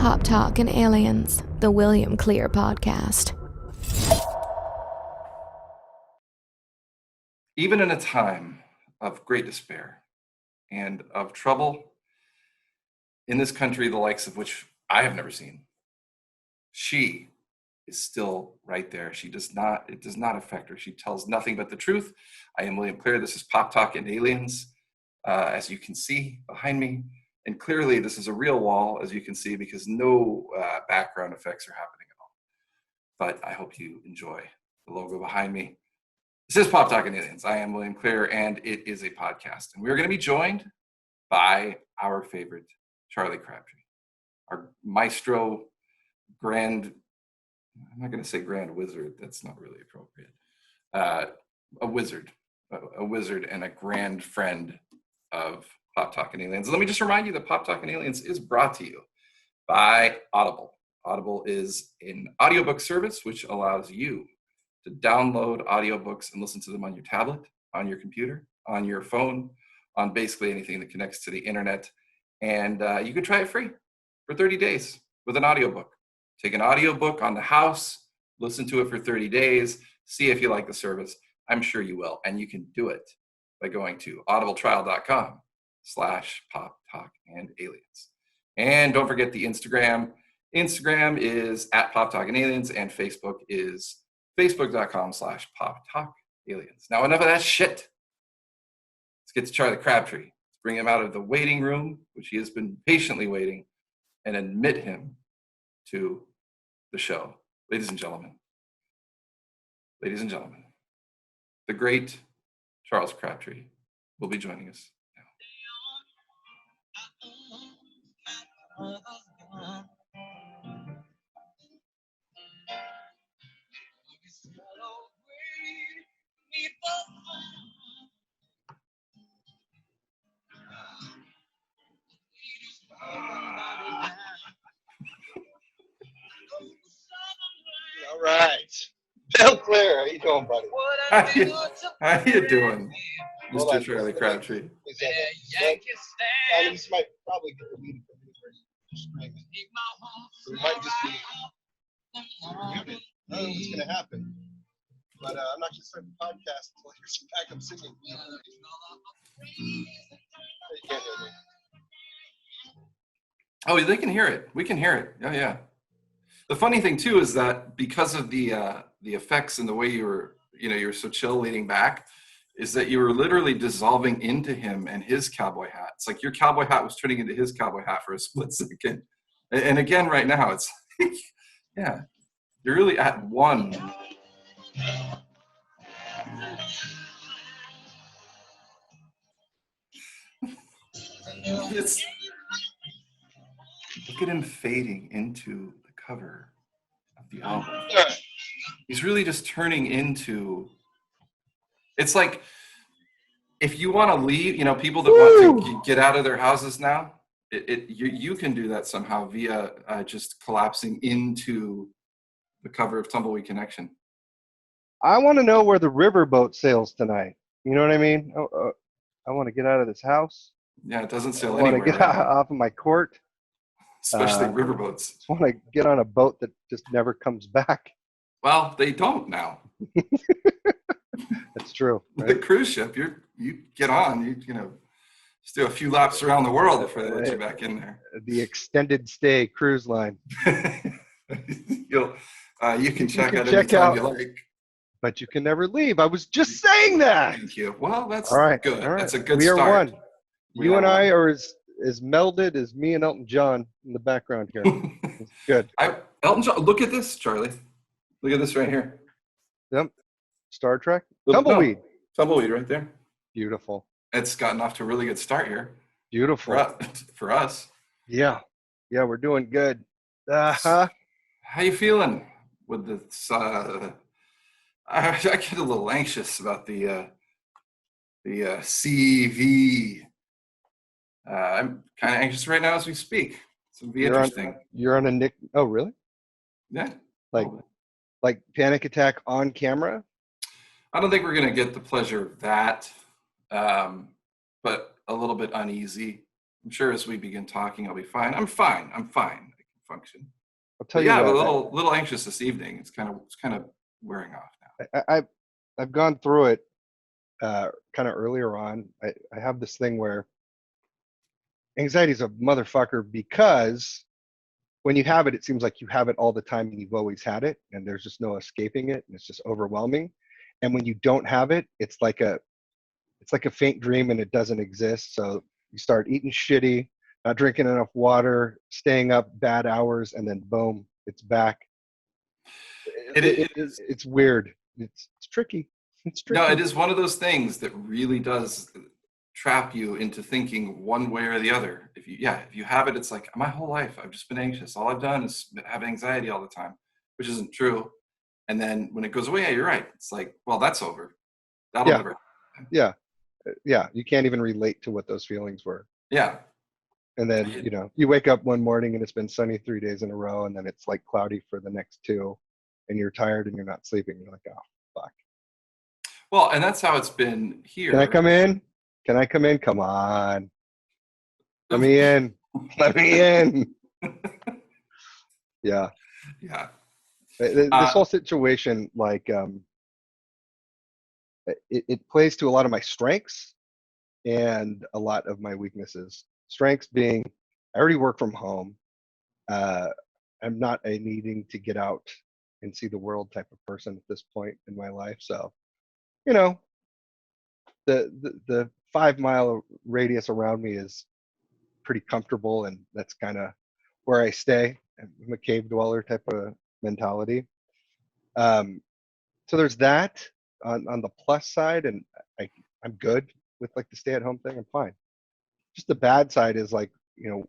Pop Talk and Aliens, the William Cleere podcast. Even in a time of great despair and of trouble in this country, the likes of which I have never seen, she is still right there. It does not affect her. She tells nothing but the truth. I am William Cleere. This is Pop Talk and Aliens, as you can see behind me. And clearly this is a real wall, as you can see, because no background effects are happening at all. But I hope you enjoy the logo behind me. This is Pop Talk and Aliens. I am William Cleere, and it is a podcast. And we're going to be joined by our favorite Charlie Crabtree, our maestro, I'm not going to say grand wizard. That's not really appropriate. A wizard and a grand friend of Pop Talk and Aliens. Let me just remind you that Pop Talk and Aliens is brought to you by Audible. Audible is an audiobook service which allows you to download audiobooks and listen to them on your tablet, on your computer, on your phone, on basically anything that connects to the internet. And you can try it free for 30 days with an audiobook. Take an audiobook on the house, listen to it for 30 days, see if you like the service. I'm sure you will. And you can do it by going to audibletrial.com/Pop Talk and Aliens. And don't forget the Instagram. Instagram is at Pop Talk and Aliens, and Facebook is facebook.com/Pop Talk Aliens. Now, enough of that shit. Let's get to Charlie Crabtree. Let's bring him out of the waiting room, which he has been patiently waiting, and admit him to the show. Ladies and gentlemen, the great Charles Crabtree will be joining us now. All right. Bill Cleere, how you doing, buddy? How you doing, Mr. Charlie Crabtree? This might probably get the meeting from screaming. So it might just be I don't know what's going to happen. But I'm not going to start the podcast until I hear some backup singing. You can't hear me. Oh, they can hear it. We can hear it. Oh, yeah. The funny thing too is that because of the effects and the way you were so chill leaning back, is that you were literally dissolving into him and his cowboy hat. It's like your cowboy hat was turning into his cowboy hat for a split second. And again, right now, it's like, yeah, you're really at one. Look at him fading into the cover of the album. He's really just turning into. It's like if you want to leave, people that want to get out of their houses now, you can do that somehow via just collapsing into the cover of Tumbleweed Connection. I want to know where the riverboat sails tonight. You know what I mean? I want to get out of this house. Yeah, it doesn't sail anywhere. I want to get right off of my court. Especially riverboats. I want to get on a boat that just never comes back. Well, they don't now. That's true. Right? The cruise ship, you get on, you just do a few laps around the world before they let you back in there. The extended stay cruise line. You can check out anytime you like. But you can never leave. I was just saying that. Thank you. Well, that's all right, good. All right. That's a good start. We are one. You and I are as melded as me and Elton John in the background here. It's good. Elton John, look at this, Charlie. Look at this right here. Yep. Star Trek. Tumbleweed. No, Tumbleweed right there. Beautiful. It's gotten off to a really good start here. Beautiful. For us. Yeah. Yeah, we're doing good. Uh-huh. How you feeling with this? I get a little anxious about the CV. I'm kind of anxious right now as we speak. So it'll be interesting. You're on a Nick. Oh, really? Yeah. Like panic attack on camera? I don't think we're going to get the pleasure of that, but a little bit uneasy. I'm sure as we begin talking, I'll be fine. I'm fine. function. I'll tell But you yeah, I'm a what. little anxious this evening. It's kind of wearing off now. I've gone through it kind of earlier on. I have this thing where anxiety is a motherfucker because when you have it, it seems like you have it all the time and you've always had it, and there's just no escaping it, and it's just overwhelming. And when you don't have it, it's like a faint dream and it doesn't exist. So you start eating shitty, not drinking enough water, staying up bad hours, and then boom, it's back. It is. It's weird. It's tricky. It's No, tricky. it is one of those things that really does trap you into thinking one way or the other. If you have it, it's like my whole life I've just been anxious. All I've done is have anxiety all the time, which isn't true. And then when it goes away, yeah, you're right. It's like, well, that's over. That'll Yeah. never happen. Yeah. You can't even relate to what those feelings were. Yeah. And then, you wake up one morning and it's been sunny 3 days in a row, and then it's like cloudy for the next two, and you're tired and you're not sleeping. You're like, oh, fuck. Well, and that's how it's been here. Can I come in? Can I come in? Come on. Let me in. Let me in. Yeah. Yeah. This whole situation, like, it plays to a lot of my strengths and a lot of my weaknesses. Strengths being, I already work from home. I'm not a needing to get out and see the world type of person at this point in my life. So, the 5 mile radius around me is pretty comfortable, and that's kind of where I stay. I'm a cave dweller type of mentality. So there's that on the plus side, and I'm good with like the stay-at-home thing. I'm fine. Just the bad side is like,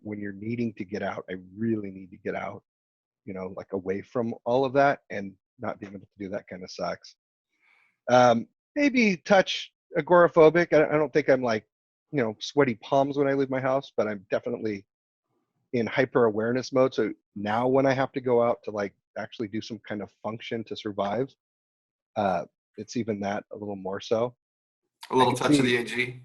when you're needing to get out, I really need to get out, like away from all of that, and not being able to do that kind of sucks. Maybe touch agoraphobic. I don't think I'm like, sweaty palms when I leave my house, but I'm definitely in hyper awareness mode. So now when I have to go out to like actually do some kind of function to survive, it's even that a little more so. A little touch of the AG.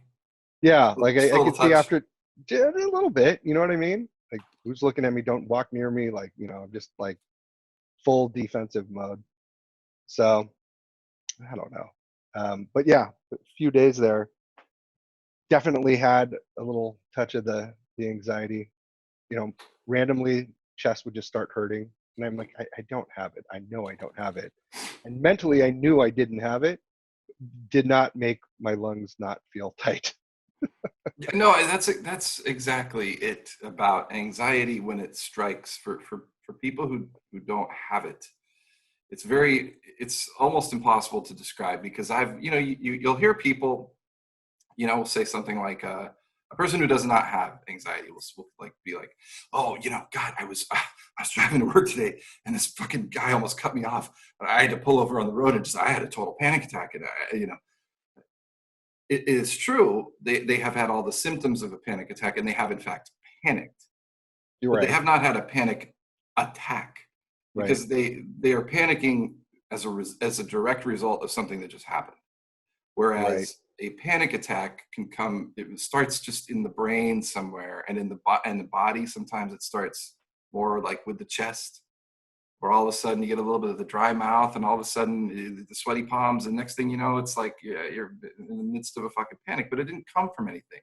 Yeah, like I little could see touch. after a little bit, you know what I mean? Like, who's looking at me? Don't walk near me. Like, just like full defensive mode. So I don't know. But yeah, a few days there, definitely had a little touch of the anxiety. Randomly chest would just start hurting, and I'm like, I don't have it. I know I don't have it. And mentally I knew I didn't have it. Did not make my lungs not feel tight. No, that's exactly it about anxiety when it strikes for people who don't have it. It's almost impossible to describe, because you'll hear people, say something like a person who does not have anxiety will like be like, oh, God, I was driving to work today and this fucking guy almost cut me off. I had to pull over on the road and I had a total panic attack. And it is true. They have had all the symptoms of a panic attack, and they have in fact panicked. You're But right. they have not had a panic attack, because Right. they are panicking as a direct result of something that just happened. Whereas Right. a panic attack can come, it starts just in the brain somewhere, and in the body. Sometimes it starts more like with the chest, where all of a sudden you get a little bit of the dry mouth, and all of a sudden the sweaty palms, and next thing you know, it's like, yeah, you're in the midst of a fucking panic, but it didn't come from anything.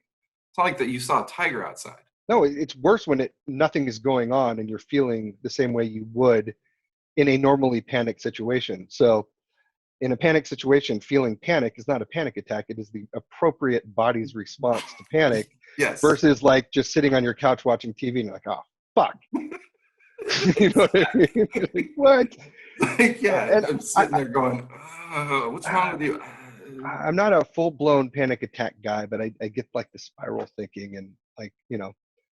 It's not like that you saw a tiger outside. No, it's worse when nothing is going on and you're feeling the same way you would in a normally panicked situation. So in a panic situation, feeling panic is not a panic attack. It is the appropriate body's response to panic, Yes. versus like just sitting on your couch watching TV and you're like, oh, fuck. You know what I mean? Like, what? Yeah, And I'm sitting there going, what's wrong with you? I'm not a full-blown panic attack guy, but I get like the spiral thinking, and like,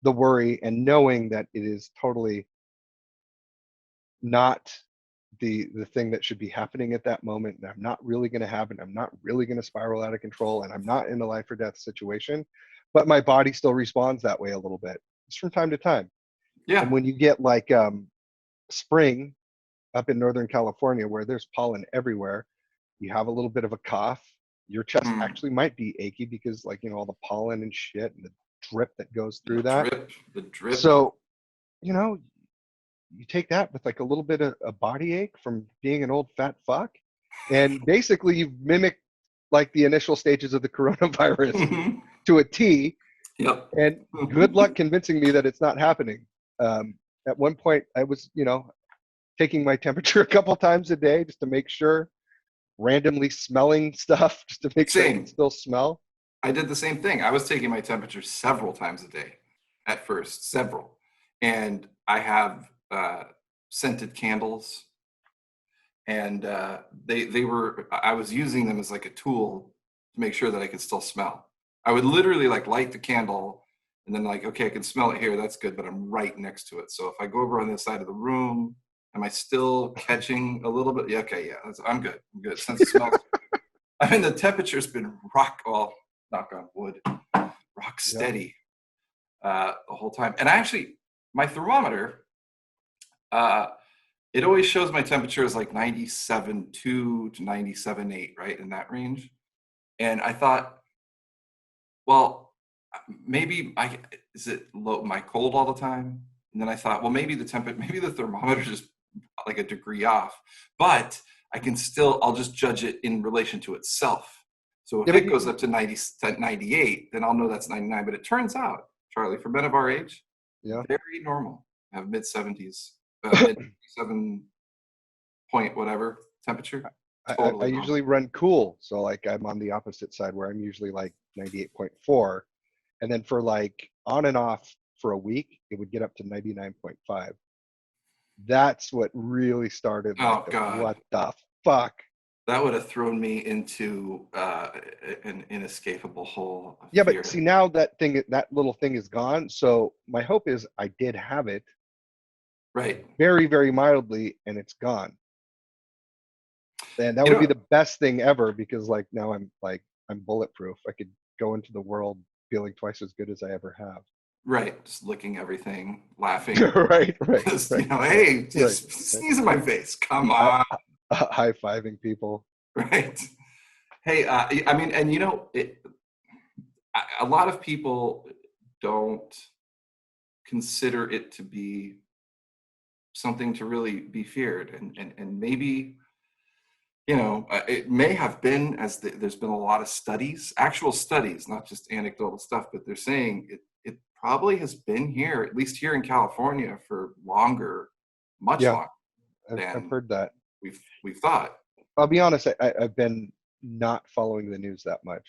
the worry, and knowing that it is totally not the thing that should be happening at that moment, and I'm not really going to have it. I'm not really going to spiral out of control, and I'm not in a life or death situation, but my body still responds that way a little bit, just from time to time. Yeah. And when you get like spring up in Northern California, where there's pollen everywhere, you have a little bit of a cough, your chest actually might be achy, because like, all the pollen and shit and the drip that goes through that. The drip. So, you take that with like a little bit of a body ache from being an old fat fuck, and basically you've mimicked like the initial stages of the coronavirus Mhm. to a T. Yep. And good luck convincing me that it's not happening. At one point, I was, taking my temperature a couple times a day just to make sure, randomly smelling stuff just to make sure I could Same. still smell. I did the same thing. I was taking my temperature several times a day at first, several. And I have scented candles, and I was using them as like a tool to make sure that I could still smell. I would literally like light the candle and then like, okay, I can smell it here. That's good, but I'm right next to it. So if I go over on this side of the room, am I still catching a little bit? Yeah, okay, yeah, I'm good. I'm good. Sense of smell. I mean, the temperature's been knock on wood, rock steady the whole time. And actually, my thermometer, it always shows my temperature is like 97.2 to 97.8, right, in that range. And I thought, well, maybe is it low? Am I cold all the time? And then I thought, well, maybe the thermometer is like a degree off, but I'll just judge it in relation to itself. So if it goes up to 98, then I'll know that's 99. But it turns out, Charlie, for men of our age, very normal. I have mid 70s, mid 7 point whatever temperature. I usually run cool, so like I'm on the opposite side where I'm usually like 98.4, and then for like on and off for a week, it would get up to 99.5. That's what really started. Like, God, what the fuck? That would have thrown me into an inescapable hole of Yeah, fear. but see, now that little thing is gone. So my hope is I did have it, right, very, very mildly, and it's gone. And that would be the best thing ever, because like now I'm bulletproof. I could go into the world feeling twice as good as I ever have. Right, just licking everything, laughing. right. Just, hey, just sneeze in my face. Come on. High-fiving people. Right. Hey, I mean, and a lot of people don't consider it to be something to really be feared, and maybe, it may have been, there's been a lot of studies, actual studies, not just anecdotal stuff, but they're saying it probably has been here, at least here in California, for longer, much longer I've heard that. We've thought. I'll be honest, I've been not following the news that much.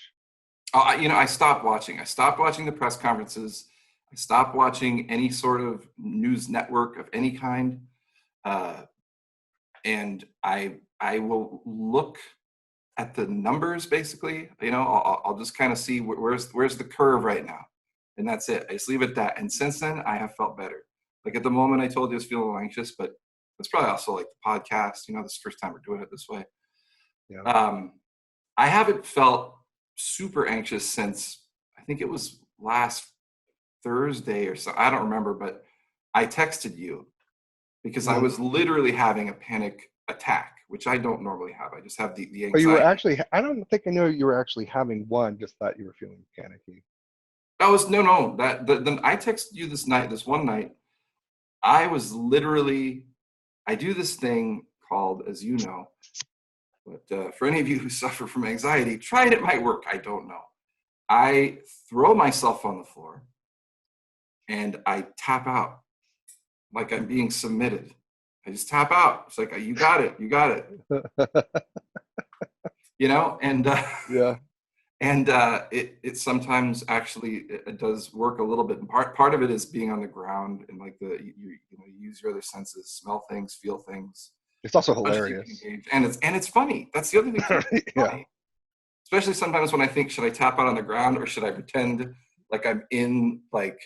I stopped watching. I stopped watching the press conferences. I stopped watching any sort of news network of any kind. And I will look at the numbers, basically. I'll just kind of see where's the curve right now. And that's it. I just leave it at that. And since then, I have felt better. Like at the moment, I told you I was feeling a little anxious, but it's probably also like the podcast. This is the first time we're doing it this way. Yeah. I haven't felt super anxious since, I think it was last Thursday or so. I don't remember, but I texted you because I was literally having a panic attack, which I don't normally have. I just have the anxiety. But you were actually, I don't think I know you were actually having one, just thought you were feeling panicky. No. I texted you this one night. I was literally, I do this thing called, as you know, but for any of you who suffer from anxiety, try it. It might work. I don't know. I throw myself on the floor and I tap out like I'm being submitted. I just tap out. It's like, you got it. And and it sometimes actually it does work a little bit. And part of it is being on the ground and like you use your other senses, smell things, feel things. It's also hilarious. And it's funny. That's the other thing. It's funny. Especially sometimes when I think, should I tap out on the ground or should I pretend like I'm in like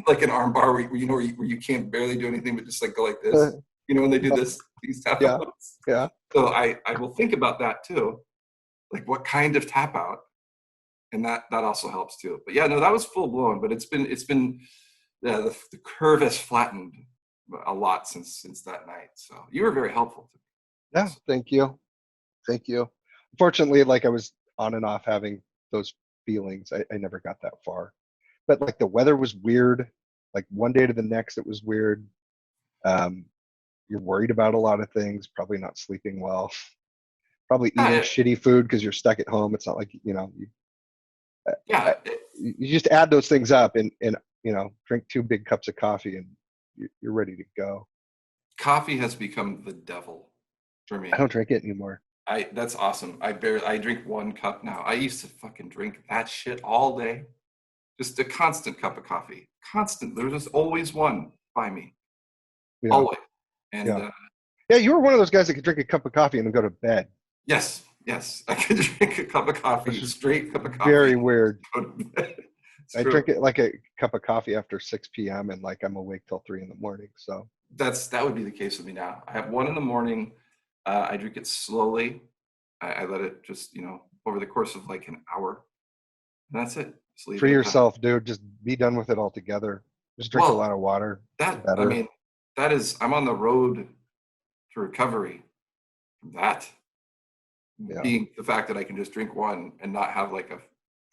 like an arm bar where you can't barely do anything but just like go like this. When they do these tap outs. Yeah. So I will think about that too. Like what kind of tap out, and that also helps too. But yeah, no, that was full blown. But it's been the curve has flattened a lot since that night. So you were very helpful. Yeah, thank you. Unfortunately, like I was on and off having those feelings. I never got that far. But like the weather was weird. Like one day to the next, it was weird. You're worried about a lot of things, probably not sleeping well, probably eating Yeah, shitty food because you're stuck at home. It's not like, yeah. you just add those things up and drink 2 big cups of coffee and you're ready to go. Coffee has become the devil for me. I don't drink it anymore. That's awesome. I drink 1 cup now. I used to fucking drink that shit all day. Just a constant cup of coffee. Constant. There's just always one by me. Yeah. Always. And yeah, you were one of those guys that could drink a cup of coffee and then go to bed. yes. I could drink a cup of coffee, straight cup of coffee. Very weird. Go to bed. I drink it like a cup of coffee after 6 p.m. and like I'm awake till 3 a.m. So that would be the case with me now. I have 1 a.m. I drink it slowly. I let it just, over the course of like an hour. And that's it. Free yourself, dude. Just be done with it altogether. Just drink a lot of water. I'm on the road to recovery from that. Yeah. Being the fact that I can just drink 1 and not have like a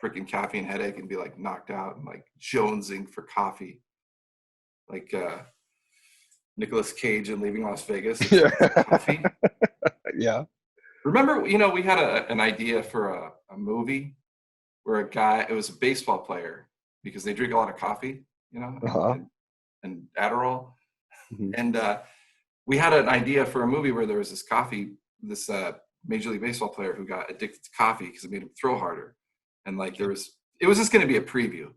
freaking caffeine headache and be like knocked out and like jonesing for coffee. Like Nicolas Cage in Leaving Las Vegas. Coffee. Yeah. Remember, we had an idea for a movie where it was a baseball player because they drink a lot of coffee, and Adderall. Mm-hmm. And we had an idea for a movie where there was this Major League Baseball player who got addicted to coffee because it made him throw harder. And like it was just going to be a preview.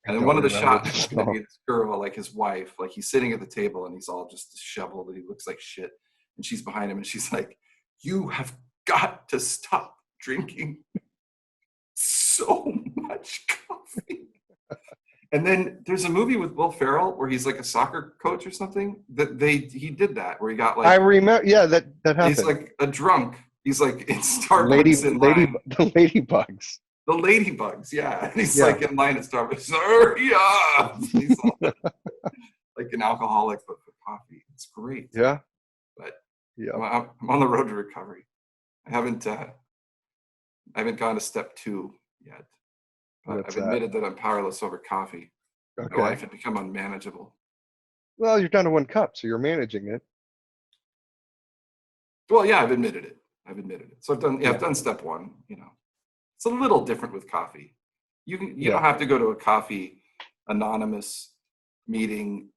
And then one of the shots was going to be this girl, like his wife, like he's sitting at the table and he's all just disheveled and he looks like shit. And she's behind him and she's like, "You have got to stop drinking so much coffee." And then there's a movie with Will Ferrell where he's like a soccer coach or something he did that where he got like, I remember. Yeah, that happened. He's like a drunk. He's like in Starbucks the ladybugs. The ladybugs, yeah. And he's like in line at Starbucks. Hurry up! He's all, like an alcoholic, but for coffee. It's great. Yeah. But I'm on the road to recovery. I haven't gone to step 2 yet. But I've admitted that I'm powerless over coffee. Okay. My life had become unmanageable. Well, you're down to 1 cup, so you're managing it. Well, yeah, I've admitted it. So I've done step 1, It's a little different with coffee. You don't have to go to a coffee anonymous meeting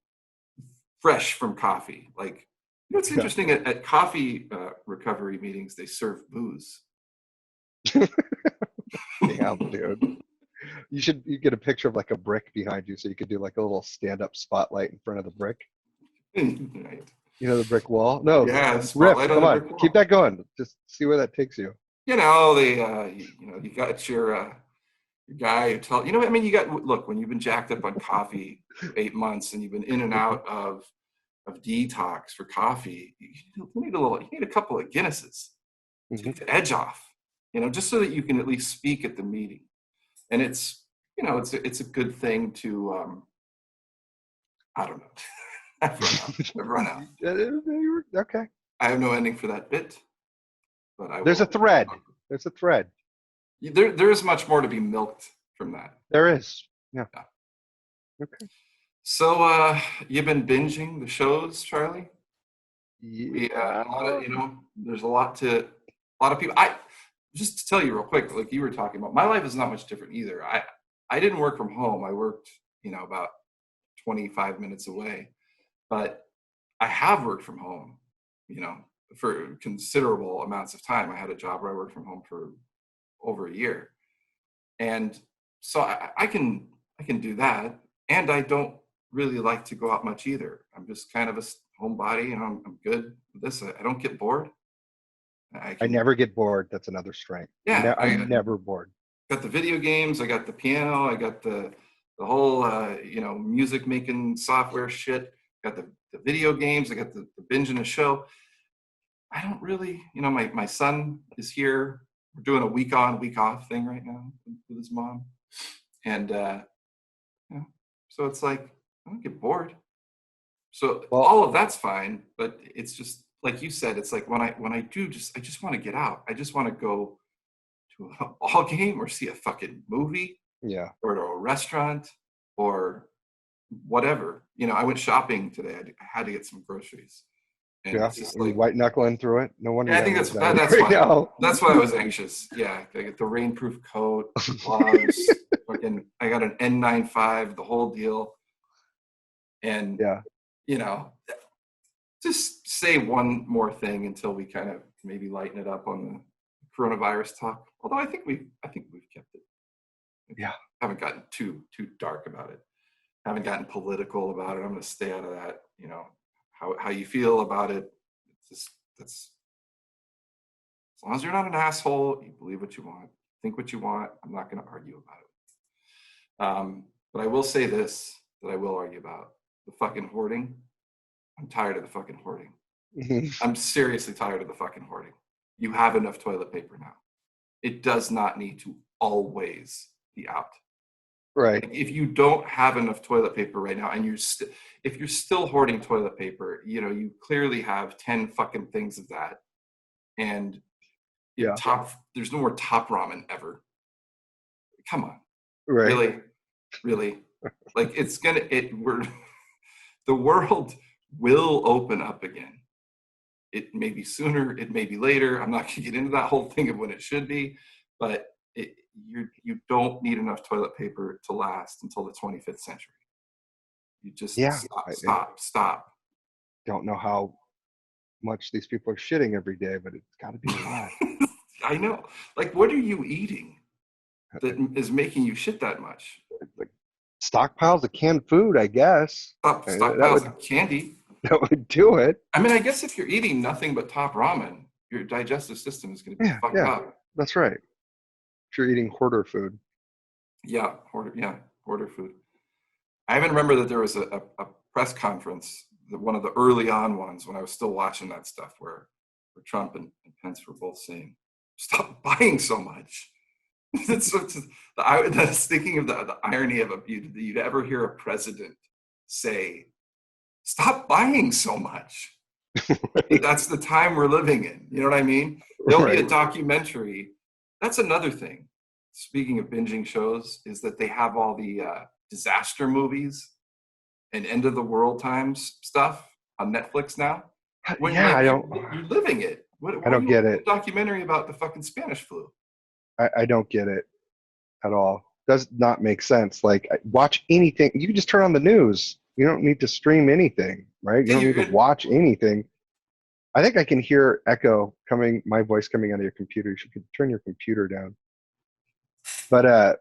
fresh from coffee. Like, it's interesting at coffee recovery meetings, they serve booze. Damn, dude. You get a picture of like a brick behind you so you could do like a little stand-up spotlight in front of the brick. Right. The brick wall? No. Yeah, Riff, come on. Keep that going. Just see where that takes you. You got your guy who tells, look, when you've been jacked up on coffee for 8 months and you've been in and out of detox for coffee, you need a couple of Guinnesses to get the edge off, just so that you can at least speak at the meeting. And it's a good thing to, I don't know. I've run out. Okay. I have no ending for that bit. But There's a thread. There is much more to be milked from that. There is. Yeah. Okay. So you've been binging the shows, Charlie? Yeah. There's a lot of people. Just to tell you real quick, like you were talking about, my life is not much different either. I didn't work from home. I worked, about 25 minutes away, but I have worked from home, for considerable amounts of time. I had a job where I worked from home for over a year. And so I can do that. And I don't really like to go out much either. I'm just kind of a homebody, I'm good with this. I don't get bored. I never get bored. That's another strength. Yeah. I'm never bored. Got the video games. I got the piano. I got the whole, music making software shit. Got the video games. I got the binge and a show. I don't really, my son is here. We're doing a week on, week off thing right now with his mom. And, so it's like, I don't get bored. So all of that's fine, but it's just, like you said, it's like when I just want to get out. I just want to go to a ball game or see a fucking movie. Yeah. Or to a restaurant or whatever, I went shopping today. I had to get some groceries. And Yeah, it's just are you like, white knuckling through it? No wonder. yeah, I you think haven't that's moved out why. right now. That's why I was anxious. Yeah, I get the rainproof coat, gloves, fucking. I got an N95, the whole deal. And Yeah, just say one more thing until we kind of maybe lighten it up on the coronavirus talk. Although I think we've kept it. Yeah. Haven't gotten too dark about it. Haven't gotten political about it. I'm going to stay out of that. How you feel about it. That's as long as you're not an asshole, you believe what you want, think what you want. I'm not going to argue about it. But I will say this that I will argue about: the fucking hoarding. I'm tired of the fucking hoarding. I'm seriously tired of the fucking hoarding. You have enough toilet paper now. It does not need to always be out. right. If you don't have enough toilet paper right now, and if you're still hoarding toilet paper, you clearly have 10 fucking things of that. And Yeah. there's no more top ramen ever. Come on. Right. Really. Like the world will open up again. It may be sooner, it may be later. I'm not going to get into that whole thing of when it should be, but you don't need enough toilet paper to last until the 25th century. You just stop. Don't know how much these people are shitting every day, but it's got to be a lot. I know. Like, what are you eating that is making you shit that much? Like stockpiles of canned food, I guess. Stockpiles of candy. That would do it. I mean, I guess if you're eating nothing but top ramen, your digestive system is going to be fucked up. That's right. If you're eating hoarder food. Yeah, hoarder food. I even remember that there was a press conference, one of the early on ones when I was still watching that stuff, where Trump and Pence were both saying, "Stop buying so much." I was thinking of the irony of you'd ever hear a president say, "Stop buying so much." Right. That's the time we're living in. You know what I mean? There'll be a Right. documentary. That's another thing. Speaking of binging shows, is that they have all the disaster movies and end of the world times stuff on Netflix now. You're living it. I don't get it. A documentary about the fucking Spanish flu. I don't get it at all. Does not make sense. Like, watch anything. You can just turn on the news. You don't need to stream anything, right? You don't need to watch anything. I think I can hear my voice coming out of your computer. You should turn your computer down. But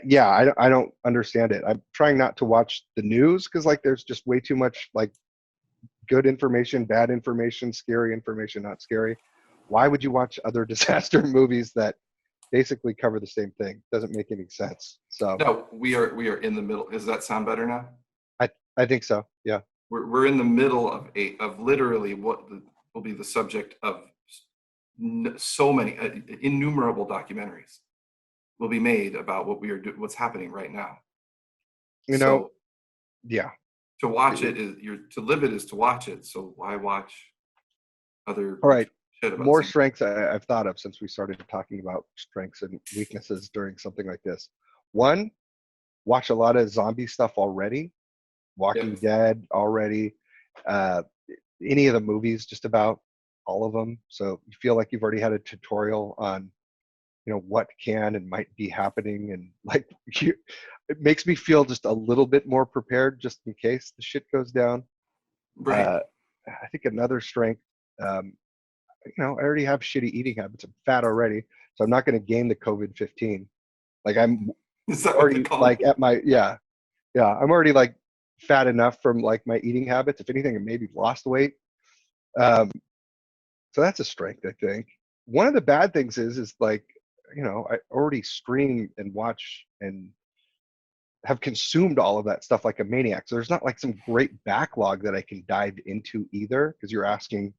yeah, I don't understand it. I'm trying not to watch the news because there's just way too much good information, bad information, scary information, not scary. Why would you watch other disaster movies that basically cover the same thing? Doesn't make any sense. So no, we are in the middle. Does that sound better now? I think so. Yeah. We're in the middle of literally what will be the subject of so many innumerable documentaries will be made about what's happening right now. Yeah. To watch it to live it is to watch it. So why watch other? All right. Shit about More something? strengths I've thought of since we started talking about strengths and weaknesses during something like this. One, watch a lot of zombie stuff already. Walking Dead already. Any of the movies, just about all of them. So you feel like you've already had a tutorial on, what can and might be happening, and it makes me feel just a little bit more prepared, just in case the shit goes down. Right. I think another strength. I already have shitty eating habits. I'm fat already, so I'm not going to gain the COVID-15. I'm Is that already what they at my I'm already fat enough from my eating habits. If anything, I maybe lost weight. So that's a strength, I think. One of the bad things is I already stream and watch and have consumed all of that stuff like a maniac. So there's not some great backlog that I can dive into either, because you're asking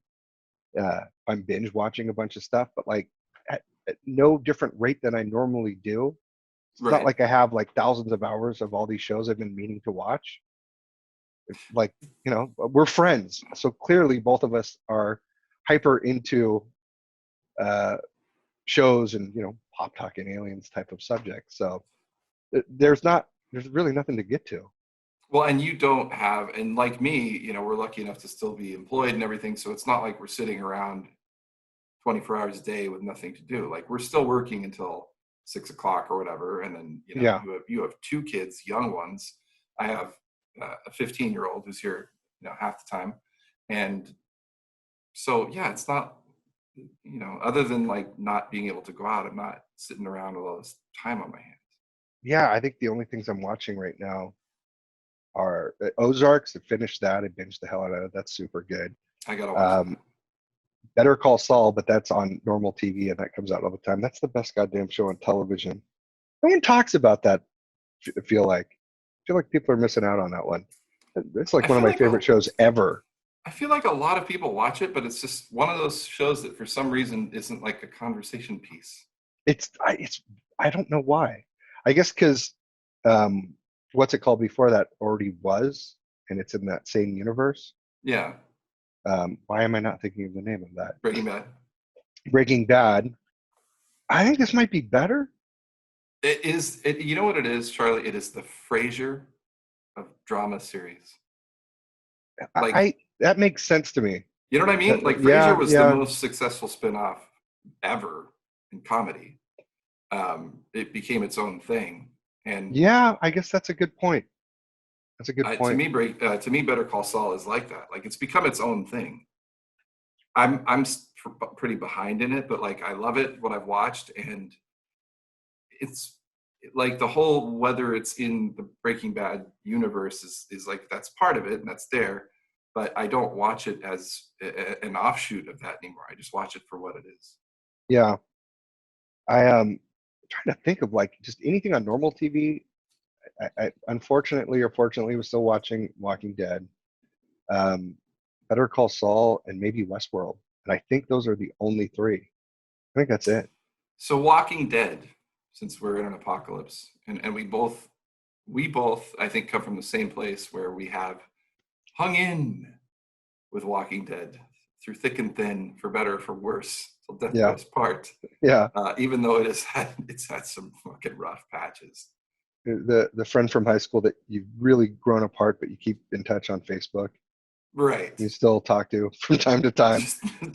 if I'm binge watching a bunch of stuff, but at no different rate than I normally do. It's not like I have thousands of hours of all these shows I've been meaning to watch. We're friends, so clearly both of us are hyper into shows and pop talking aliens type of subjects. So there's really nothing to get to. Well, and you don't have, and like me, we're lucky enough to still be employed and everything. So it's not like we're sitting around 24 hours a day with nothing to do. Like we're still working until 6 o'clock or whatever. And then, Yeah. you have two kids, young ones. I have a 15-year-old who's here, half the time. And so, yeah, it's not, other than like not being able to go out, I'm not sitting around with all this time on my hands. Yeah, I think the only things I'm watching right now are Ozarks. I finished that. I binged the hell out of it. That's super good. I got to watch that. Better Call Saul, but that's on normal TV and that comes out all the time. That's the best goddamn show on television. No one talks about that. I feel like people are missing out on that one. It's like one of my favorite shows ever. I feel like a lot of people watch it, but it's just one of those shows that for some reason isn't like a conversation piece. I don't know why. I guess because what's it called before that already was, and it's in that same universe. Yeah. Why am I not thinking of the name of that? Breaking Bad. I think this might be better. It is. You know what it is, Charlie? It is the Frasier of drama series. Like that makes sense to me. You know what I mean? Like Frasier was the most successful spinoff ever in comedy. It became its own thing, and I guess that's a good point. That's a good point. To me, Better Call Saul is like that. Like it's become its own thing. I'm pretty behind in it, but like I love it. What I've watched, and it's like the whole, whether it's in the Breaking Bad universe is like that's part of it and that's there, but I don't watch it as an offshoot of that anymore. I just watch it for what it is. Yeah, I trying to think of like just anything on normal TV. I unfortunately or fortunately was still watching Walking Dead, Better Call Saul, and maybe Westworld, and I think those are the only three. I think that's it. So Walking Dead, since we're in an apocalypse, and we both I think come from the same place where we have hung in with Walking Dead through thick and thin, for better or for worse, till death do us part. Yeah. Even though it's had some fucking rough patches. The friend from high school that you've really grown apart, but you keep in touch on Facebook. Right. You still talk to from time to time.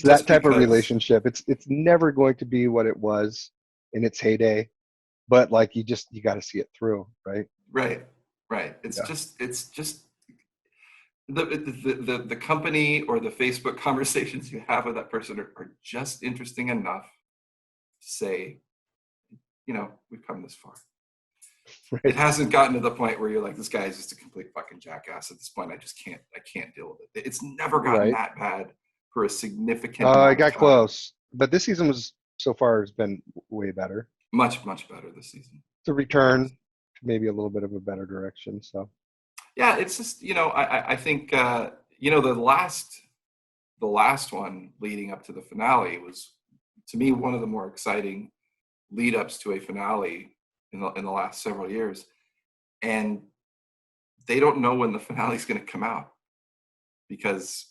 That type of relationship. It's never going to be what it was in its heyday, but like you got to see it through, right? Right. It's just the company or the Facebook conversations you have with that person are just interesting enough to say, we've come this far. Right. It hasn't gotten to the point where you're like, this guy is just a complete fucking jackass. At this point, I can't deal with it. It's never gotten that bad for a significant I got close, but this season so far has been way better. Much better this season. To return to maybe a little bit of a better direction. So yeah, it's just, I think the last one leading up to the finale was, to me, one of the more exciting lead ups to a finale in the last several years, and they don't know when the finale is going to come out because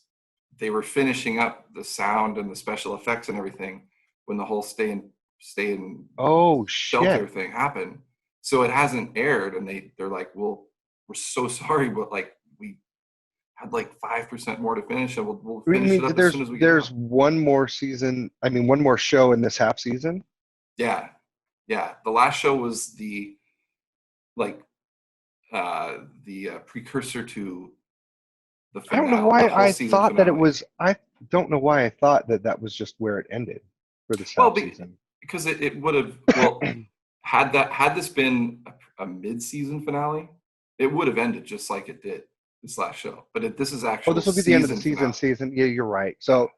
they were finishing up the sound and the special effects and everything when the whole stay in shelter thing happened. So it hasn't aired, and they're like, well, we're so sorry, but like we had like 5% more to finish, and we'll finish it up as soon as we get There's one more season. I mean, one more show in this half season. Yeah, the last show was the precursor to the finale. I don't know why I thought that it was. I don't know why I thought that was just where it ended for the season. Because it would have. Well, had this been a mid-season finale, it would have ended just like it did this last show. But this is actually. Oh, this will be the end of the season. Season. Yeah, you're right. So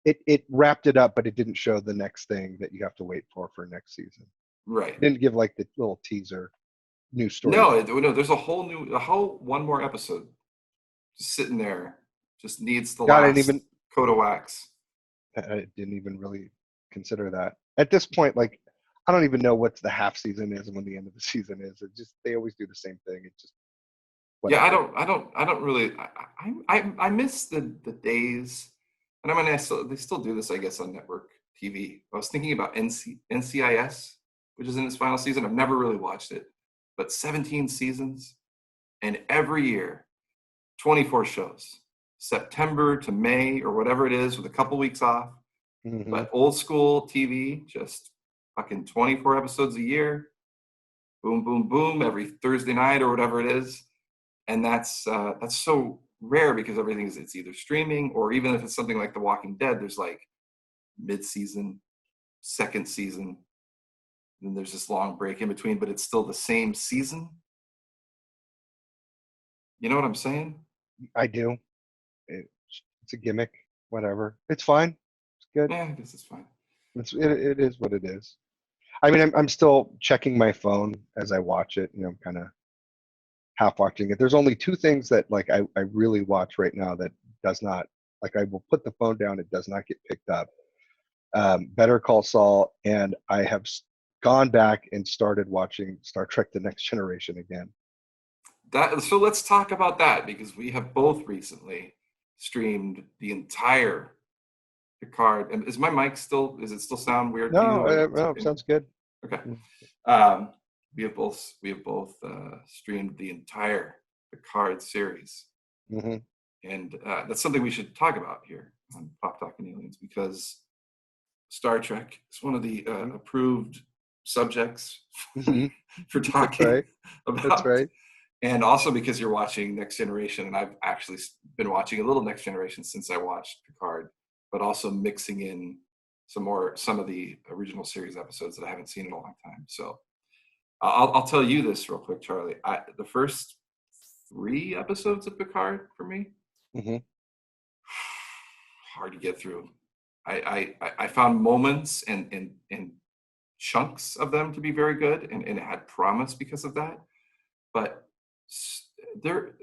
it wrapped it up, but it didn't show the next thing that you have to wait for next season. Right. It didn't give like the little teaser, new story. No. There's a whole one more episode just sitting there. Just needs the last coat of wax. I didn't even really consider that at this point. Like, I don't even know what the half season is and when the end of the season is. They always do the same thing. It just. Whatever. Yeah, I don't really. I miss the days, and I mean, they still do this, I guess, on network TV. I was thinking about NCIS, which is in its final season. I've never really watched it, but 17 seasons, And every year, 24 shows, September to May or whatever it is, with a couple weeks off. Mhm. But old school TV, just fucking 24 episodes a year. Boom, boom, boom, every Thursday night or whatever it is. And that's so rare because everything is, it's either streaming, or even if it's something like The Walking Dead, there's like mid-season, second season, and there's this long break in between, but it's still the same season. You know what I'm saying? I do. It's a gimmick. Whatever. It's fine. It's good. Yeah, I guess it's fine. It is what it is. I mean, I'm still checking my phone as I watch it. I'm kind of half watching it. There's only two things that like I really watch right now that does not, like, I will put the phone down. It does not get picked up. Better Call Saul, and I have gone back and started watching Star Trek: The Next Generation again. So let's talk about that, because we have both recently streamed the entire Picard. And is my mic still? Is it still sound weird to you? No, it sounds good. Okay. We have both streamed the entire Picard series, Mm-hmm. and that's something we should talk about here on Pop Talking Aliens, because Star Trek is one of the approved subjects Mm-hmm. for talking That's right. about. That's right. And also because you're watching Next Generation, and I've actually been watching a little Next Generation since I watched Picard, but also mixing in some of the original series episodes that I haven't seen in a long time. So I'll tell you this real quick, Charlie. The first 3 episodes of Picard for me, Mm-hmm. hard to get through. I found moments and chunks of them to be very good, and it had promise because of that. But there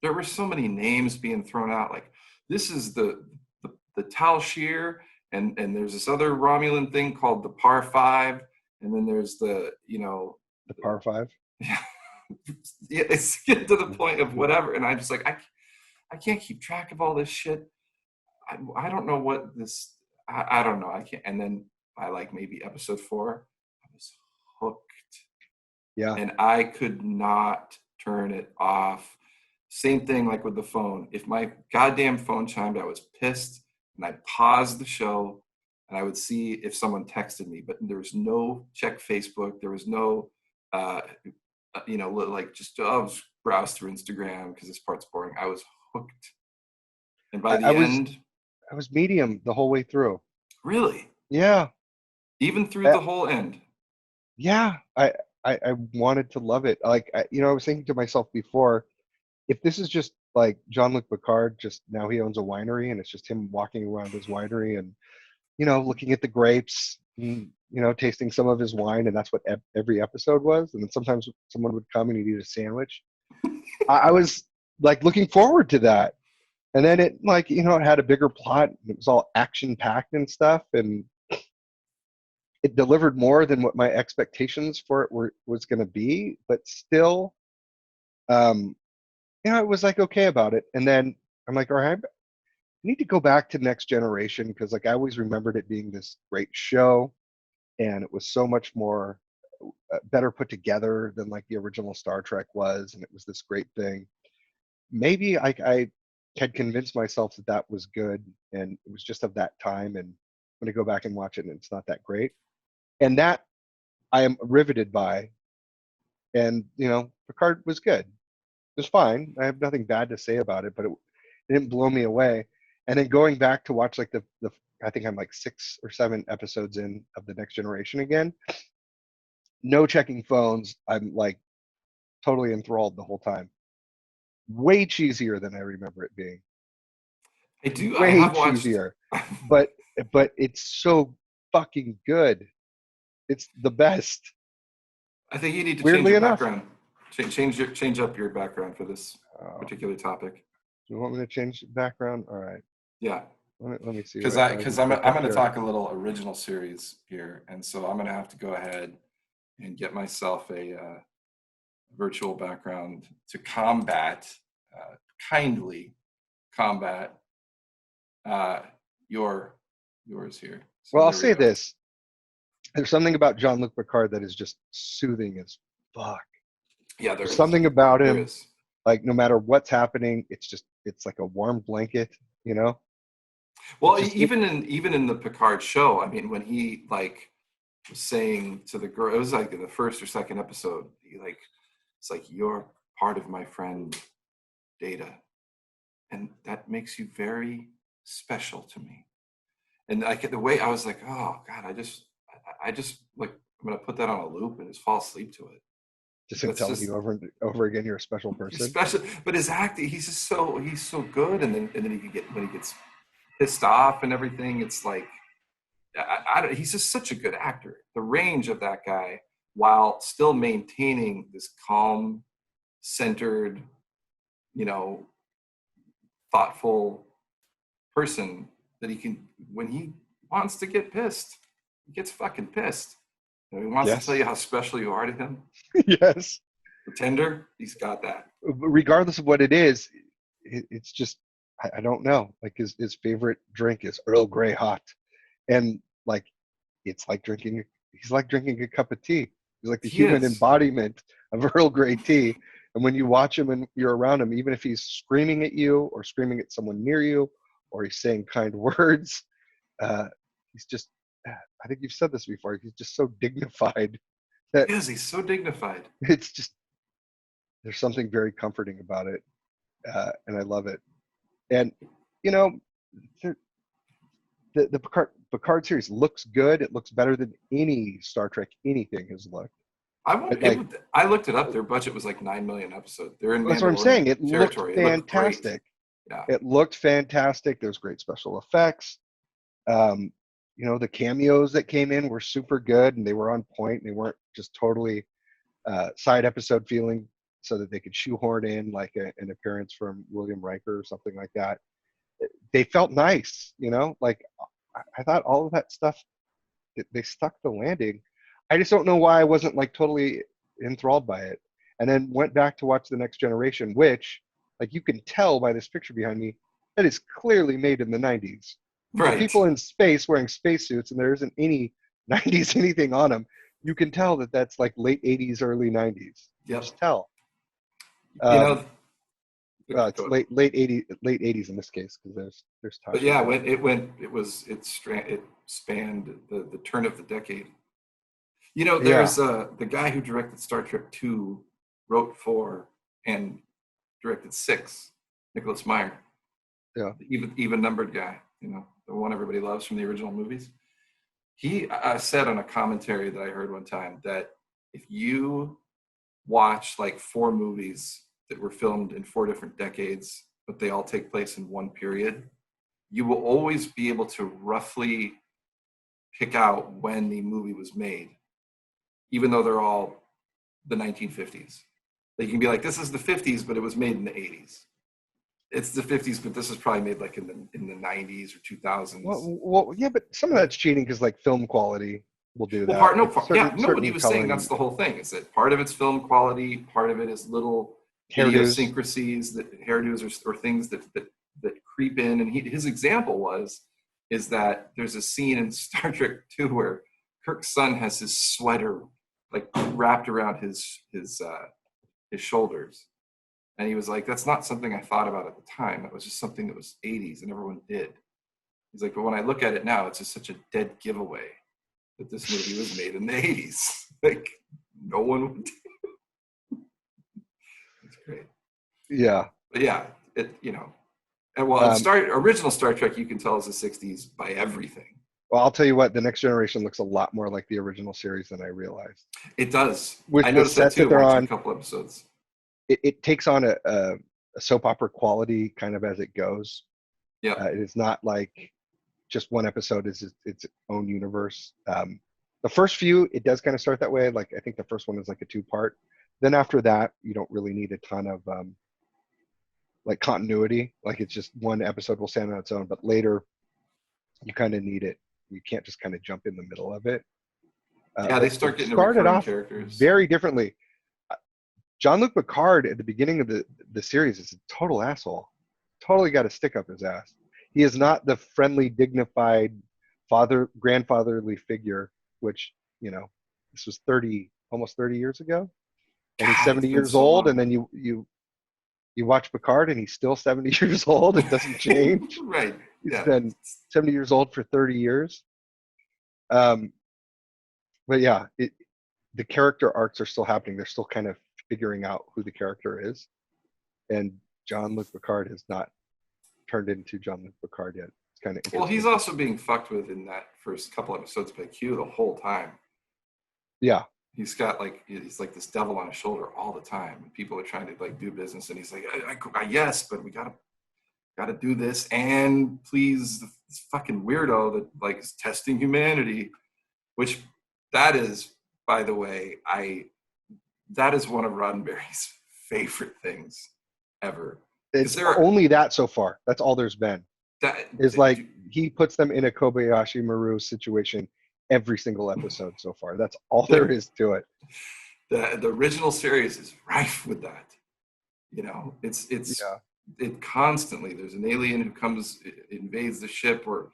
were so many names being thrown out. Like, this is the Tal Shiar, and there's this other Romulan thing called the Par 5, and then there's the Par 5. yeah, it's getting to the point of whatever, and I'm just like, I can't keep track of all this shit. I don't know what this. I don't know. I can't. And then by like maybe episode 4, I was hooked. Yeah. And I could not turn it off. Same thing like with the phone. If my goddamn phone chimed, I was pissed, and I paused the show, and I would see if someone texted me. But there was no check Facebook. There was no, like just browse through Instagram because this part's boring. I was hooked. And by the end, I was medium the whole way through. Really? Yeah. Even through the whole end? Yeah. I wanted to love it. Like, I was thinking to myself before, if this is just like Jean-Luc Picard, just now he owns a winery, and it's just him walking around his winery and, looking at the grapes and, tasting some of his wine, and that's what every episode was. And then sometimes someone would come and he'd eat a sandwich. I was like looking forward to that. And then it it had a bigger plot, and it was all action packed and stuff. And it delivered more than what my expectations for it was going to be, but still, it was like okay about it. And then I'm like, all right, I need to go back to Next Generation, because like I always remembered it being this great show, and it was so much more better put together than like the original Star Trek was, and it was this great thing. Maybe I had convinced myself that was good, and it was just of that time, and I'm going to go back and watch it, and it's not that great. And that I am riveted by. And, Picard was good. It was fine. I have nothing bad to say about it, but it didn't blow me away. And then going back to watch like the I think I'm like 6 or 7 episodes in of the Next Generation again. No checking phones. I'm like totally enthralled the whole time. Way cheesier than I remember it being. I have cheesier. but it's so fucking good. It's the best. I think you need to Weirdly change your enough. background. Change up your background for this particular topic. You want me to change the background? All right. Yeah. Let me see. Because I'm going to talk a little original series here, and so I'm going to have to go ahead and get myself a virtual background to kindly combat yours here. So well, I'll say this. There's something about Jean-Luc Picard that is just soothing as fuck. Yeah, there's something about him Like no matter what's happening, it's like a warm blanket, you know? Well, Just even in the Picard show, I mean, when he like was saying to the girl, it was like in the first or second episode, he like, it's like, you're part of my friend Data, and that makes you very special to me. And like the way I was like, oh God, I just like, I'm gonna put that on a loop and just fall asleep to it. just him That's telling just you over and over again you're a special person. special. But his acting, he's so good. And then he can get, when he gets pissed off and everything, it's like, he's just such a good actor. The range of that guy, while still maintaining this calm, centered, you know, thoughtful person, that he can, when he wants to get pissed, he gets fucking pissed. And he wants to Yes. tell you how special you are to him. Yes. Pretender, he's got that. Regardless of what it is, it's just, I don't know. Like his favorite drink is Earl Grey hot. And like, it's like he's like drinking a cup of tea. He's like the He human is. embodiment of Earl Grey tea. And when you watch him and you're around him, even if he's screaming at you or screaming at someone near you, or he's saying kind words, he's just, I think you've said this before, he's just so dignified that He is. He's so dignified. it's just, there's something very comforting about it. And I love it. And, you know, the Picard series looks good. It looks better than any Star Trek anything has looked. I looked it up. Their budget was like 9 million episodes. They're in That's what I'm saying. Mandalorian It looked territory. It looked great. fantastic. Yeah. It looked fantastic. There's great special effects. You know, the cameos that came in were super good, and they were on point. They weren't just totally side episode feeling, so that they could shoehorn in like an appearance from William Riker or something like that. They felt nice, you know. Like I thought all of that stuff, they stuck the landing. I just don't know why I wasn't like totally enthralled by it. And then went back to watch The Next Generation, which, like you can tell by this picture behind me, that is clearly made in the 90s. Right. The people in space wearing spacesuits, and there isn't any 90s anything on them. You can tell that that's like late 80s, early 90s. Yep. Just tell. You know, It's late 80s in this case, because there's time. but yeah, it spanned the turn of the decade. You know, there's the guy who directed Star Trek 2, wrote 4, and directed 6, Nicholas Meyer. Yeah. The even numbered guy, you know, the one everybody loves from the original movies. He said on a commentary that I heard one time that if you watch like 4 movies that were filmed in 4 different decades, but they all take place in one period, you will always be able to roughly pick out when the movie was made, even though they're all the 1950s. Like you can be like, this is the 50s, but it was made in the 80s. It's the 50s, but this was probably made like in the 90s or 2000s. Well, yeah, but some of that's cheating because like film quality will do that. What he was saying, that's the whole thing, is that part of it's film quality, part of it is little idiosyncrasies, hairdos or things that creep in. And his example is that there's a scene in Star Trek 2 where Kirk's son has his sweater like wrapped around his shoulders. And he was like, that's not something I thought about at the time. That was just something that was 80s and everyone did. He's like, but when I look at it now, it's just such a dead giveaway that this movie was made in the 80s. Like, no one would. It's great. Yeah. But yeah, original Star Trek, you can tell is the 60s by everything. Well, I'll tell you what, The Next Generation looks a lot more like the original series than I realized. It does. With I the noticed that sets that too, they're watching on, a couple episodes. It takes on a soap opera quality kind of as it goes. Yeah. It is not like just one episode is its own universe. The first few, it does kind of start that way. Like I think the first one is like a 2-part. Then after that, you don't really need a ton of like continuity. Like it's just one episode will stand on its own. But later, you kind of need it. You can't just kind of jump in the middle of it. They start getting started off characters very differently. Jean-Luc Picard at the beginning of the series is a total asshole. Totally got a stick up his ass. He is not the friendly, dignified grandfatherly figure, which, you know, this was almost 30 years ago. And he's 70 years old, and then you You watch Picard and he's still 70 years old. It doesn't change. Right. He's Yeah. been 70 years old for 30 years. But yeah, the character arcs are still happening. They're still kind of figuring out who the character is. And Jean-Luc Picard has not turned into Jean-Luc Picard yet. It's kind of interesting. Well, he's also being fucked with in that first couple episodes by Q the whole time. Yeah. He's got he's like this devil on his shoulder all the time. And people are trying to like do business, and he's like, yes, but we gotta do this. And please, this fucking weirdo that like is testing humanity, which that is, by the way, that is one of Roddenberry's favorite things ever. It's only that so far. That's all there's been. He puts them in a Kobayashi Maru situation every single episode so far. That's all there is to it. The original series is rife with that. It constantly, there's an alien who comes, invades the ship, or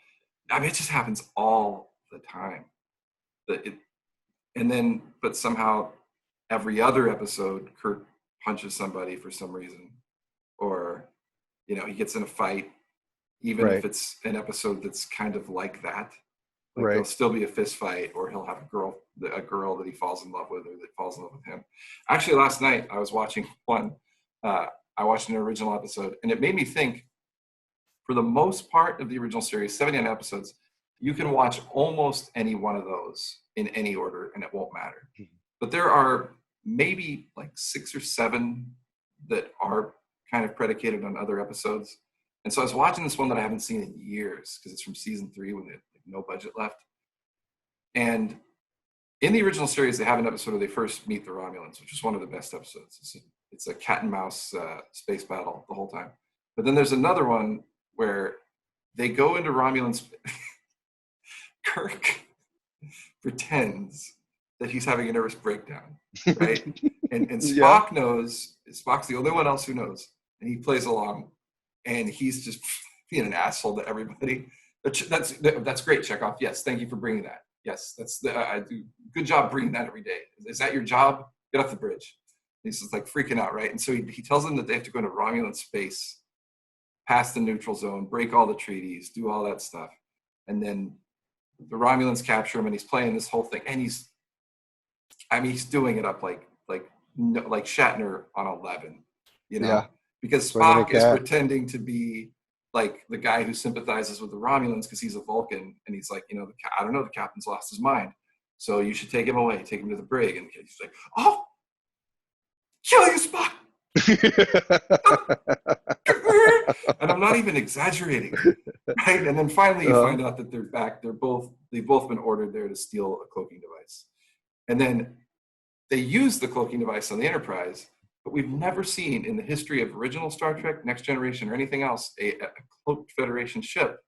it just happens all the time. But somehow every other episode, Kirk punches somebody for some reason, or he gets in a fight, even if it's an episode that's kind of like that. There'll still be a fist fight, or he'll have a girl that he falls in love with, or that falls in love with him. Actually, last night I was watching one. I watched an original episode, and it made me think. For the most part of the original series, 79 episodes, you can watch almost any one of those in any order, and it won't matter. Mm-hmm. But there are maybe like 6 or 7 that are kind of predicated on other episodes. And so I was watching this one that I haven't seen in years because it's from season 3 when they had no budget left. And in the original series, they have an episode where they first meet the Romulans, which is one of the best episodes. It's a cat and mouse space battle the whole time. But then there's another one where they go into Romulan Kirk pretends that he's having a nervous breakdown, right? and Spock knows. Spock's the only one else who knows, and he plays along, and he's just being an asshole to everybody. That's great, Chekhov. Yes, thank you for bringing that. Yes, I do. Good job bringing that every day. Is that your job? Get off the bridge. He's just like freaking out, right? And so he tells them that they have to go into Romulan space, pass the neutral zone, break all the treaties, do all that stuff, and then the Romulans capture him, and he's playing this whole thing, and he's doing it up like Shatner on 11, because Spock is pretending to be like the guy who sympathizes with the Romulans because he's a Vulcan, and he's like, I don't know, the captain's lost his mind, so you should take him away, take him to the brig, and he's like, oh, kill you, Spock. And I'm not even exaggerating, right? And then finally you find out that they're back. They've both been ordered there to steal a cloaking device, and then they use the cloaking device on the Enterprise. But we've never seen in the history of original Star Trek, Next Generation, or anything else a cloaked Federation ship,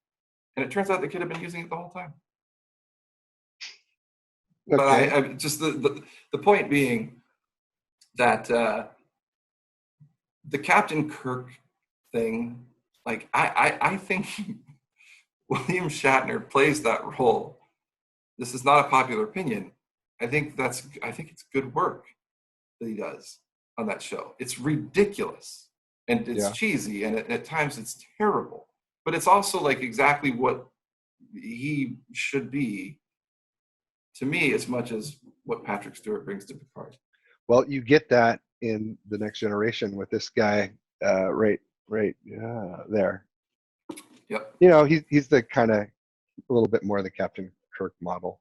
and it turns out they could have been using it the whole time. Okay. But I just the point being that the Captain Kirk thing, like I think William Shatner plays that role. This is not a popular opinion. I think it's good work that he does on that show. It's ridiculous and it's cheesy, and at times it's terrible. But it's also like exactly what he should be, to me, as much as what Patrick Stewart brings to Picard. Well, you get that in The Next Generation with this guy right there. Yep. He's the kind of a little bit more the Captain Kirk model.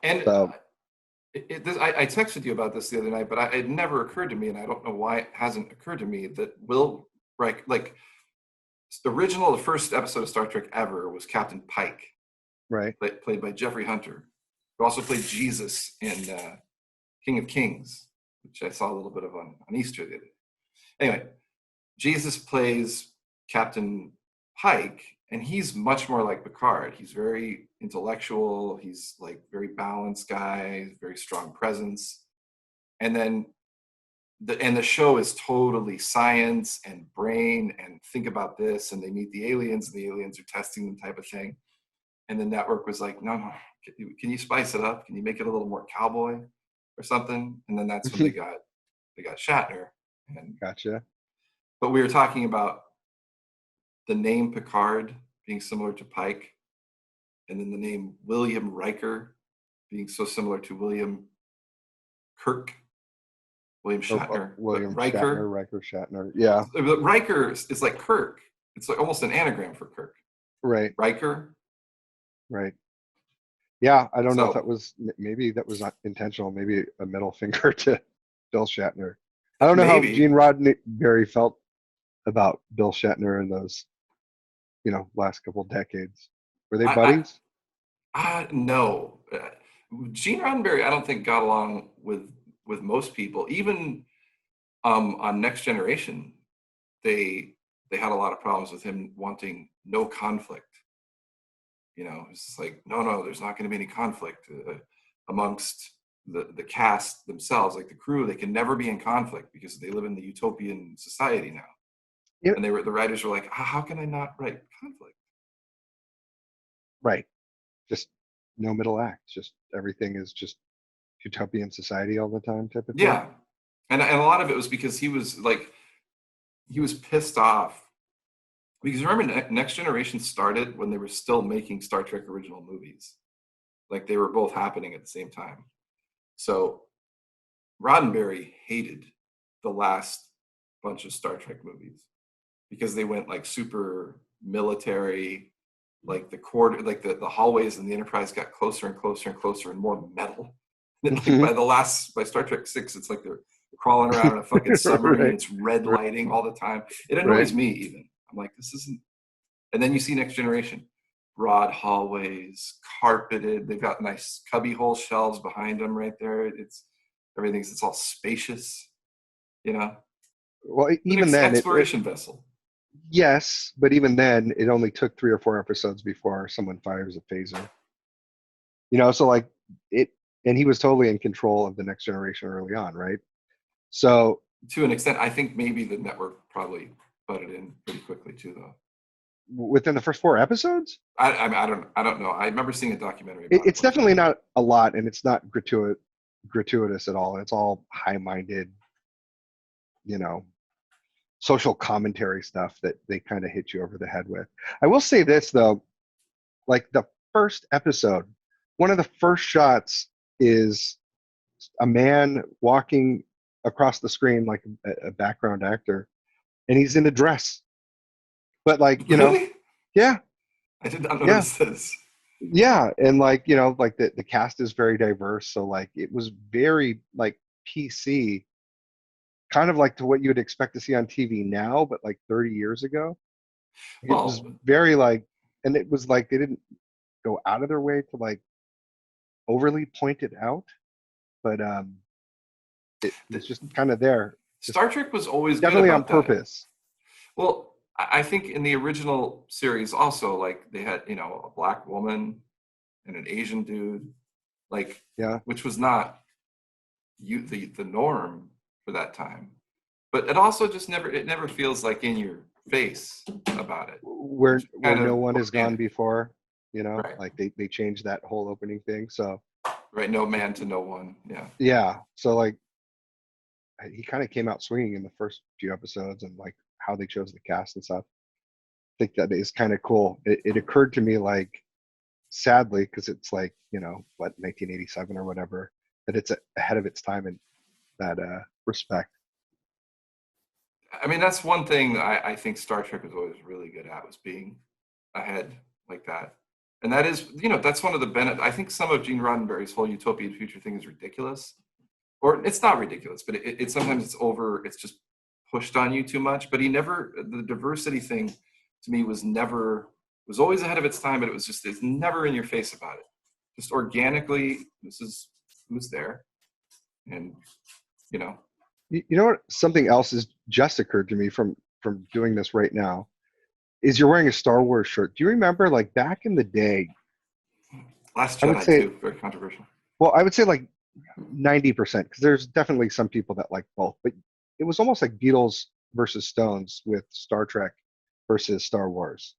And so, I texted you about this the other night, but it never occurred to me, and I don't know why it hasn't occurred to me, that Will, like the first episode of Star Trek ever was Captain Pike, right? Played by Jeffrey Hunter, who also played Jesus in King of Kings, which I saw a little bit of on Easter the other day. Anyway, Jesus plays Captain Pike, and he's much more like Picard. He's very intellectual. He's like very balanced guy, very strong presence. And then the show is totally science and brain and think about this, and they meet the aliens, and the aliens are testing them type of thing. And the network was like, no, can you spice it up? Can you make it a little more cowboy or something? And then that's when they got Shatner. And gotcha. But we were talking about the name Picard being similar to Pike, and then the name William Riker being so similar to William Kirk, William Shatner. William Riker, Shatner. Yeah. But Riker is like Kirk. It's like almost an anagram for Kirk. Right. Riker. Right. Yeah, I don't know if So- that was, maybe that was not intentional. Maybe a middle finger to Bill Shatner. I don't know Maybe. how Gene Roddenberry felt about Bill Shatner in those, last couple decades. Were they buddies? No. Gene Roddenberry, I don't think got along with most people. Even on Next Generation, they had a lot of problems with him wanting no conflict. It's just like, no, there's not going to be any conflict amongst the cast themselves, like the crew. They can never be in conflict because they live in the utopian society now. Yep. And the writers were like, how can I not write conflict? Right. Just no middle act. Just everything is just utopian society all the time type of thing. Yeah. And a lot of it was because he was pissed off. Because remember, Next Generation started when they were still making Star Trek original movies. Like they were both happening at the same time. So Roddenberry hated the last bunch of Star Trek movies because they went like super military, like the hallways in the Enterprise got closer and closer and closer and more metal. And then, like by Star Trek 6, it's like they're crawling around in a fucking submarine. Right. It's red lighting all the time. It annoys me even. I'm like, this isn't. And then you see Next Generation, broad hallways, carpeted. They've got nice cubbyhole shelves behind them right there. It's all spacious, Well, even then, exploration vessel. Yes, but even then, it only took 3 or 4 episodes before someone fires a phaser. So like it, and he was totally in control of the Next Generation early on, right? So to an extent, I think maybe the network probably butted in pretty quickly too, though. Within the first 4 episodes, I don't know. I remember seeing a documentary. It's definitely not a lot, and it's not gratuitous at all. It's all high-minded, social commentary stuff that they kind of hit you over the head with. I will say this though, like the first episode, one of the first shots is a man walking across the screen like a background actor, and he's in a dress. But like, Really? Yeah. I did not notice this. Yeah, and like, like the cast is very diverse, so like it was very like PC, kind of like to what you would expect to see on TV now, but like 30 years ago. It was very like, and it was like they didn't go out of their way to like overly point it out, but it's just kind of there. Star Trek was always Definitely good on about that. purpose. Well, I think in the original series also, like they had, a black woman and an Asian dude, like, which was not the norm for that time. But it also just never feels like in your face about it. Where no one has gone before, right. Like they changed that whole opening thing. So right, no man to no one. Yeah. So like he kind of came out swinging in the first few episodes, and like how they chose the cast and stuff. I think that is kind of cool. It occurred to me, like, sadly, because it's like, 1987 or whatever, that it's ahead of its time in that respect. I mean, that's one thing I think Star Trek was always really good at, was being ahead like that. And that is, that's one of the benefits. I think some of Gene Roddenberry's whole utopian future thing is ridiculous. Or it's not ridiculous, but it sometimes it's just pushed on you too much. But the diversity thing to me was always ahead of its time, but it's never in your face about it. Just organically, this is who's there. And, You know what? Something else has just occurred to me from doing this right now is you're wearing a Star Wars shirt. Do you remember, like, back in the day? Last Jedi too, very controversial. Well, I would say like 90%, because there's definitely some people that like both, but it was almost like Beatles versus Stones with Star Trek versus Star Wars.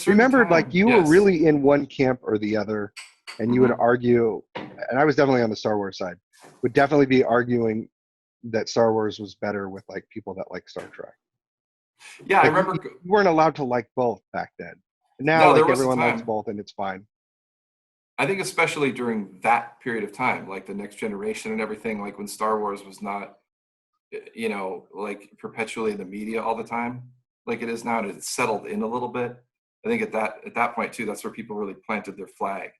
Remember, time, like you were really in one camp or the other, and you would argue, and I was definitely on the Star Wars side, would definitely be arguing that Star Wars was better with like people that like Star Trek. Yeah, I Like, remember. you weren't allowed to like both back then. Now, No, there like was a everyone likes time. both, and it's fine. I think especially during that period of time, like the Next Generation and everything, like when Star Wars was not, like perpetually in the media all the time, like it is now, and it's settled in a little bit. I think at that point too, that's where people really planted their flag.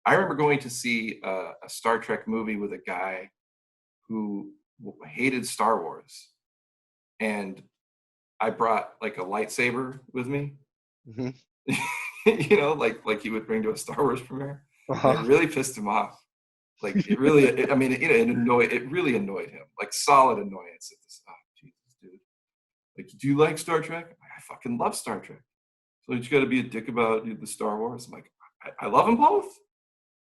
I remember going to see a Star Trek movie with a guy who hated Star Wars, and I brought like a lightsaber with me, Hmm. like he would bring to a Star Wars premiere, and it Uh-huh. really pissed him off. Like it really, it really annoyed him, like solid annoyance. At this, oh, Jesus, dude. Like, do you like Star Trek? I fucking love Star Trek. So you got to be a dick about the Star Wars. I'm like, I love them both.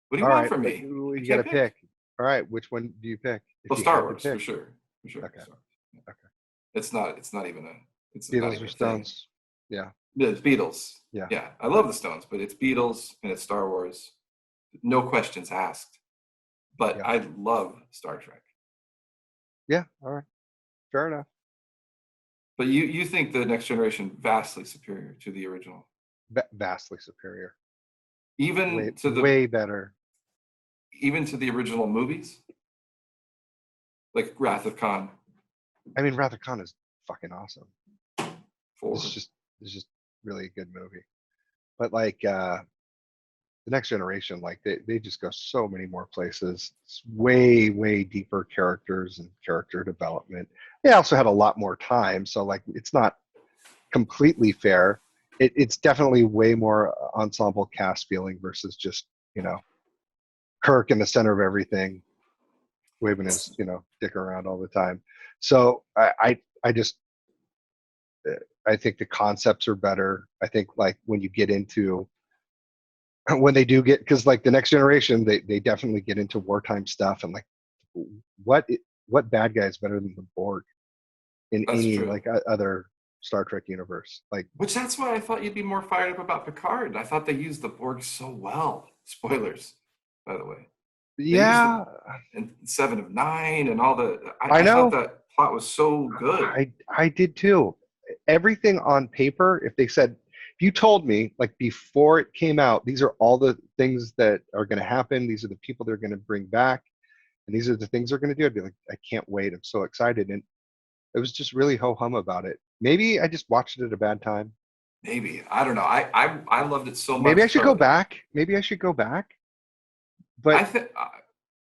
What do you All want right, from but me? you I got to can't pick. All right, which one do you pick? If Well, you Star had to Wars for pick. sure, for sure. Okay. Star Wars. Yeah. Okay. It's not even it's not Beatles even or a thing. Stones? Yeah. Yeah, it's Beatles. Yeah. Yeah, I love the Stones, but it's Beatles and it's Star Wars. No questions asked. But Yeah. I love Star Trek. Yeah. All right. Fair enough. But you think the Next Generation vastly superior to the original, Vastly superior. even to the Way better. even to the original movies, like Wrath of Khan. I mean, Wrath of Khan is fucking awesome. For It's just really a good movie. But like the Next Generation, like they just go so many more places. It's way deeper characters and character development. They also had a lot more time, so like it's not completely fair. It's definitely way more ensemble cast feeling versus just Kirk in the center of everything, waving his dick around all the time. So I just I think the concepts are better. I think like when you get into when they do get, because like the Next Generation, they definitely get into wartime stuff and like what bad guy is better than the Borg in That's any true. like other Star Trek universe? Like, Which that's why I thought you'd be more fired up about Picard. I thought they used the Borg so well. Spoilers, by the way. They used yeah, it in Seven of Nine and all the. I I thought know. that plot was so good. I did too. Everything on paper, if they said, if you told me like before it came out, these are all the things that are going to happen, these are the people they're going to bring back, and these are the things they're going to do, I'd be like, I can't wait. I'm so excited. And it was just really ho hum about it. Maybe I just watched it at a bad time. Maybe I don't know. I loved it so much. Maybe I should go back. Maybe I should go back. But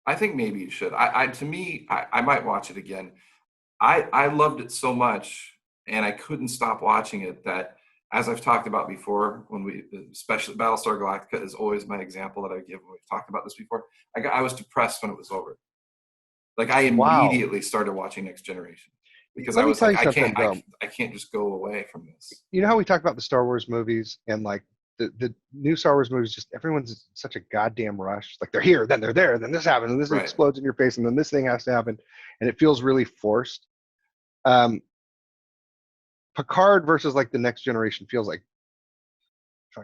I think maybe you should. To me, I might watch it again. I loved it so much, and I couldn't stop watching it. That, as I've talked about before, especially Battlestar Galactica is always my example that I give when we've talked about this before. I was depressed when it was over. Like I wow. immediately started watching Next Generation because Let I me was tell like, you something, though. I can't just go away from this. You know how we talk about the Star Wars movies and like the new Star Wars movies, just everyone's in such a goddamn rush. Like they're here, then they're there, and then this happens, and this Right. explodes in your face, and then this thing has to happen, and it feels really forced. Picard versus like the Next Generation feels like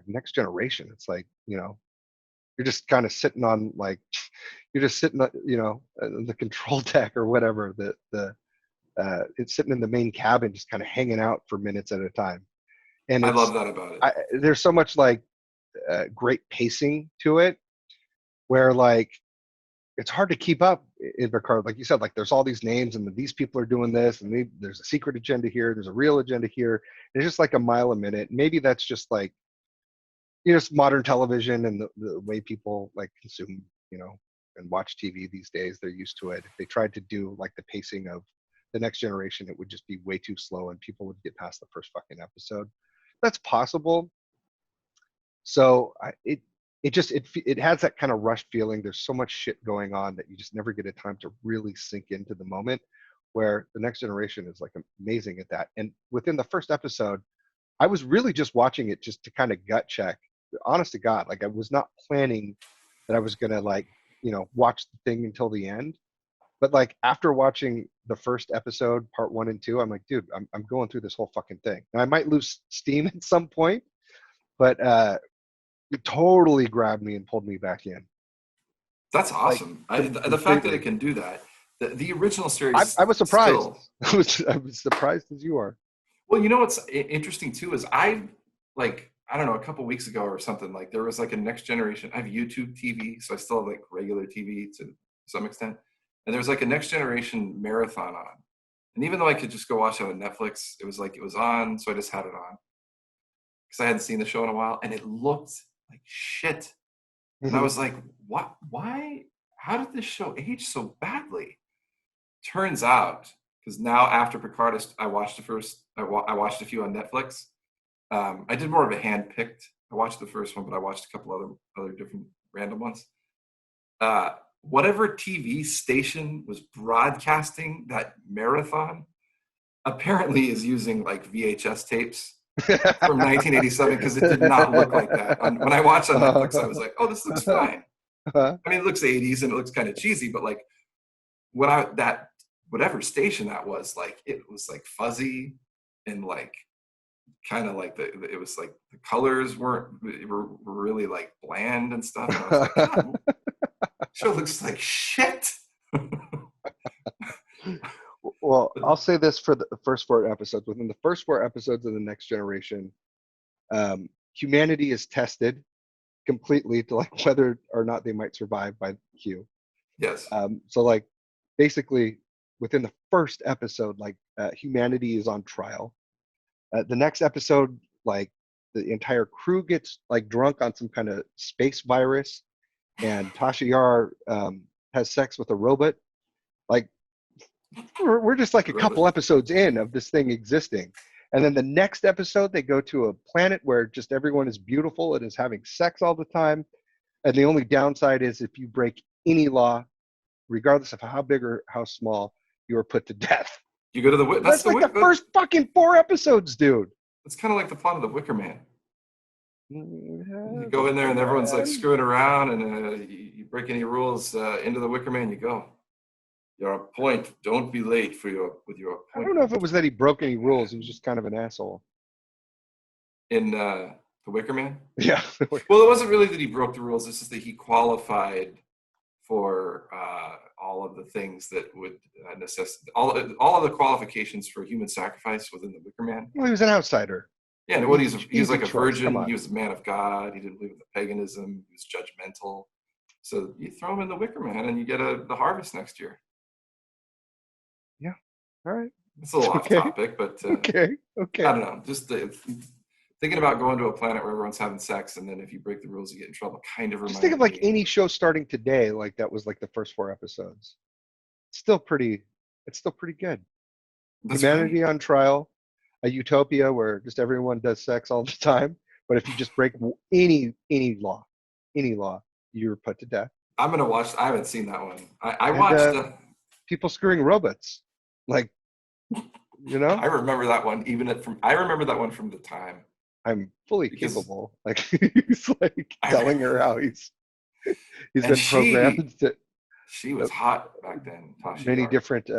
Next Generation. It's like you're just kind of sitting on like you're just sitting on the control deck or whatever. It's sitting in the main cabin, just kind of hanging out for minutes at a time. And I love that about it. there's so much like great pacing to it, where like it's hard to keep up in Picard. Like you said, like there's all these names and these people are doing this, and there's a secret agenda here, there's a real agenda here. It's just like a mile a minute. Maybe that's just like it's modern television and the way people like consume and watch TV these days. They're used to it. If they tried to do like the pacing of the Next Generation, it would just be way too slow and people would get past the first fucking episode. That's possible. So it has that kind of rushed feeling. There's so much shit going on that you just never get a time to really sink into the moment, where the Next Generation is like amazing at that. And within the first episode, I was really just watching it just to kind of gut check. Honest to God, like I was not planning that I was gonna like watch the thing until the end. But like after watching the first episode, part 1 and 2, I'm like, dude, I'm going through this whole fucking thing. Now I might lose steam at some point, but it totally grabbed me and pulled me back in. That's awesome. Like, the fact that it can do that. The original series. I was surprised. Still, I was surprised as you are. well, you know what's interesting too is I don't know, a couple weeks ago or something, like there was like a next generation. I have YouTube TV, so I still have like regular TV to some extent. And there was like a next generation marathon on. And even though I could just go watch it on Netflix, it was like it was on, so I just had it on. Because I hadn't seen the show in a while, and it looked like shit. And I was like, what? Why? How did this show age so badly? Turns out, because now after Picard, I watched I watched a few on Netflix. I did more of a hand-picked. I watched the first one, but I watched a couple other different random ones. Whatever TV station was broadcasting that marathon apparently is using like VHS tapes from 1987 because it did not look like that. When I watched on Netflix, I was like, "Oh, this looks fine." I mean, it looks 80s and it looks kind of cheesy, but like whatever station that was, like it was like fuzzy and like kind of like it was like the colors were really like bland and stuff. And I was like, God, show looks like shit. Well, I'll say this for the first 4 episodes. Within the first 4 episodes of The Next Generation, humanity is tested completely to like whether or not they might survive by Q. Yes. So like basically within the first episode, like humanity is on trial. The next episode, like the entire crew gets like drunk on some kind of space virus, and Tasha Yar has sex with a robot. Like we're just like a couple episodes in of this thing existing. And then the next episode, they go to a planet where just everyone is beautiful and is having sex all the time. And the only downside is if you break any law, regardless of how big or how small, you are put to death. You go to the That's like the first fucking 4 episodes, dude. It's kind of like the plot of The Wicker Man. You go in there and everyone's like screwing around, and you break any rules into The Wicker Man, you go. Your appoint. Don't be late with your appointment. I don't know if it was that he broke any rules. He was just kind of an asshole. In The Wicker Man? Yeah. Well, it wasn't really that he broke the rules. It's just that he qualified for all of the things that would necessitate all of the qualifications for human sacrifice within The Wicker Man. Well, he was an outsider. Yeah, and what he was like a choice. virgin. He was a man of God. He didn't believe in the paganism. He was judgmental. So you throw him in The Wicker Man, and you get the harvest next year. Yeah. All right. It's a little off topic, but okay. I don't know. Just thinking about going to a planet where everyone's having sex, and then if you break the rules, you get in trouble. Kind of reminds me. Just think of like any show starting today, like that was like the first 4 episodes. It's still pretty good. That's Humanity right. on trial, a utopia where just everyone does sex all the time. But if you just break any law, you're put to death. I'm gonna watch. I haven't seen that one. I watched people screwing robots, like I remember that one. I remember that one from the time. I'm fully capable. Like he's like telling her how he's been programmed to. She was hot back then. Tasha Many Yar. different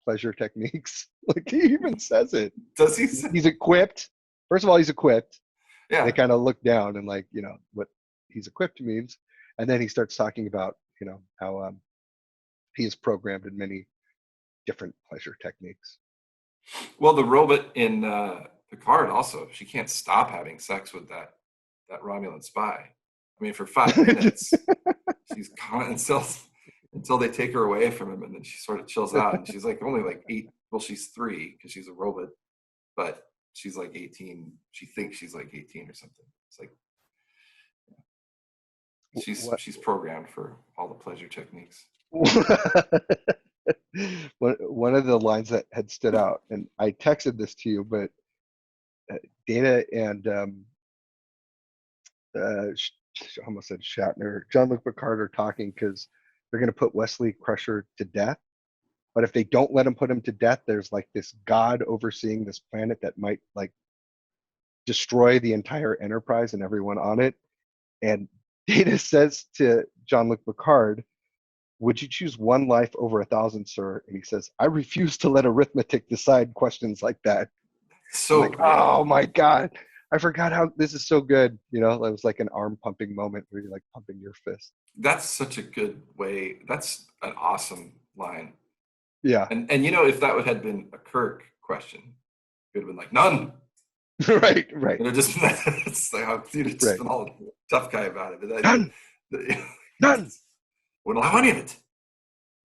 pleasure techniques. Like he even says it. Does he? Say? He's equipped. First of all, he's equipped. Yeah. They kind of look down and like what he's equipped means, and then he starts talking about how he is programmed in many different pleasure techniques. Well, the robot in Picard also, she can't stop having sex with that Romulan spy. I mean, for 5 minutes, she's until they take her away from him, and then she sort of chills out, and she's like only like 8. Well, she's 3 because she's a robot, but she's like 18. She thinks she's like 18 or something. It's like she's programmed for all the pleasure techniques. One of the lines that had stood out, and I texted this to you, but Data and I almost said Shatner, Jean-Luc Picard are talking because they're going to put Wesley Crusher to death. But if they don't let him put him to death, there's like this god overseeing this planet that might like destroy the entire Enterprise and everyone on it. And Data says to Jean-Luc Picard, "Would you choose one life over 1,000, sir?" And he says, "I refuse to let arithmetic decide questions like that." So like, oh my God. I forgot how this is so good. It was like an arm pumping moment where you're like pumping your fist. That's such a good way. That's an awesome line. Yeah. And if that had been a Kirk question, it would have been like, none. Right. And it just, it's like, it's Right. been all tough guy about it. But None. None. Wouldn't allow any of it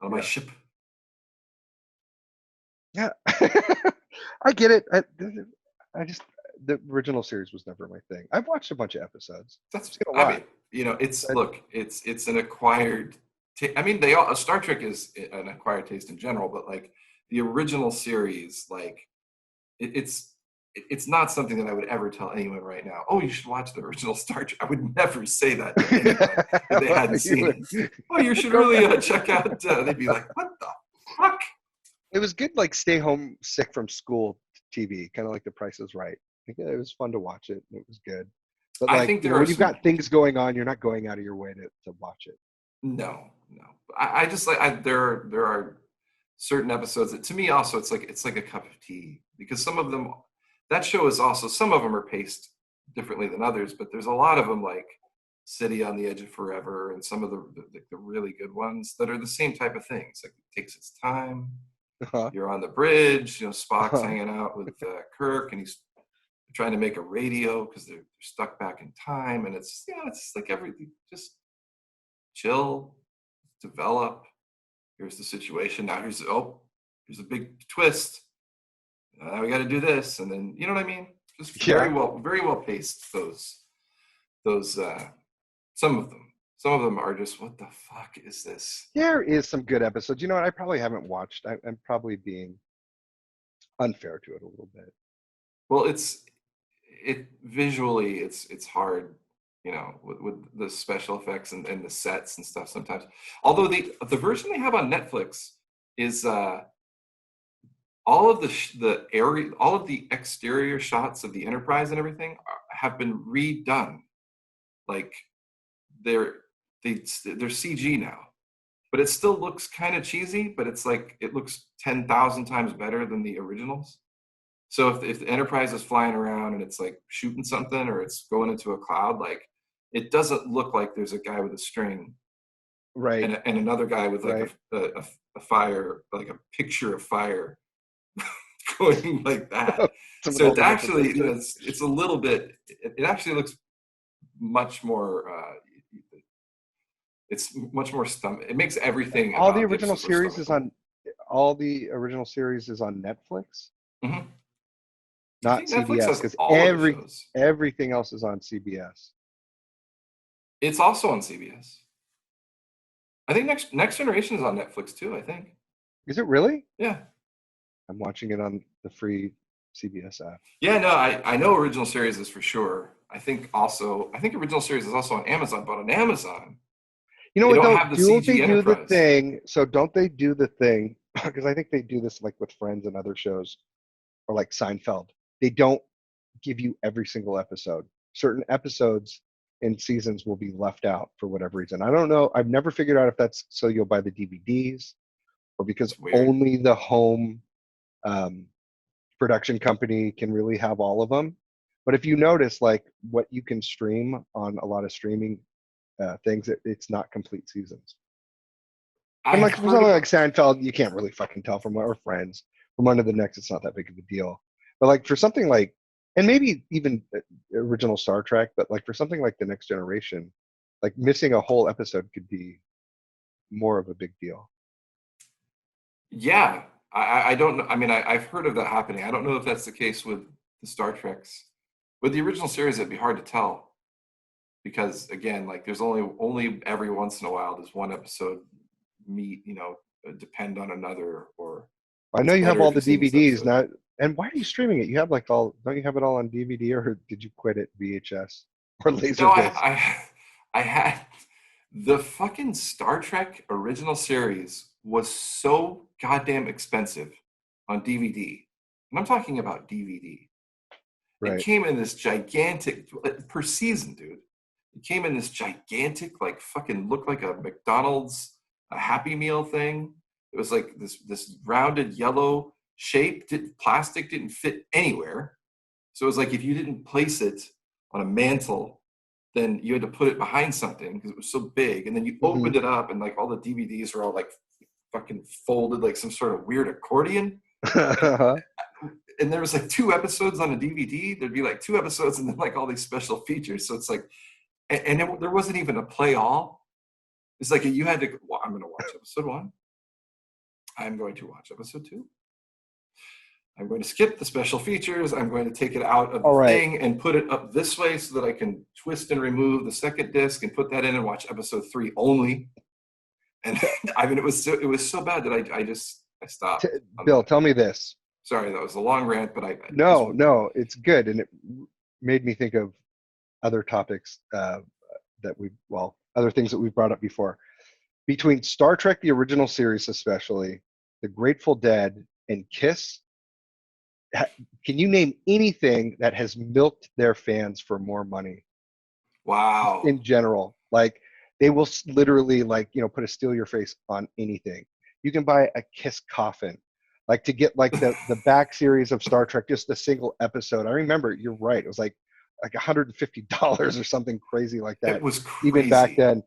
on my ship. Yeah. I get it. I just, the original series was never my thing. I've watched a bunch of episodes. That's, a lot. it's an acquired. Star Trek is an acquired taste in general, but like the original series, like it's not something that I would ever tell anyone right now. Oh, you should watch the original Star Trek. I would never say that to anyone if they hadn't seen it. Oh, you should really check out. They'd be like, what the fuck? It was good, like stay home sick from school TV, kind of like The Price is Right. Like, yeah, it was fun to watch it. And it was good. But I like, think when you've got things going on, you're not going out of your way to watch it. No. I just like there are certain episodes that to me also it's like a cup of tea, because some of them, that show is also, some of them are paced differently than others, but there's a lot of them like City on the Edge of Forever and some of the really good ones that are the same type of things. Like it takes its time. You're on the bridge, Spock's hanging out with Kirk, and he's trying to make a radio because they're stuck back in time, and it's it's like everything, just chill, develop. Here's the situation. Now here's a big twist. Now we got to do this, and then you know what I mean. Just very well paced. Those some of them are just, what the fuck is this? There is some good episodes. You know what? I probably haven't watched. I'm probably being unfair to it a little bit. Well, visually it's hard, with the special effects and the sets and stuff sometimes. Although the version they have on Netflix is all of the exterior shots of the Enterprise and everything have been redone. Like they're CG now, but it still looks kind of cheesy. But it's like it looks 10,000 times better than the originals. So if the Enterprise is flying around and it's like shooting something or it's going into a cloud, like it doesn't look like there's a guy with a string, right, and another guy with like a fire, like a picture of fire going like that. So it's actually, it's a little bit. It actually looks much more. It's much more It makes everything. All the original series is on. All the original series is on Netflix. Mm-hmm. Not CBS, because everything else is on CBS. It's also on CBS. I think Next Generation is on Netflix too. I think. Is it really? Yeah. I'm watching it on the free CBS app. Yeah, no, I know original series is for sure. I think original series is also on Amazon, but on Amazon, you know what? Don't they do the thing? So don't they do the thing? Because I think they do this like with Friends and other shows, or like Seinfeld. They don't give you every single episode. Certain episodes and seasons will be left out for whatever reason. I don't know. I've never figured out if that's so you'll buy the DVDs, or because only the home production company can really have all of them. But if you notice, like what you can stream on a lot of streaming things, it's not complete seasons. And like for something like Seinfeld, you can't really fucking tell or Friends, from one to the next. It's not that big of a deal. But like for something like, and maybe even original Star Trek, but like for something like The Next Generation, like missing a whole episode could be more of a big deal. Yeah, I don't know. I mean, I've heard of that happening. I don't know if that's the case with the Star Treks. With the original series, it'd be hard to tell, because again, like there's only every once in a while does one episode depend on another. Or I know you have all the DVDs now. And why are you streaming it? You have don't you have it all on DVD, or did you quit it VHS or Laserdisc? No, I had the fucking Star Trek original series was so goddamn expensive on DVD. And I'm talking about DVD. Right. It came in this gigantic, per season, dude. It came in this gigantic, like fucking looked like a McDonald's Happy Meal thing. It was like this rounded yellow shape. Plastic didn't fit anywhere. So it was like if you didn't place it on a mantle, then you had to put it behind something because it was so big. And then you opened it up and like all the DVDs were all like fucking folded like some sort of weird accordion. Uh-huh. And there was like 2 episodes on a DVD. There'd be like 2 episodes and then like all these special features. So it's like, there wasn't even a play all. It's like you had to, well, I'm going to watch episode 1. I'm going to watch episode 2. I'm going to skip the special features. I'm going to take it out of the thing and put it up this way so that I can twist and remove the second disc and put that in and watch episode 3 only. And I mean, it was so bad that I stopped. Bill, tell me this. Sorry, that was a long rant, but No, it's good, and it made me think of other topics other things that we've brought up before. Between Star Trek, the original series, especially, The Grateful Dead, and Kiss, can you name anything that has milked their fans for more money? Wow. In general, like they will literally put a steal your face on anything. You can buy a Kiss coffin. Like to get like the back series of Star Trek, just a single episode. I remember, you're right. It was like $150 or something crazy like that. It was crazy. Even back then.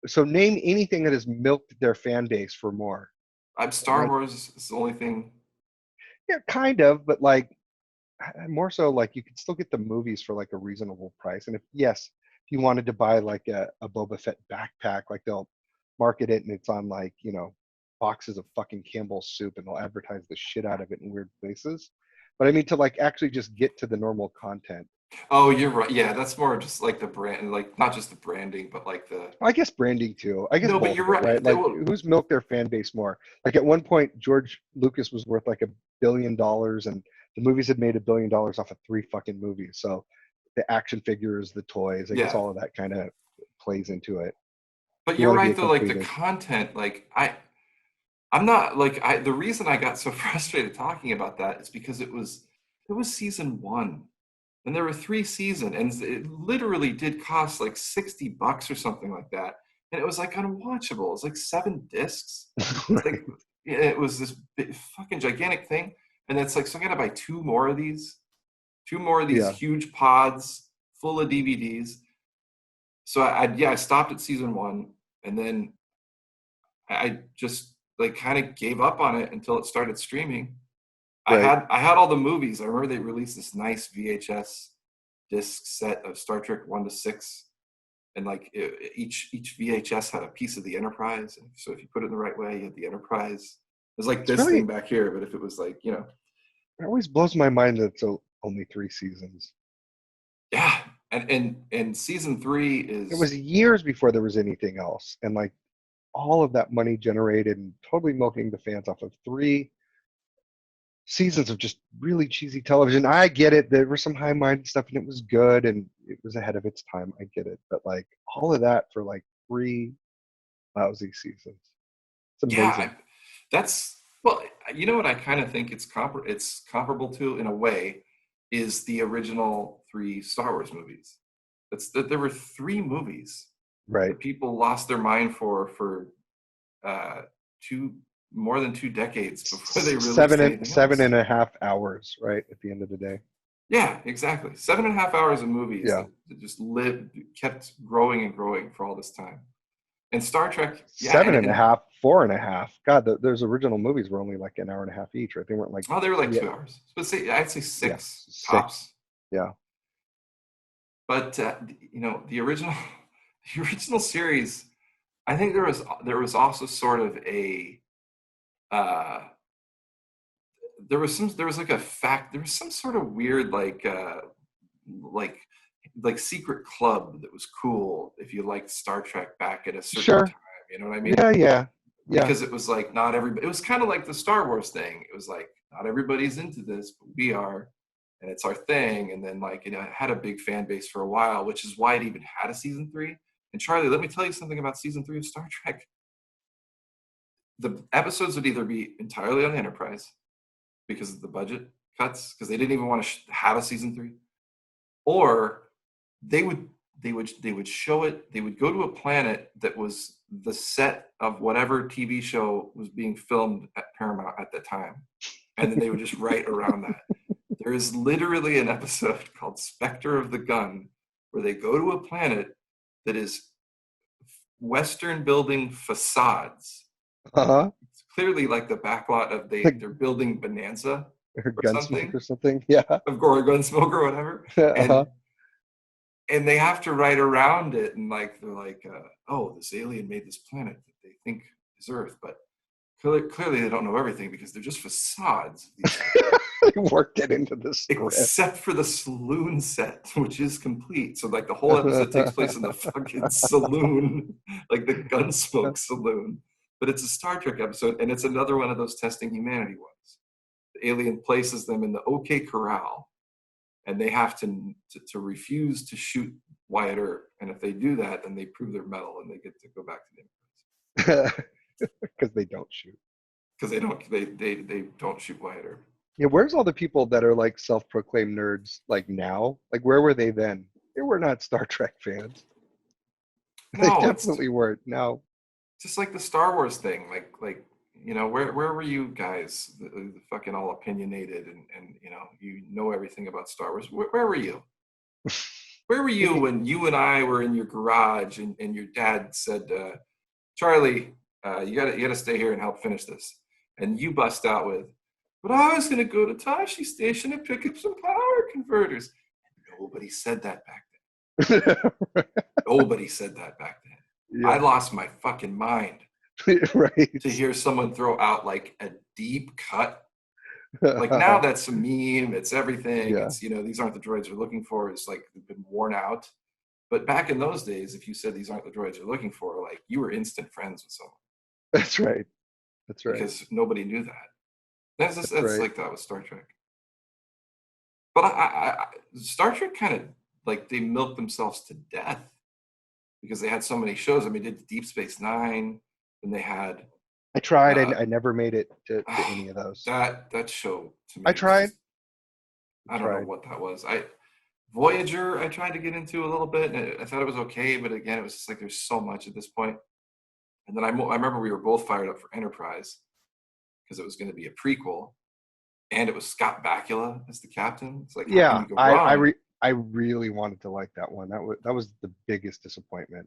So name anything that has milked their fan base for more. Star Wars is the only thing. Yeah, kind of, but like more so like you could still get the movies for like a reasonable price. And if you wanted to buy like a Boba Fett backpack, like they'll market it and it's on like, boxes of fucking Campbell's soup and they'll advertise the shit out of it in weird places. But I mean, to like actually just get to the normal content. Oh, you're right. Yeah, that's more just like the brand, like not just the branding, but like I guess branding too. I guess no, but you're right. Like who's milked their fan base more? Like at one point, George Lucas was worth like $1 billion, and the movies had made $1 billion off of 3 fucking movies. So the action figures, the toys, I guess all of that kind of plays into it. But you're right though. Like the content, like I'm not like the reason I got so frustrated talking about that is because it was season 1. And there were 3 seasons, and it literally did cost like $60 or something like that. And it was like unwatchable. It was like 7 discs. Like, it was this big, fucking gigantic thing. And it's like, so I got to buy 2 more of these huge pods full of DVDs. So I stopped at season 1, and then I just like kind of gave up on it until it started streaming. Right. I had all the movies. I remember they released this nice VHS disc set of Star Trek 1 to 6, and like each VHS had a piece of the Enterprise. And so if you put it in the right way, you had the Enterprise. It was like this thing back here, but if it was like, it always blows my mind that it's only 3 seasons. Yeah, and season 3 is. It was years before there was anything else, and like all of that money generated and totally milking the fans off of 3 seasons of just really cheesy television. I get it. There was some high-minded stuff and it was good and it was ahead of its time. I get it. But like all of that for like 3 lousy seasons. It's amazing. Yeah, well, you know what I kind of think it's comparable to in a way is the original 3 Star Wars movies. There were 3 movies. Right. That people lost their mind for more than 2 decades before they released 7.5 hours, right, at the end of the day. Yeah, exactly. 7.5 hours of movies that just kept growing and growing for all this time. And Star Trek, 7.5, 4.5. God, those original movies were only like an hour and a half each, right? They weren't like. Oh, they were like 2 hours. But I'd say 6 tops. 6. Yeah. But the original series, I think there was also sort of a. There was some sort of weird like secret club that was cool if you liked Star Trek back at a certain time. You know what I mean? Yeah. Because it was like not everybody. It was kind of like the Star Wars thing. It was like not everybody's into this, but we are, and it's our thing. And then like it had a big fan base for a while, which is why it even had a season 3. And Charlie, let me tell you something about season 3 of Star Trek. The episodes would either be entirely on the Enterprise because of the budget cuts, because they didn't even want to have a season 3, or they would show it. They would go to a planet that was the set of whatever TV show was being filmed at Paramount at the time, and then they would just write around that. There is literally an episode called Spectre of the Gun where they go to a planet that is Western building facades. Uh-huh. clearly like the backlot of they're building Bonanza or or Gunsmoke something, or something. Yeah. of or Gunsmoke or whatever, Uh-huh. and they have to write around it, and like they're like, oh, this alien made this planet that they think is Earth, but clearly they don't know everything because they're just facades. They worked it into the script. Except for the saloon set, which is complete. So like the whole episode takes place in the fucking saloon, like the Gunsmoke saloon. But it's a Star Trek episode, and it's another one of those testing humanity ones. The alien places them in the OK Corral, and they have to refuse to shoot Wyatt Earp. And if they do that, then they prove their mettle, and they get to go back to the Enterprise. Because they don't shoot. Because they don't shoot Wyatt Earp. Yeah, where's all the people that are like self-proclaimed nerds like now? Like where were they then? They were not Star Trek fans. No, They definitely weren't. No. Just like the Star Wars thing, like you know, where were you guys, the fucking all opinionated and you know everything about Star Wars? Where were you? Where were you when you and I were in your garage and your dad said, Charlie, you gotta stay here and help finish this, and you bust out with, but I was gonna go to Tashi Station and pick up some power converters. Nobody said that back then. Nobody said that back then. Yeah. I lost my fucking mind Right. to hear someone throw out like a deep cut. Like now that's a meme, it's everything. Yeah. It's, these aren't the droids we're looking for. It's like they've been worn out. But back in those days, if you said these aren't the droids you're looking for, like you were instant friends with someone. That's right. That's right. Because nobody knew that. That's right. like that with Star Trek. But I Star Trek kind of like they milked themselves to death because they had so many shows. I mean, they did Deep Space Nine, and they had. I tried. I never made it to any of those. That show to me. I tried. I don't know what that was. Voyager, I tried to get into a little bit, and I thought it was okay, but again, it was just like there's so much at this point. And then I remember we were both fired up for Enterprise because it was going to be a prequel, and it was Scott Bakula as the captain. It's like, yeah, I really wanted to like that one. That was the biggest disappointment.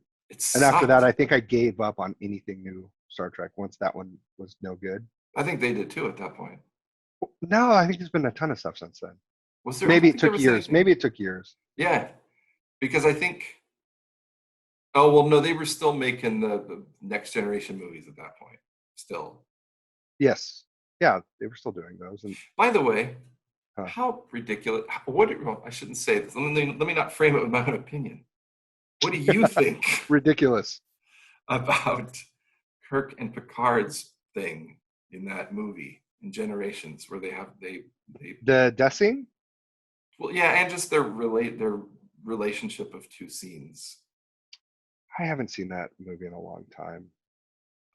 And after that, I think I gave up on anything new Star Trek once that one was no good. I think they did too at that point. No, I think there's been a ton of stuff since then. Was there? Maybe it took years. Maybe it took years. Yeah, because I think. Oh well, no, they were still making the Next Generation movies at that point. Still. Yes. Yeah, they were still doing those. And by the way, how ridiculous! I shouldn't say this. Let me not frame it with my own opinion. What do you think? Ridiculous. About Kirk and Picard's thing in that movie in Generations, where they the death scene. Well, yeah, and just their relationship of two scenes. I haven't seen that movie in a long time.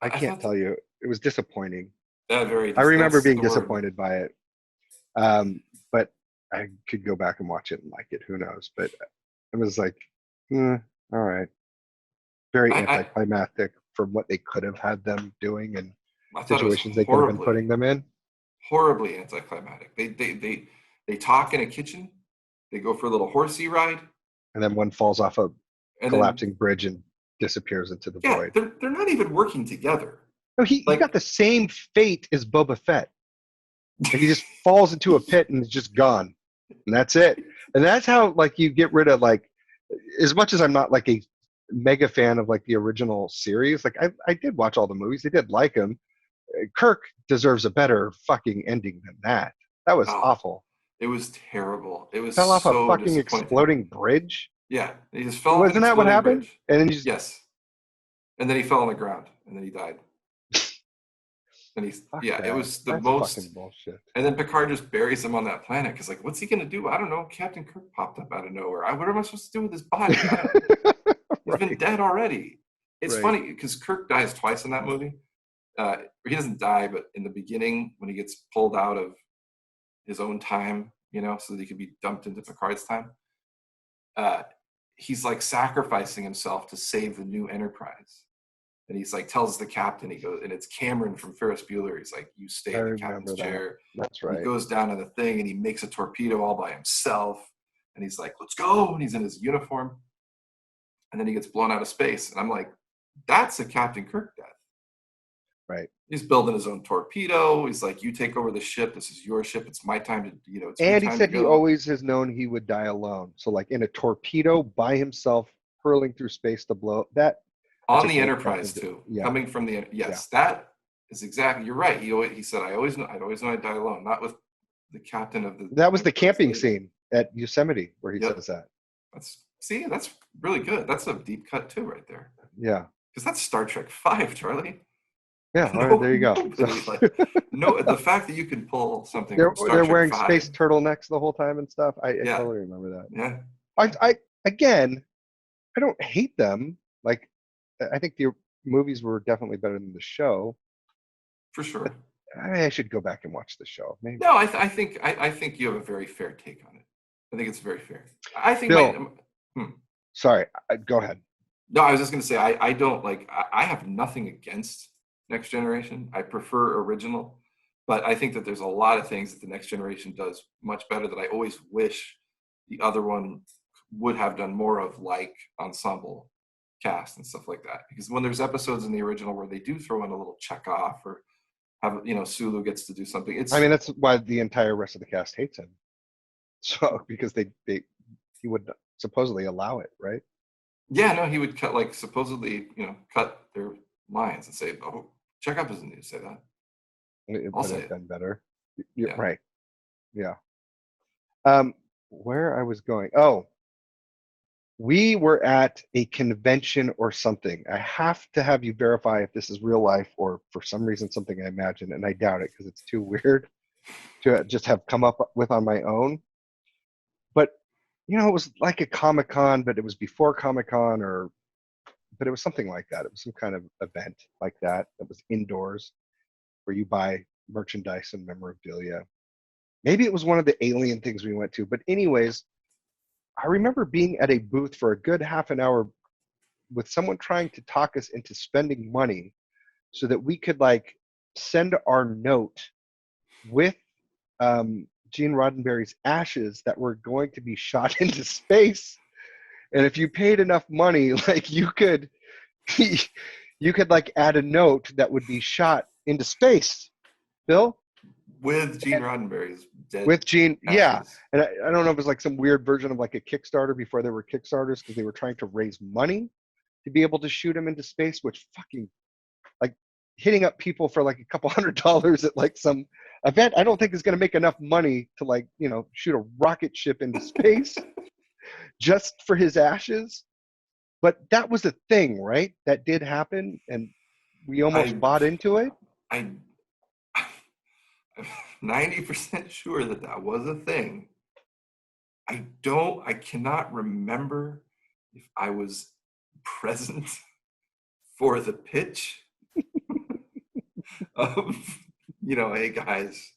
I can't tell you. It was disappointing. I remember being disappointed by it. But I could go back and watch it and like it. Who knows? But it was like, all right. Very anticlimactic from what they could have had them doing and situations they could have been putting them in. Horribly anticlimactic. They talk in a kitchen. They go for a little horsey ride. And then one falls off a collapsing bridge and disappears into the void. They're not even working together. No, he got the same fate as Boba Fett. Like he just falls into a pit and is just gone. And that's it. And that's how like you get rid of like, as much as I'm not like a mega fan of like the original series, like I did watch all the movies. I did like them. Kirk deserves a better fucking ending than that. That was awful. It was terrible. It was fell off a fucking exploding bridge. Yeah, he just fell. Wasn't that what happened? Bridge. And then yes, and then he fell on the ground, and then he died. And it was the most fucking bullshit. And then Picard just buries him on that planet because, like, what's he gonna do? I don't know. Captain Kirk popped up out of nowhere. What am I supposed to do with his body? He's been dead already. It's funny because Kirk dies twice in that movie. He doesn't die, but in the beginning, when he gets pulled out of his own time, so that he could be dumped into Picard's time, he's like sacrificing himself to save the new Enterprise. And he's like, tells the captain, he goes, and it's Cameron from Ferris Bueller. He's like, you stay in the captain's chair. That's right. He goes down to the thing and he makes a torpedo all by himself. And he's like, let's go. And he's in his uniform. And then he gets blown out of space. And I'm like, that's a Captain Kirk death. Right. He's building his own torpedo. He's like, you take over the ship. This is your ship. It's my time to, it's your And he time said to he go. always has known he would die alone. So like in a torpedo by himself, hurling through space to blow that. On a the great Enterprise fucking- too. yeah. Coming from the, yes, that is exactly, you're right. He said, I'd always know I'd die alone, not with the captain of the. That was the Enterprise camping later. scene at Yosemite where he Yep. says that. That's really good. That's a deep cut too, right there. Yeah. Because that's Star Trek V, Charlie. Yeah. All right, there you go. Nobody, the fact that you can pull something they're from Star they're Trek wearing V, space turtlenecks the whole time and stuff. I Yeah. totally remember that. Yeah. I again, I don't hate them. Like, I think the movies were definitely better than the show. For sure. I should go back and watch the show. Maybe. No, I think you have a very fair take on it. I think it's very fair. I think Bill. Sorry, go ahead. No, I was just going to say, I don't like, I have nothing against Next Generation. I prefer original, but I think that there's a lot of things that the Next Generation does much better that I always wish the other one would have done more of, like ensemble cast and stuff like that. Because when there's episodes in the original where they do throw in a little check off or have, Sulu gets to do something. I mean, that's why the entire rest of the cast hates him. So, because he would supposedly allow it, right? Yeah, no, he would supposedly, cut their lines and say, "Oh, Chekhov doesn't need to say that." It I'll would say have it. been better. Yeah. Right. Yeah. Where I was going. Oh, we were at a convention or something. I have to have you verify if this is real life or for some reason something I imagine, and I doubt it because it's too weird to just have come up with on my own. But it was like a Comic-Con, but it was before Comic-Con, but it was something like that. It was some kind of event like that was indoors where you buy merchandise and memorabilia. Maybe it was one of the alien things we went to. But anyways, I remember being at a booth for a good half an hour with someone trying to talk us into spending money so that we could send our note with Gene Roddenberry's ashes that were going to be shot into space. And if you paid enough money, you could add a note that would be shot into space. Bill? With Gene Roddenberry's dead. With Gene, ashes. yeah. And I don't know if it was some weird version of a Kickstarter before there were Kickstarters because they were trying to raise money to be able to shoot him into space, which fucking hitting up people for a couple $100 at some event, I don't think is going to make enough money to shoot a rocket ship into space just for his ashes. But that was a thing, right? That did happen, and we almost bought into it. I'm 90% sure that was a thing. I cannot remember if I was present for the pitch of, hey guys,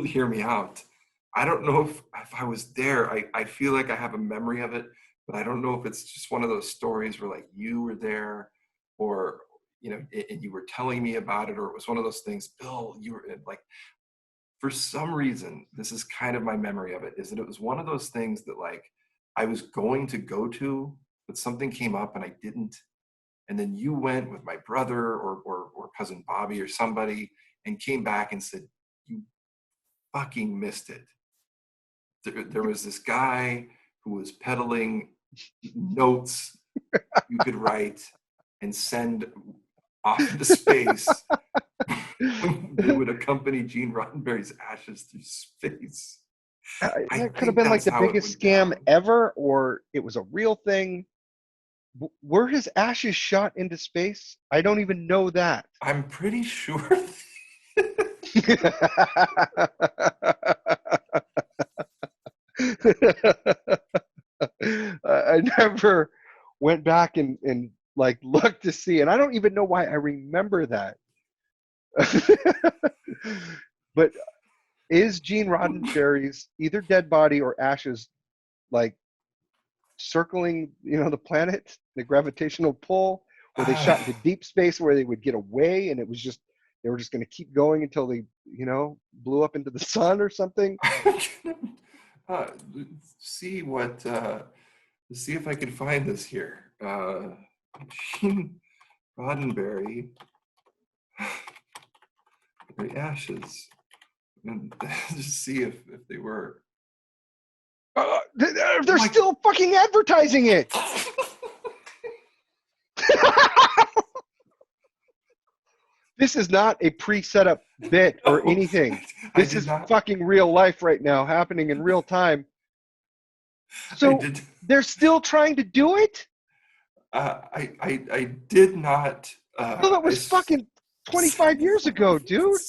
hear me out. I don't know if I was there. I feel like I have a memory of it, but I don't know if it's just one of those stories where you were there or, and you were telling me about it, or it was one of those things, Bill, you were for some reason, this is kind of my memory of it, is that it was one of those things that I was going to go to, but something came up and I didn't. And then you went with my brother or cousin Bobby or somebody and came back and said, you fucking missed it. There was this guy who was peddling notes you could write and send off into space. They would accompany Gene Roddenberry's ashes through space. That could have been the biggest scam ever, or it was a real thing. Were his ashes shot into space? I don't even know that. I'm pretty sure. I never went back and looked to see, and I don't even know why I remember that. But is Gene Roddenberry's either dead body or ashes circling the planet, the gravitational pull, or they shot into deep space where they would get away and it was just they were just going to keep going until they blew up into the sun or something? See if I can find this here. Gene Roddenberry the ashes and just see if they were. They're still fucking advertising it. This is not a pre-set up bit or anything. This is fucking real life right now, happening in real time. So they're still trying to do it? I did not. No, that was fucking 25 years ago, dude.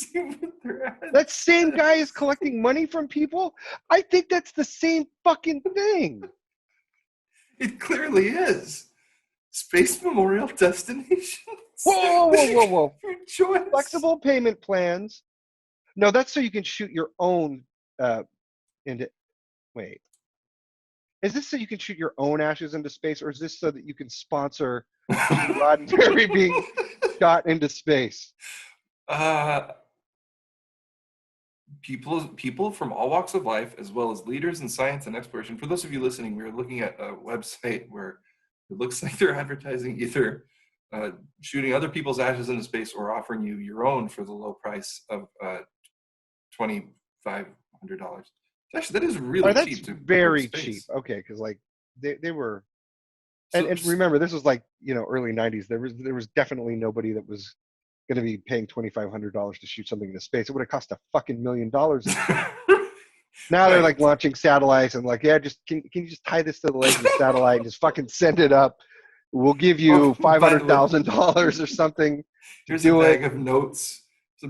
That same guy is collecting money from people? I think that's the same fucking thing. It clearly is. Space Memorial Destinations. Whoa. Choice. Flexible payment plans. No, that's so you can shoot your own into. Wait. Is this so you can shoot your own ashes into space, or is this so that you can sponsor Roddenberry being shot into space? People from all walks of life, as well as leaders in science and exploration. For those of you listening, we are looking at a website where it looks like they're advertising either shooting other people's ashes into space or offering you your own for the low price of $2,500. Actually, that is really cheap. That's very cheap. Okay, because like they were, and remember, this was like early '90s. There was definitely nobody that was going to be paying $2,500 to shoot something into space. It would have cost a fucking $1 million. Now they're like launching satellites and like, yeah, just can you just tie this to the leg of the satellite and just fucking send it up? We'll give you $500,000 or something. Here's a bag of notes.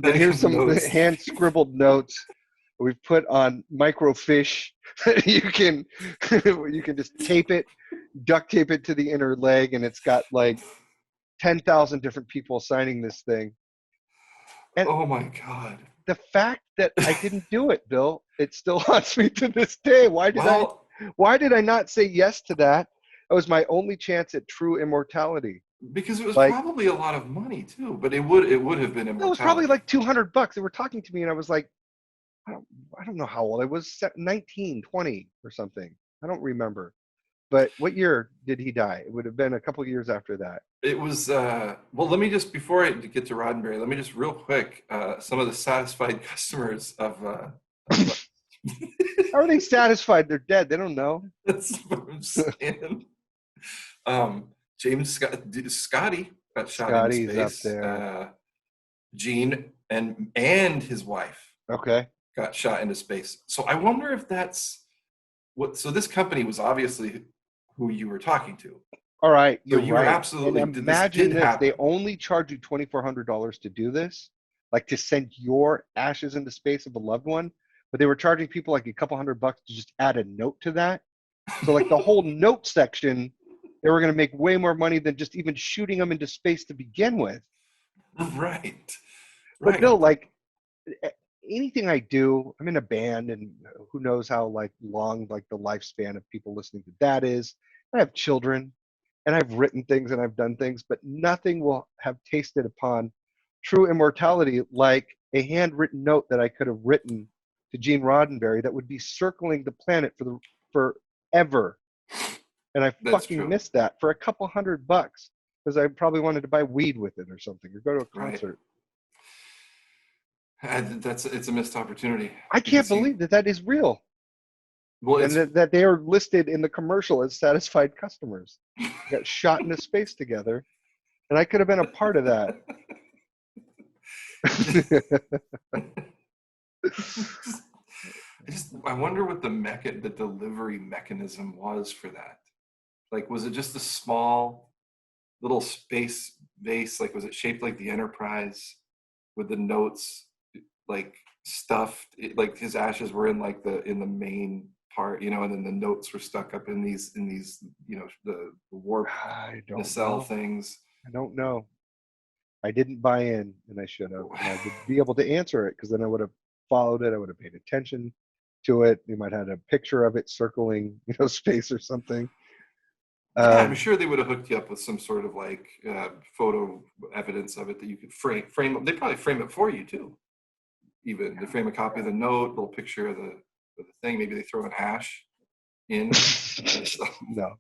Here's some hand scribbled notes we've put on microfiche. you can just duct tape it to the inner leg, and it's got like 10,000 different people signing this thing. And oh my God. The fact that I didn't do it, Bill, it still haunts me to this day. Why did I not say yes to that? That was my only chance at true immortality. Because it was probably a lot of money too, but it would have been immortality. It was probably like $200. They were talking to me, and I was like, I don't know how old I was, 19, 20 or something. I don't remember. But what year did he die? It would have been a couple of years after that. It was, well, let me just, before I get to Roddenberry, let me just real quick, some of the satisfied customers of How are they satisfied? They're dead. They don't know. That's what I'm saying. James Scotty got shot into space. Up there. Gene and his wife got shot into space. So I wonder if that's what. So this company was obviously who you were talking to. All right, you're right. Absolutely. And imagine this: they only charge you $2,400 to do this, like to send your ashes into space of a loved one. But they were charging people like a couple $100 to just add a note to that. So like the whole note section, they were going to make way more money than just even shooting them into space to begin with. Right. But Bill, like anything I do, I'm in a band, and who knows how like long like the lifespan of people listening to that is. I have children, and I've written things and I've done things, but nothing will have tasted upon true immortality like a handwritten note that I could have written to Gene Roddenberry that would be circling the planet forever. And I fucking missed that for a couple $100 because I probably wanted to buy weed with it or something or go to a concert. Right. It's a missed opportunity. I can't believe that is real. Well, and that they are listed in the commercial as satisfied customers. Got shot into space together, and I could have been a part of that. I wonder what the delivery mechanism was for that. Like, was it just a small little space vase? Like, was it shaped like the Enterprise with the notes like stuffed? Like his ashes were in like the main part, and then the notes were stuck up in these the warp nacelle things. I don't know. I didn't buy in, and I should have. And I would be able to answer it because then I would have followed it. I would have paid attention to it. You might have had a picture of it circling, space or something. Yeah, I'm sure they would have hooked you up with some sort of like photo evidence of it that you could frame. They probably frame it for you too. Even they frame a copy of the note, little picture of the thing. Maybe they throw an ash in. No,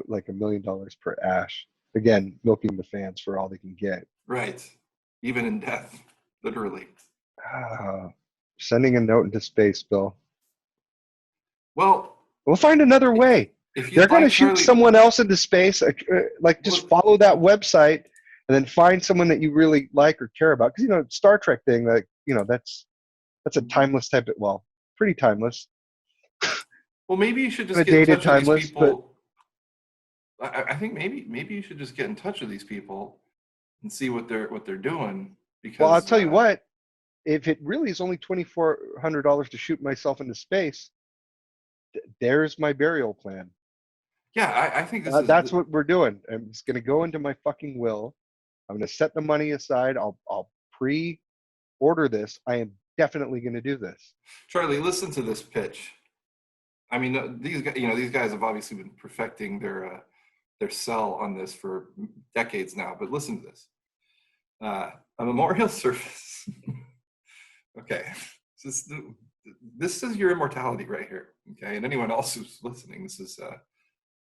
like $1 million per ash. Again, milking the fans for all they can get. Right. Even in death, literally. Sending a note into space, Bill. Well, We'll find another way. if They're you'd going to like, shoot Charlie, someone else into space. Like, just follow that website and then find someone that you really like or care about. Because, Star Trek thing, like, that's a timeless type of, well, pretty timeless. well, maybe you should just A get in dated touch with these timeless, people. I think maybe you should just get in touch with these people and see what they're doing. Because Well, I'll tell you what, if it really is only $2,400 to shoot myself into space, there's my burial plan. Yeah, I think That's what we're doing. I'm just going to go into my fucking will. I'm going to set the money aside. I'll pre-order this. I am definitely going to do this. Charlie, listen to this pitch. I mean, these guys have obviously been perfecting their sell on this for decades now. But listen to this: a memorial service. Okay, this is your immortality right here. Okay, and anyone else who's listening, this is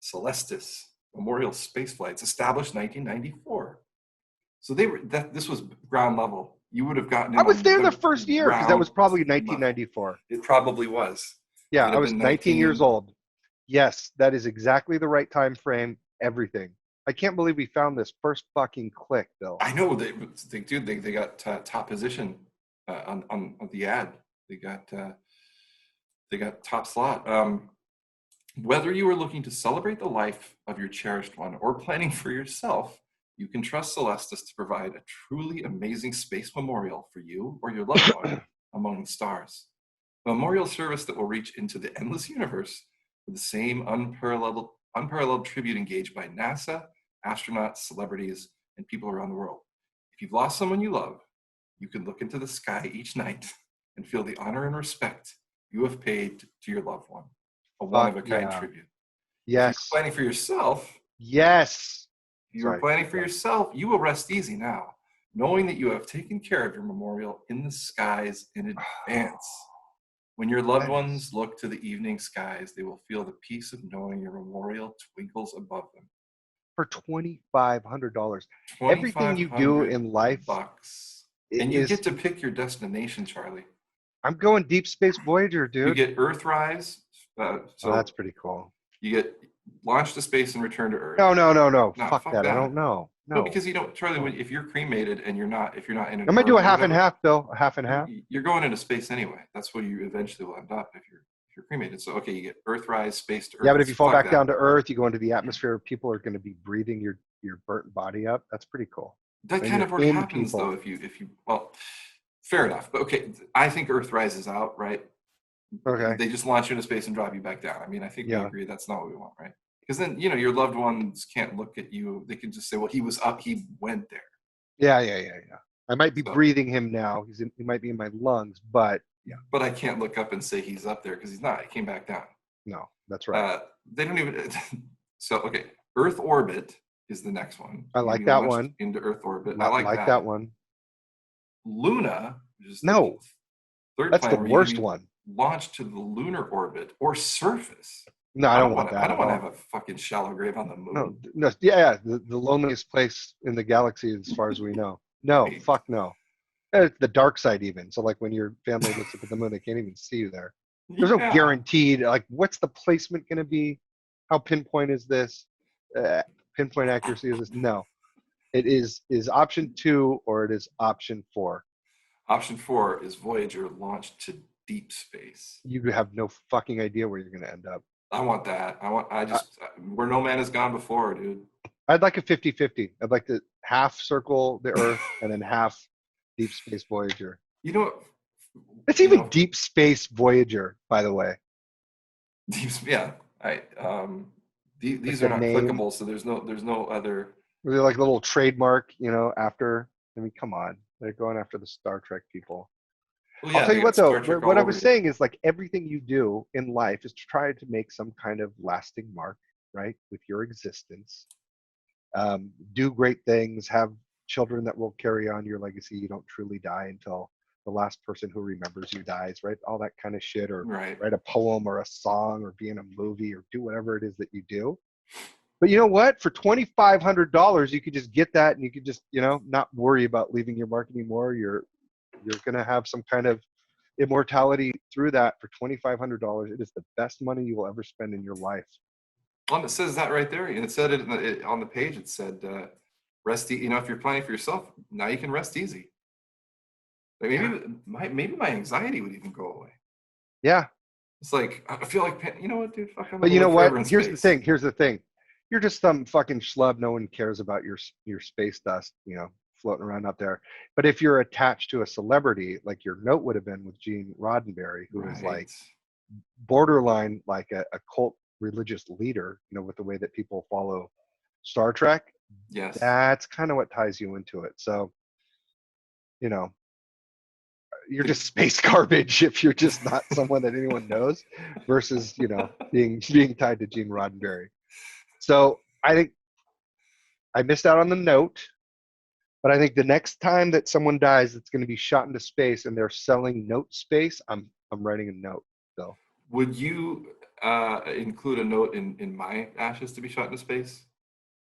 Celestis Memorial Space Flights, established 1994. So this was ground level. You would have gotten. I was there the first year because that was probably 1994. It probably was. Yeah, I was 19 years old. Yes, that is exactly the right time frame. Everything. I can't believe we found this first fucking click, Bill. I know they got top position on the ad. They got top slot. Whether you are looking to celebrate the life of your cherished one or planning for yourself, you can trust Celestis to provide a truly amazing space memorial for you or your loved one among the stars. A memorial service that will reach into the endless universe with the same unparalleled tribute engaged by NASA, astronauts, celebrities, and people around the world. If you've lost someone you love, you can look into the sky each night and feel the honor and respect you have paid to your loved one. A one-of-a-kind tribute. Yes. If you're planning for yourself. Yes. If you are planning for yourself, you will rest easy now, knowing that you have taken care of your memorial in the skies in advance. When your loved ones look to the evening skies, they will feel the peace of knowing your memorial twinkles above them. For $2,500. Everything you do in life bucks. And you get to pick your destination, Charlie. I'm going Deep Space Voyager, dude. You get Earthrise. So that's pretty cool. You get launched to space and return to Earth. No. Fuck that. I don't know. No, because Charlie, if you're cremated and if you're not in, I'm gonna do a half and half, Bill. A half and half. You're going into space anyway. That's where you eventually will end up if you're cremated. So okay, you get Earthrise, space to Earth. Yeah, but if you fall back down to Earth, you go into the atmosphere. People are going to be breathing your burnt body up. That's pretty cool. That kind of work happens though. If you well, fair enough. But okay, I think Earthrise is out, right? Okay. They just launch you into space and drop you back down. I mean, I think we agree that's not what we want, right? Because then, your loved ones can't look at you. They can just say, well, he was up, he went there. Yeah. I might be breathing him now. He might be in my lungs, but yeah. But I can't look up and say he's up there because he's not. He came back down. No, that's right. They don't even. So, okay. Earth orbit is the next one. I like that one. Into Earth orbit. I like that one. Luna. No. That's the worst one. Launched to the lunar orbit or surface. No, I don't want that. I don't want to have a fucking shallow grave on the moon. No, yeah, the loneliest place in the galaxy as far as we know. No, fuck no. It's the dark side even. So like when your family looks up at the moon, they can't even see you there. There's no guaranteed, like what's the placement going to be? How pinpoint is this? Pinpoint accuracy is this? No. It is option 2 or it is option 4. Option 4 is Voyager launched to deep space. You have no fucking idea where you're going to end up. I want that. Where no man has gone before, dude. I'd like a 50-50. I'd like to half circle the Earth and then half Deep Space Voyager. You know what? It's even Deep Space Voyager, by the way. These are not clickable, so there's no other. They're like a little trademark, after. I mean, come on. They're going after the Star Trek people. Well, yeah, I'll tell you what, though. What I was saying is, like, everything you do in life is to try to make some kind of lasting mark, right, with your existence. Do great things. Have children that will carry on your legacy. You don't truly die until the last person who remembers you dies, right? All that kind of shit, or write a poem or a song or be in a movie or do whatever it is that you do. But you know what? For $2,500, you could just get that and you could just, not worry about leaving your mark anymore. you're going to have some kind of immortality through that for $2,500. It is the best money you will ever spend in your life. It says that right there, and it said it on the page. It said, "Rest. If you're planning for yourself, now you can rest easy." Maybe my anxiety would even go away. Yeah. It's like I feel like, you know what, dude? Fuck, But you know what? Here's the thing. You're just some fucking schlub. No one cares about your space dust, floating around out there. But if you're attached to a celebrity, like your note would have been with Gene Roddenberry, who is like borderline like a cult religious leader, with the way that people follow Star Trek. Yes. That's kind of what ties you into it. So, you're just space garbage if you're just not someone that anyone knows versus, being tied to Gene Roddenberry. So I think I missed out on the note, but I think the next time that someone dies, it's going to be shot into space and they're selling note space. I'm writing a note, Bill. Would you include a note in my ashes to be shot into space,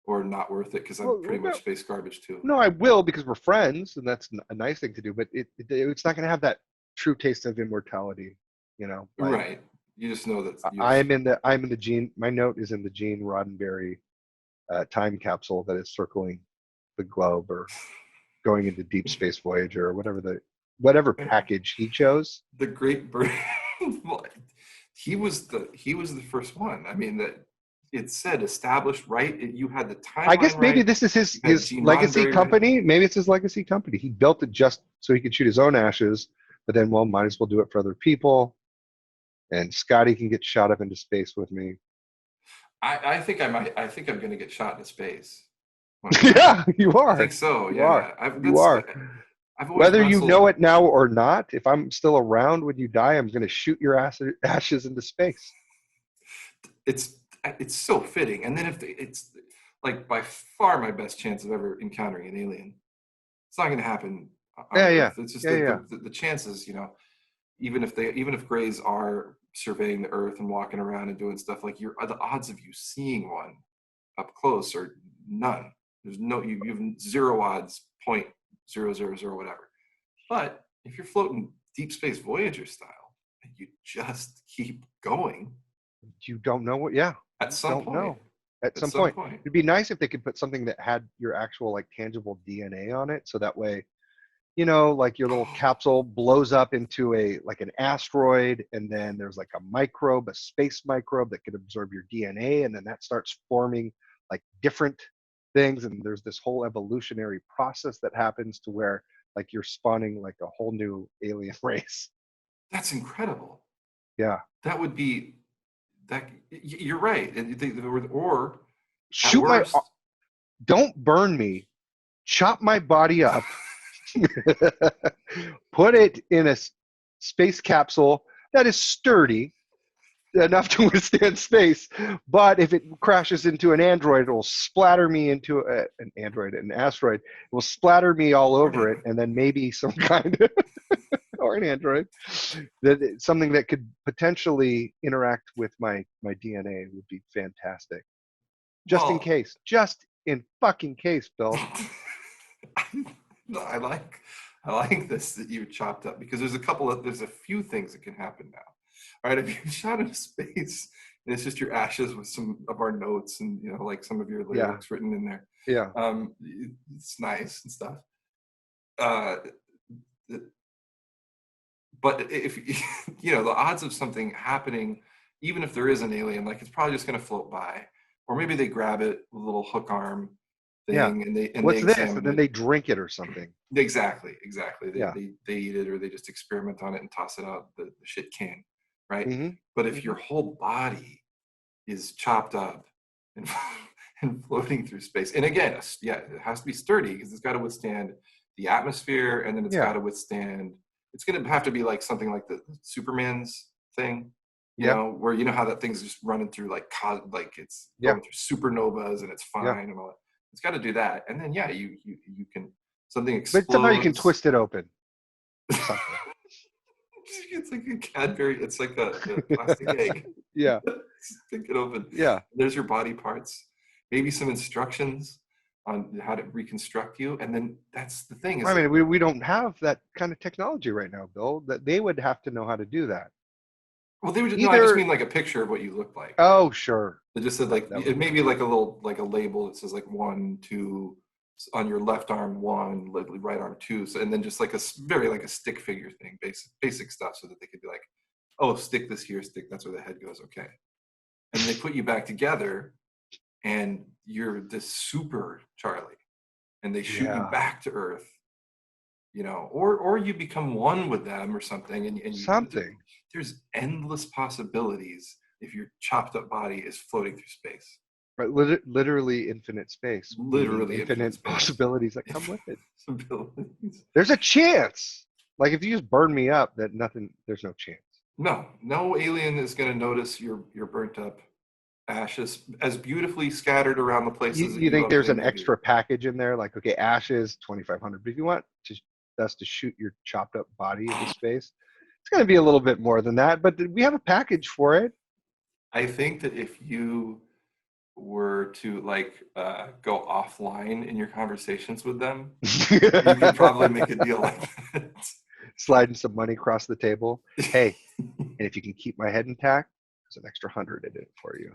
or not worth it because I'm pretty much space garbage too? No, I will, because we're friends, and that's a nice thing to do. But it's not going to have that true taste of immortality, Right. You just know that I'm in the Gene. My note is in the Gene Roddenberry time capsule that is circling the globe or going into deep space Voyager or whatever package he chose. The Great Bird. He was the first one. I mean, that it said established, right? You had the time. I guess maybe this is his legacy company. Right? Maybe it's his legacy company. He built it just so he could shoot his own ashes, but then, might as well do it for other people. And Scotty can get shot up into space with me. I think I'm going to get shot into space. Yeah, you are. I think so. You are. You are. Whether you know it now or not, if I'm still around when you die, I'm going to shoot your ashes into space. It's so fitting. And then it's like by far my best chance of ever encountering an alien. It's not going to happen. Yeah. It's just the chances, even if Greys are surveying the Earth and walking around and doing stuff, like the odds of you seeing one up close are none. There's you have 0 odds, 0.000 whatever. But if you're floating deep space Voyager style and you just keep going, you don't know what. Yeah. At some point. At some point. It'd be nice if they could put something that had your actual like tangible DNA on it, so that way, like your little capsule blows up into an asteroid, and then there's like a space microbe that could absorb your DNA, and then that starts forming like different things, and there's this whole evolutionary process that happens to where like you're spawning like a whole new alien race. That's incredible. Yeah. That would be that. You're right. Or shoot don't burn me. Chop my body up. Put it in a space capsule that is sturdy enough to withstand space, but if it crashes into an android, it will splatter me into an asteroid. It will splatter me all over it, and then maybe some kind of or an android, something that could potentially interact with my DNA would be fantastic. Just in fucking case, Bill. I like this that you chopped up, because there's a few things that can happen now. All right, if you shot into space and it's just your ashes with some of our notes and like some of your lyrics written in there. Yeah. It's nice and stuff. But if the odds of something happening, even if there is an alien, like it's probably just going to float by, or maybe they grab it with a little hook arm thing, and what's this? And then they drink it or something. Exactly. They eat it, or they just experiment on it and toss it out the shit can, right? Mm-hmm. But if your whole body is chopped up and floating through space, and again, it has to be sturdy because it's got to withstand the atmosphere, and then it's got to withstand. It's going to have to be like something like the Superman's thing, where how that thing's just running through like it's going through supernovas and it's fine and all that. It's got to do that, and then you can something explodes. But somehow you can twist it open. It's like a Cadbury. It's like a plastic egg. Yeah. Pick it open. Yeah. There's your body parts. Maybe some instructions on how to reconstruct you. And then that's the thing is, I mean, we don't have that kind of technology right now, Bill. That they would have to know how to do that. well, they would just, Either, no, I just mean like a picture of what you look like. oh, sure. They just said like, it may be like a little, like a label that says like 1, 2, on your left arm 1, right arm 2. So, and then just like very like a stick figure thing, basic stuff, so that they could be like, oh, stick this here, that's where the head goes. Okay. And they put you back together and you're this super Charlie, and they shoot you back to Earth, you know, or you become one with them or something, and Something. there's endless possibilities if your chopped up body is floating through space. Right, literally infinite space. Literally infinite space. possibilities that come with it. Possibilities. There's a chance. Like if you just burn me up, that nothing. There's no chance. No alien is going to notice your burnt up ashes as beautifully scattered around the places. You think there's an extra package in there? Like, okay, ashes, 2,500. But if you want us to shoot your chopped up body into space, it's going to be a little bit more than that. But we have a package for it. I think that if you were to like go offline in your conversations with them, you could probably make a deal like that. Sliding some money across the table. Hey, and if you can keep my head intact, there's an extra 100 in it for you.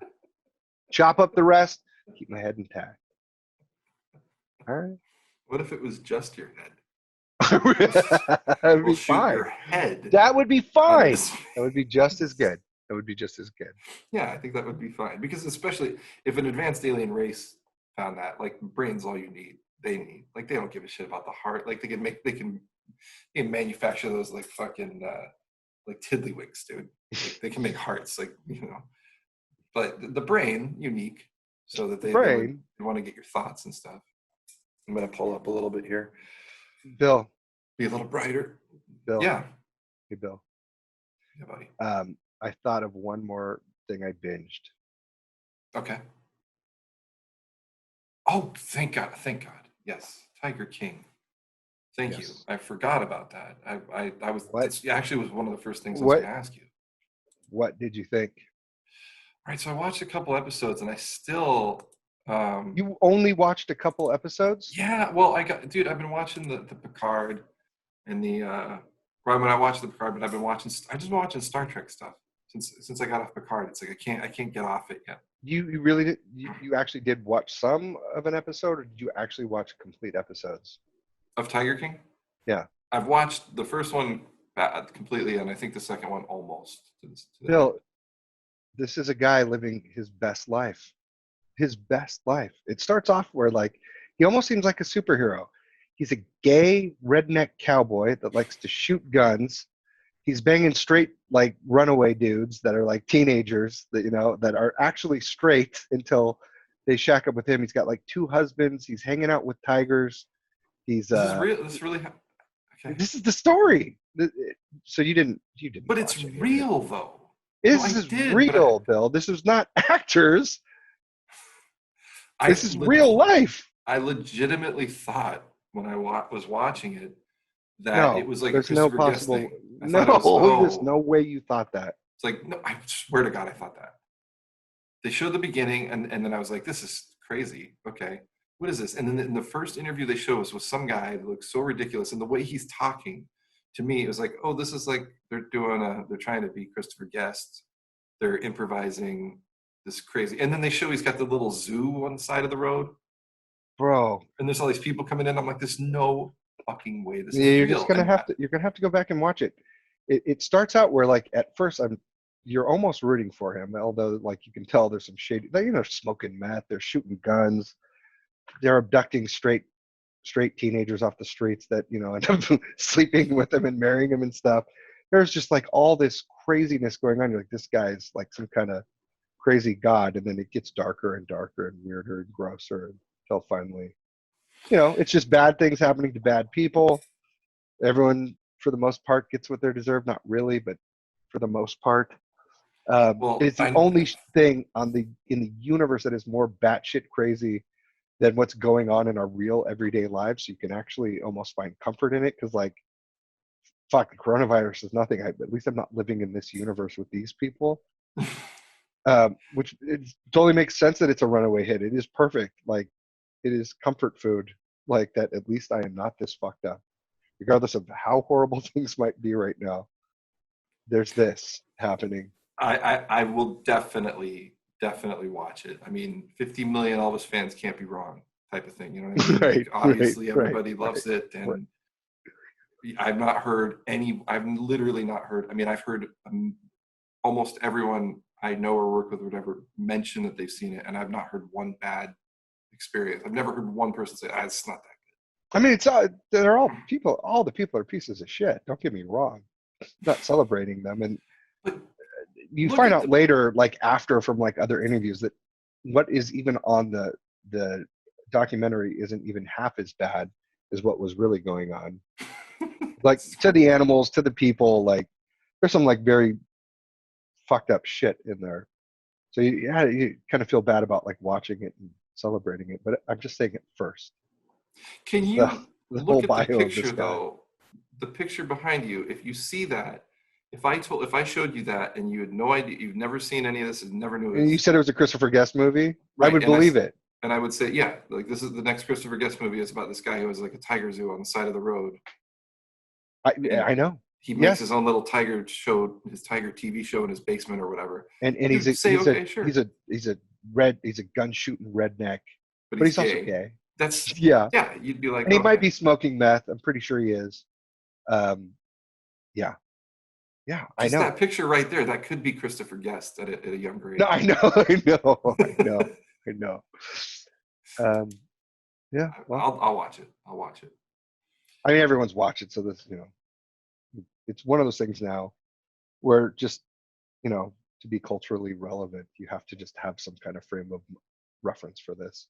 Chop up the rest, keep my head intact. All right. What if it was just your head? That would be fine. Your head. That would be fine. That would be just as good. That would be just as good. Yeah, I think that would be fine, because especially if an advanced alien race found that, like, brain's all you need. They don't give a shit about the heart. Like they can manufacture those like fucking like tiddlywinks, dude. Like, they can make hearts, like, you know. But the brain, unique, so that they want to get your thoughts and stuff. I'm gonna pull up a little bit here. Bill. Be a little brighter. Bill. Yeah. Hey, Bill. Yeah, buddy. I thought of one more thing I binged. Okay. Oh, thank God. Yes. Tiger King. Thank you. I forgot about that. I was, actually was one of the first things I was going to ask you. What did you think? All right. So I watched a couple episodes and I still, you only watched a couple episodes? Yeah. Well, I've been watching the Picard and I watched the Picard, but I've just been watching Star Trek stuff since I got off Picard. It's like I can't get off it yet. You really did? You actually did watch some of an episode, or did you actually watch complete episodes of Tiger King? Yeah, I've watched the first one completely, and I think the second one almost. Bill, this is a guy living his best life. His best life. It starts off where like he almost seems like a superhero. He's a gay redneck cowboy that likes to shoot guns. He's banging straight like runaway dudes that are like teenagers that, you know, that are actually straight until they shack up with him. He's got like 2 husbands. He's hanging out with tigers. He's This is real. This is really okay. This is the story. So you didn't. But it's real though. This is real, Bill. This is not actors. This is real life. I legitimately thought when I was watching it that it was like there's a no Christopher Guest possible. thing. There's no way you thought that. It's like, no, I swear to God, I thought that. They showed the beginning, and then I was like, this is crazy. Okay, what is this? And then in the first interview they showed us was some guy that looks so ridiculous, and the way he's talking to me, it was like, oh, this is like they're trying to be Christopher Guest. They're improvising this crazy, and then they show he's got the little zoo on the side of the road, bro. And there's all these people coming in. I'm like, there's no fucking way this is you're real. Just gonna have to. You're gonna have to go back and watch it. It starts out where like at first you're almost rooting for him, although like you can tell there's some shady. They're smoking meth. They're shooting guns. They're abducting straight teenagers off the streets that end up sleeping with them and marrying them and stuff. There's just like all this craziness going on. You're like, this guy's like some kind of crazy god, and then it gets darker and darker and weirder and grosser until finally, it's just bad things happening to bad people. Everyone, for the most part, gets what they deserve. Not really, but for the most part. It's the only thing in the universe that is more batshit crazy than what's going on in our real everyday lives. So you can actually almost find comfort in it because, like, fuck, the coronavirus is nothing. At least I'm not living in this universe with these people. Which it totally makes sense that it's a runaway hit. It is perfect. Like, it is comfort food, like that. At least I am not this fucked up, regardless of how horrible things might be right now. There's this happening. I will definitely watch it. I mean, 50 million Elvis fans can't be wrong, type of thing. You know what I mean? Right, Like, obviously, right, everybody loves it, and right. I've not heard any. I've literally not heard. I mean, I've heard almost everyone I know or work with or whatever mention that they've seen it, and I've not heard one bad experience. I've never heard one person say, "It's not that I mean, it's they're all people. All the people are pieces of shit. Don't get me wrong. I'm not celebrating them, and good." you Look find at out the- later, like after from like other interviews, that what is even on the documentary isn't even half as bad as what was really going on. Like to the animals, to the people, like there's some like very fucked up shit in there. So you kind of feel bad about like watching it and celebrating it. But I'm just saying it first. Can you The look whole at bio the of picture this guy. though? The picture behind you. If you see that, if I showed you that and you had no idea, you've never seen any of this, and never knew it. And you said it was a Christopher Guest movie. Right, I would and believe it. And I would say, yeah, like this is the next Christopher Guest movie. It's about this guy who has like a tiger zoo on the side of the road. I know. He makes his own little tiger show, his tiger TV show in his basement or whatever. And You he's say, okay, a sure. he's a gun shooting redneck, but he's also gay. That's Yeah. You'd be like, And he might okay. be smoking meth. I'm pretty sure he is. Yeah, I Just know. that picture right there. That could be Christopher Guest at a younger age. No, I know. I know. Yeah. Well, I'll watch it. I mean, everyone's watching, so this, it's one of those things now where just, to be culturally relevant, you have to just have some kind of frame of reference for this.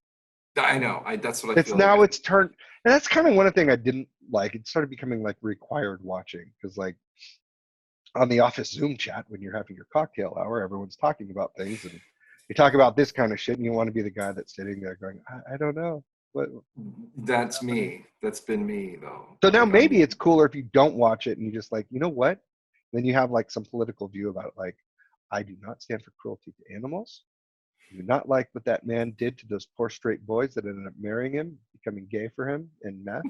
I know. That's what I It's feel. now like. it's turned, and that's kind of one thing I didn't like. It started becoming like required watching because, like, on the office Zoom chat when you're having your cocktail hour, everyone's talking about things, and you talk about this kind of shit, and you want to be the guy that's sitting there going, I don't know. What? That's me. That's been me though. So now Like, maybe it's cooler if you don't watch it and you just like, you know what? Then you have like some political view about it, like, I do not stand for cruelty to animals. I do not like what that man did to those poor straight boys that ended up marrying him, becoming gay for him, and meth.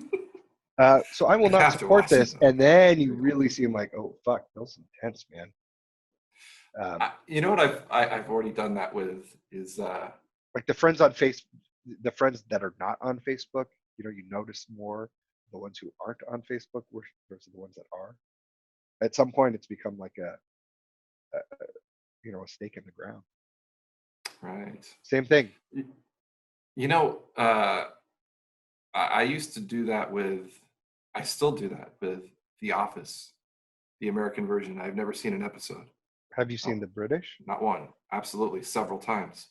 So I will I not have to support watch it, this. though. And then you really see him like, oh fuck, that's intense, man. you know what I've already done that with is Like the friends on Facebook, the friends that are not on Facebook, you notice more the ones who aren't on Facebook versus the ones that are. At some point, it's become like a stake in the ground. right. Same thing. I used to do that with. I still do that with The Office, the American version. I've never seen an episode. Have you seen the British? Not one. Absolutely, several times.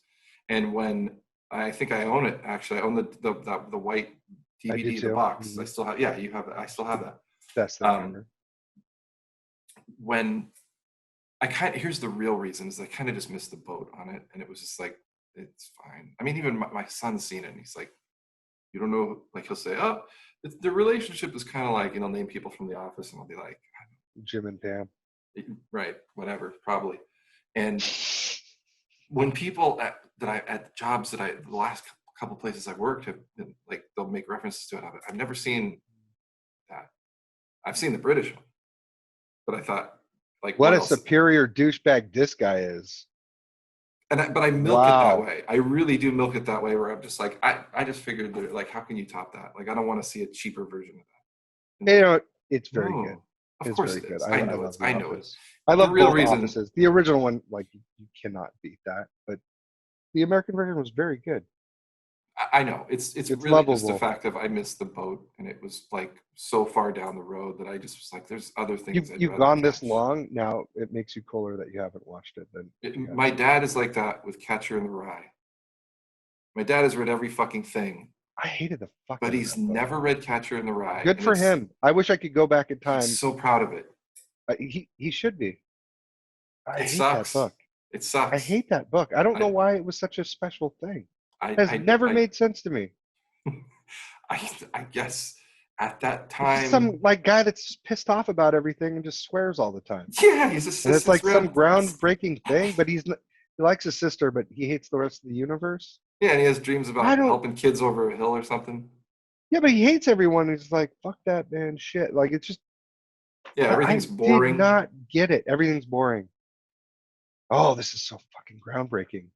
And when I think I own it, actually, I own the white I do DVD, the too. box. Mhm. I still have. Yeah, you have. I still have that. Best thing ever. When here's the real reason is I kind of just missed the boat on it, and it was just like it's fine. I mean, even my son's seen it, and he's like, you don't know. Like he'll say, oh, the relationship is kind of like name people from The Office, and I'll be like, Jim and Pam. right, whatever, probably. And when people at jobs that the last couple places I've worked have been, like they'll make references to it. I've never seen that. I've seen the British one, but I thought like What a else? superior douchebag this guy is. But I milk it Wow. that way. I really do milk it that way where I'm just like I just figured that, like, how can you top that? Like I don't want to see a cheaper version of that. It's very No, good. Of It's course very it good. is. I know love it. The I know it. Office. I love The real both reason- Offices. The original one, like you cannot beat that, but the American version was very good. I know it's really lovable. just the fact of I missed the boat, and it was like so far down the road that I just was like, there's other things. You've gone this long now. It makes you cooler that you haven't watched it. My dad is like that with Catcher in the Rye. My dad has read every fucking thing, I hated the fuck. but out of he's that book. never read Catcher in the Rye. Good and for it's- him. I wish I could go back in time. He's so proud of it. He should be. I It hate sucks. that book. It sucks. I hate that book. I don't know I- why it was such a special thing. It It has never made sense to me. I guess at that He's time, just some like guy that's pissed off about everything and just swears all the time. yeah, he's a And it's like some ground. groundbreaking thing, but he likes his sister, but he hates the rest of the universe. Yeah, and he has dreams I about don't. helping kids over a hill or something. Yeah, but he hates everyone. He's like, fuck that man, shit. Like it's just. Yeah, I everything's did boring. not get it. Everything's boring. Oh, this is so fucking groundbreaking.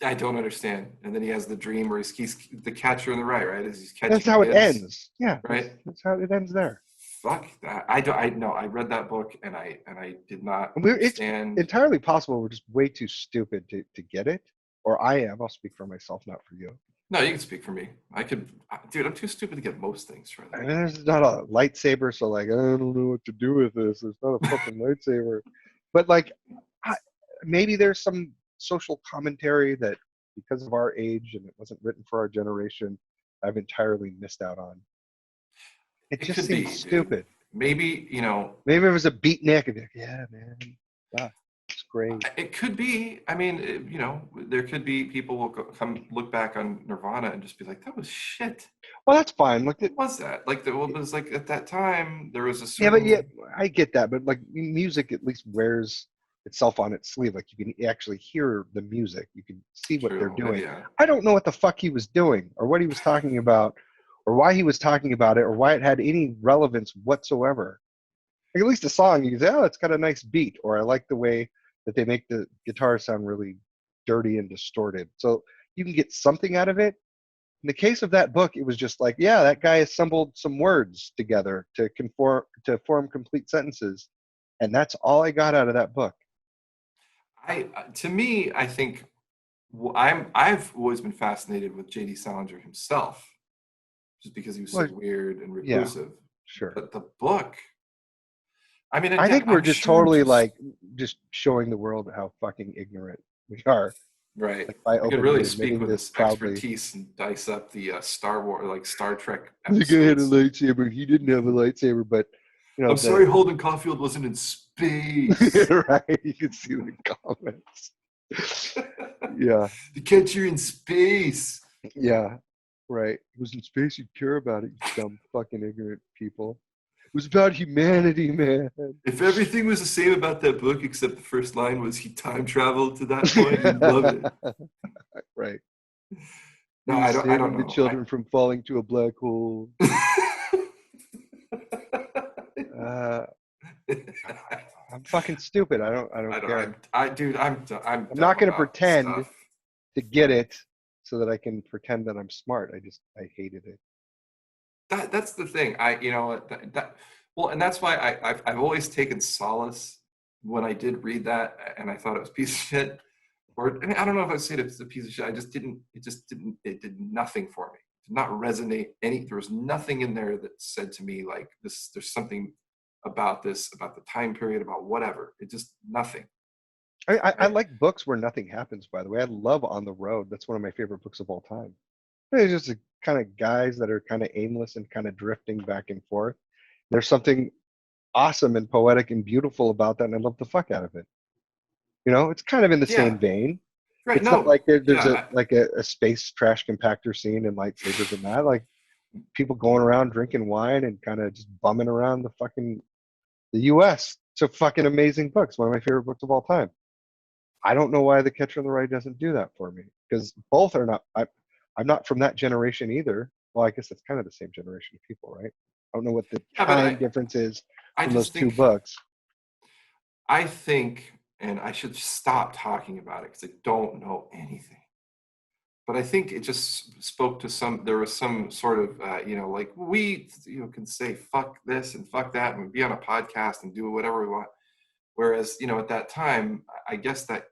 I don't understand. And then he has the dream where he's the catcher in the rye, right? He's That's catching how it kids, ends. Yeah, right? that's how it ends there. Fuck that. I don't. I know. I read that book and I did not It's understand. entirely possible we're just way too stupid to get it. Or I am. I'll speak for myself, not for you. No, you can speak for me. I could, dude. I'm too stupid to get most things, I Charlie. mean, there's not a lightsaber, so like I don't know what to do with this. There's not a fucking lightsaber. But like, maybe there's some social commentary that because of our age and it wasn't written for our generation, I've entirely missed out on. It It just could be, seems dude. stupid. Maybe Maybe it was a beatnik. And yeah, man, wow, it's great. it could be. I mean, there could be people will come look back on Nirvana and just be like, "That was shit." Well, that's fine. Look, What was that? Like, it was like at that time there was a yeah, but certain. yeah, I get that. But like, music at least wears itself on its sleeve. Like, you can actually hear the music. You can see what they're True, doing. yeah. I don't know what the fuck he was doing, or what he was talking about, or why he was talking about it, or why it had any relevance whatsoever. Like, at least the song, you can say, "Oh, it's got a nice beat," or "I like the way that they make the guitar sound really dirty and distorted." So you can get something out of it. In the case of that book, it was just like, yeah, that guy assembled some words together to form complete sentences, and that's all I got out of that book. To me, I think I've always been fascinated with J.D. Salinger himself, just because he was so Well, weird and yeah, reclusive. sure. But the book, I mean, I again, think we're I'm just sure totally like just showing the world how fucking ignorant we are. right. Like, by I could openly really speak admitting with this this proudly. expertise and dice up the Star Wars, like Star Trek The guy had a episodes. lightsaber. He didn't have a lightsaber, but I'm sorry, Holden Caulfield wasn't in space. right? You can see the comments. Yeah, The catcher in space. yeah, right. It was in space. You'd care about it, you dumb fucking ignorant people. It was about humanity, man. If everything was the same about that book, except the first line was he time traveled to that point, you'd love it. Right. No, He was I don't saving the know. children from falling to a black hole. I'm fucking stupid. I don't care. Dude, I'm I'm dumb not going to about pretend stuff. to get it so that I can pretend that I'm smart. I hated it. That's the thing. Well, and that's why I've always taken solace when I did read that, and I thought it was a piece of shit. Or I don't know if I'd say it's a piece of shit. It did nothing for me. It did not resonate there was nothing in there that said to me like this, there's something about this, about the time period, about whatever. It just nothing. I like books where nothing happens, by the way. I love On the Road. That's one of my favorite books of all time. It's just a kind of guys that are kind of aimless and kind of drifting back and forth. There's something awesome and poetic and beautiful about that, and I love the fuck out of it. It's kind of in the Yeah. same vein. Right. It's not No. like there's Yeah. a space trash compactor scene and lightsabers and that. Like, people going around drinking wine and kind of just bumming around the U.S. It's a fucking amazing book. It's one of my favorite books of all time. I don't know why The Catcher in the Rye doesn't do that for me, because both are not. I'm not from that generation either. Well, I guess it's kind of the same generation of people, right? I don't know what the time difference is from those two books. I think, and I should stop talking about it because I don't know anything. But I think it just spoke to there was some sort of, like we, can say fuck this and fuck that and be on a podcast and do whatever we want. Whereas, at that time, I guess that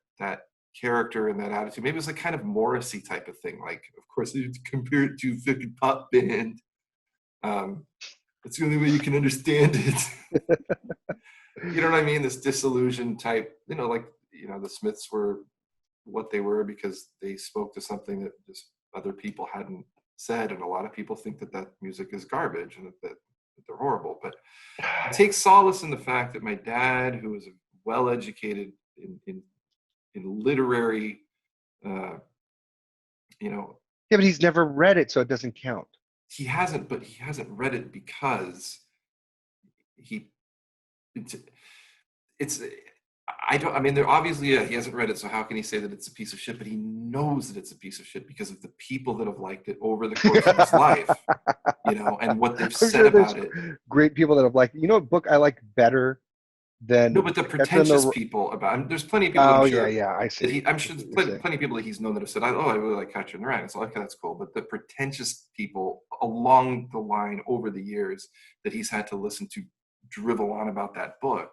character and that attitude, maybe it was like kind of Morrissey type of thing. Like, of course, you compare it to a fucking pop band. It's the only way you can understand it. You know what I mean? This disillusioned type, like, the Smiths were what they were because they spoke to something that just other people hadn't said. And a lot of people think that music is garbage and that they're horrible. But I take solace in the fact that my dad, who was well-educated in literary, Yeah, but he's never read it, so it doesn't count. he hasn't read it because it's I mean, there obviously he hasn't read it, so how can he say that it's a piece of shit? But he knows that it's a piece of shit because of the people that have liked it over the course of his life, and what they've I'm said sure there's about it. great people that have liked. You know, what book I like better than No, but the Catcher in pretentious the. people there's plenty of people Oh I'm yeah, sure yeah, I that see. I'm sure I see there's what you're saying. plenty of people that he's known that have said, I really like Catcher in the Rye. It's like, okay, that's cool. But the pretentious people along the line over the years that he's had to listen to drivel on about that book,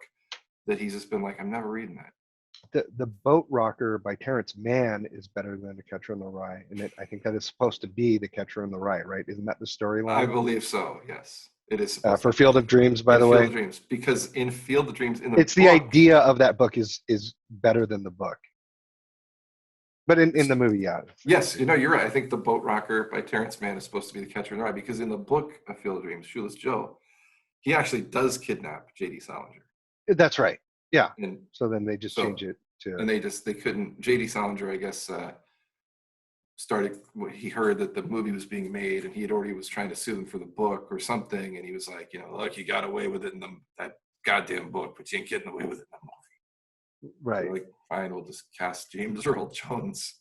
that he's just been like, I'm never reading that. The Boat Rocker by Terrence Mann is better than The Catcher in the Rye, and I think that is supposed to be The Catcher in the Rye, right? Isn't that the I storyline? believe so. Yes, it is supposed For to Field of Dreams, by in the Field way. of Dreams, because in Field of Dreams, in the It's the book, idea of that book is better than the book. But in the movie, yeah. yes, you're right. I think The Boat Rocker by Terrence Mann is supposed to be The Catcher in the Rye, because in the book of Field of Dreams, Shoeless Joe, he actually does kidnap J.D. Salinger. That's right. Yeah. And So then they just change it to. and they couldn't. J.D. Salinger, I guess, started. He heard that the movie was being made, and he already was trying to sue them for the book or something. And he was like, look, you got away with it in that goddamn book, but you ain't getting away with it in the movie. Right. So like, fine, we'll just cast James Earl Jones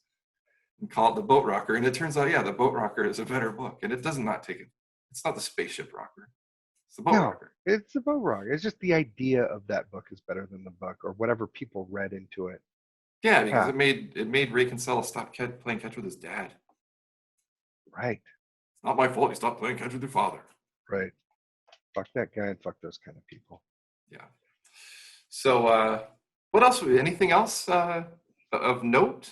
and call it The Boat Rocker. And it turns out, yeah, The Boat Rocker is a better book, and it does not take it. It's not the spaceship rocker. It's the Boat Rocker. It's the Boat Rocker. It's just the idea of that book is better than the book, or whatever people read into it. Yeah, because it made Ray Kinsella stop playing catch with his dad. Right. It's not my fault you stopped playing catch with your father. Right. Fuck that guy and fuck those kind of people. Yeah. So, what else? Anything else of note?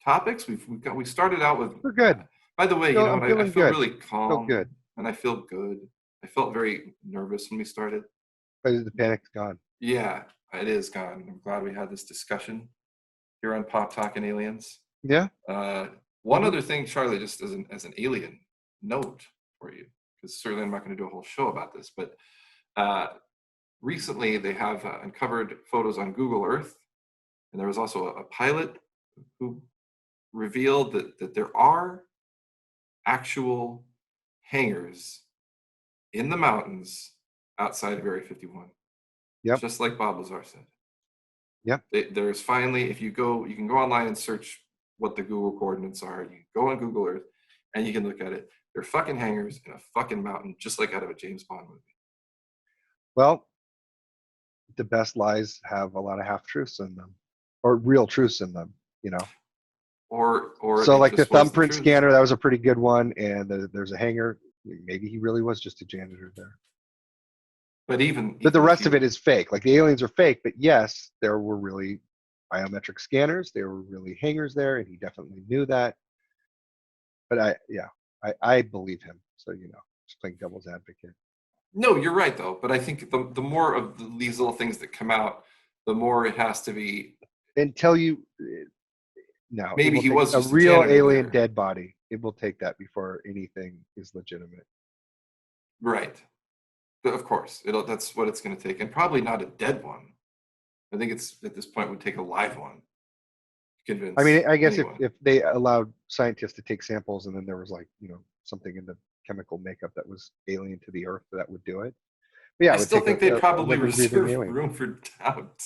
Topics? We started out with. We're good. By the way, I'm I feel good. really calm. Feel good. And I feel good. I felt very nervous when we started. But the panic's gone. Yeah, it is gone. I'm glad we had this discussion here on Pop Talking Aliens. Yeah. One other thing, Charlie, just as an alien note for you, because certainly I'm not going to do a whole show about this, but recently they have uncovered photos on Google Earth, and there was also a pilot who revealed that there are actual hangars in the mountains outside of Area 51. Yep. Just like Bob Lazar said. Yep. There's finally, if you can go online and search what the Google coordinates are. You go on Google Earth and you can look at it. They're fucking hangars in a fucking mountain, just like out of a James Bond movie. Well, the best lies have a lot of half truths in them, or real truths in them, Or so like the thumbprint scanner, that was a pretty good one, and there's a hangar. Maybe he really was just a janitor there. But But the rest of it is fake. Like the aliens are fake, but yes, there were really biometric scanners. There were really hangars there, and he definitely knew that. But I believe him. So just playing devil's advocate. No, you're right though. But I think the more of these little things that come out, the more it has to be. Until you, no. Maybe he was a just real alien there. dead body. It will take that before anything is legitimate. Right. But of course, that's what it's going to take, and probably not a dead one. I think it's at this point would take a live one. Convince. I mean, I guess anyone. if they allowed scientists to take samples and then there was something in the chemical makeup that was alien to the Earth, that would do it. But yeah, I still think they probably reserve room for doubt.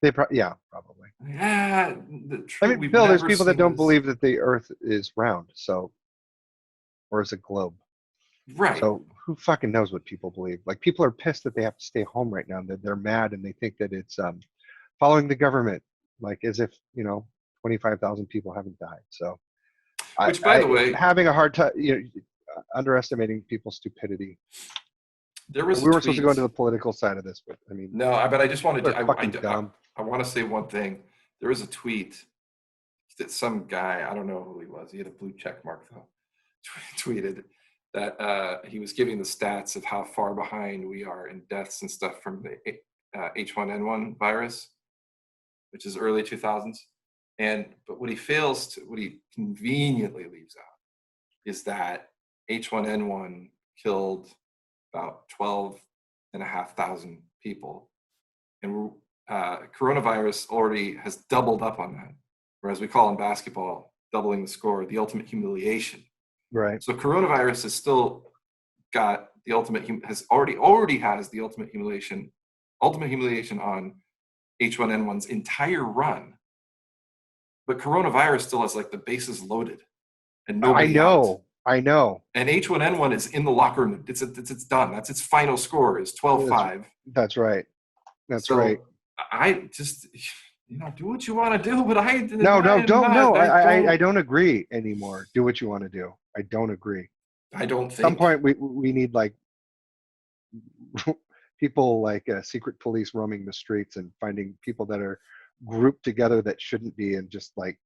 Probably. Yeah. I mean, Bill, there's people that don't believe that the Earth is round, or is a globe. Right. So who fucking knows what people believe? Like, people are pissed that they have to stay home right now. They're mad and they think that it's following the government, like as if 25,000 people haven't died. So, which, by the way, having a hard time, underestimating people's stupidity. There was. We weren't supposed to go into the political side of this, but I mean, no. But I just wanted to. I want to say one thing. There was a tweet that some guy, I don't know who he was. He had a blue check mark though. Tweeted that he was giving the stats of how far behind we are in deaths and stuff from the H1N1 virus, which is early 2000s. But what he conveniently leaves out is that H1N1 killed about 12,500 people. And coronavirus already has doubled up on that, or as we call in basketball, doubling the score, the ultimate humiliation. Right. So coronavirus has still got the ultimate, already has the ultimate humiliation on H1N1's entire run, but coronavirus still has like the bases loaded and nobody out. I know. And H1N1 is in the locker room. It's done. That's its final score is 12-5. That's right. That's so right. I just, do what you want to do, but I don't agree anymore. Do what you want to do. I don't agree. I don't At think. some point we need like people like secret police roaming the streets and finding people that are grouped together that shouldn't be, and just like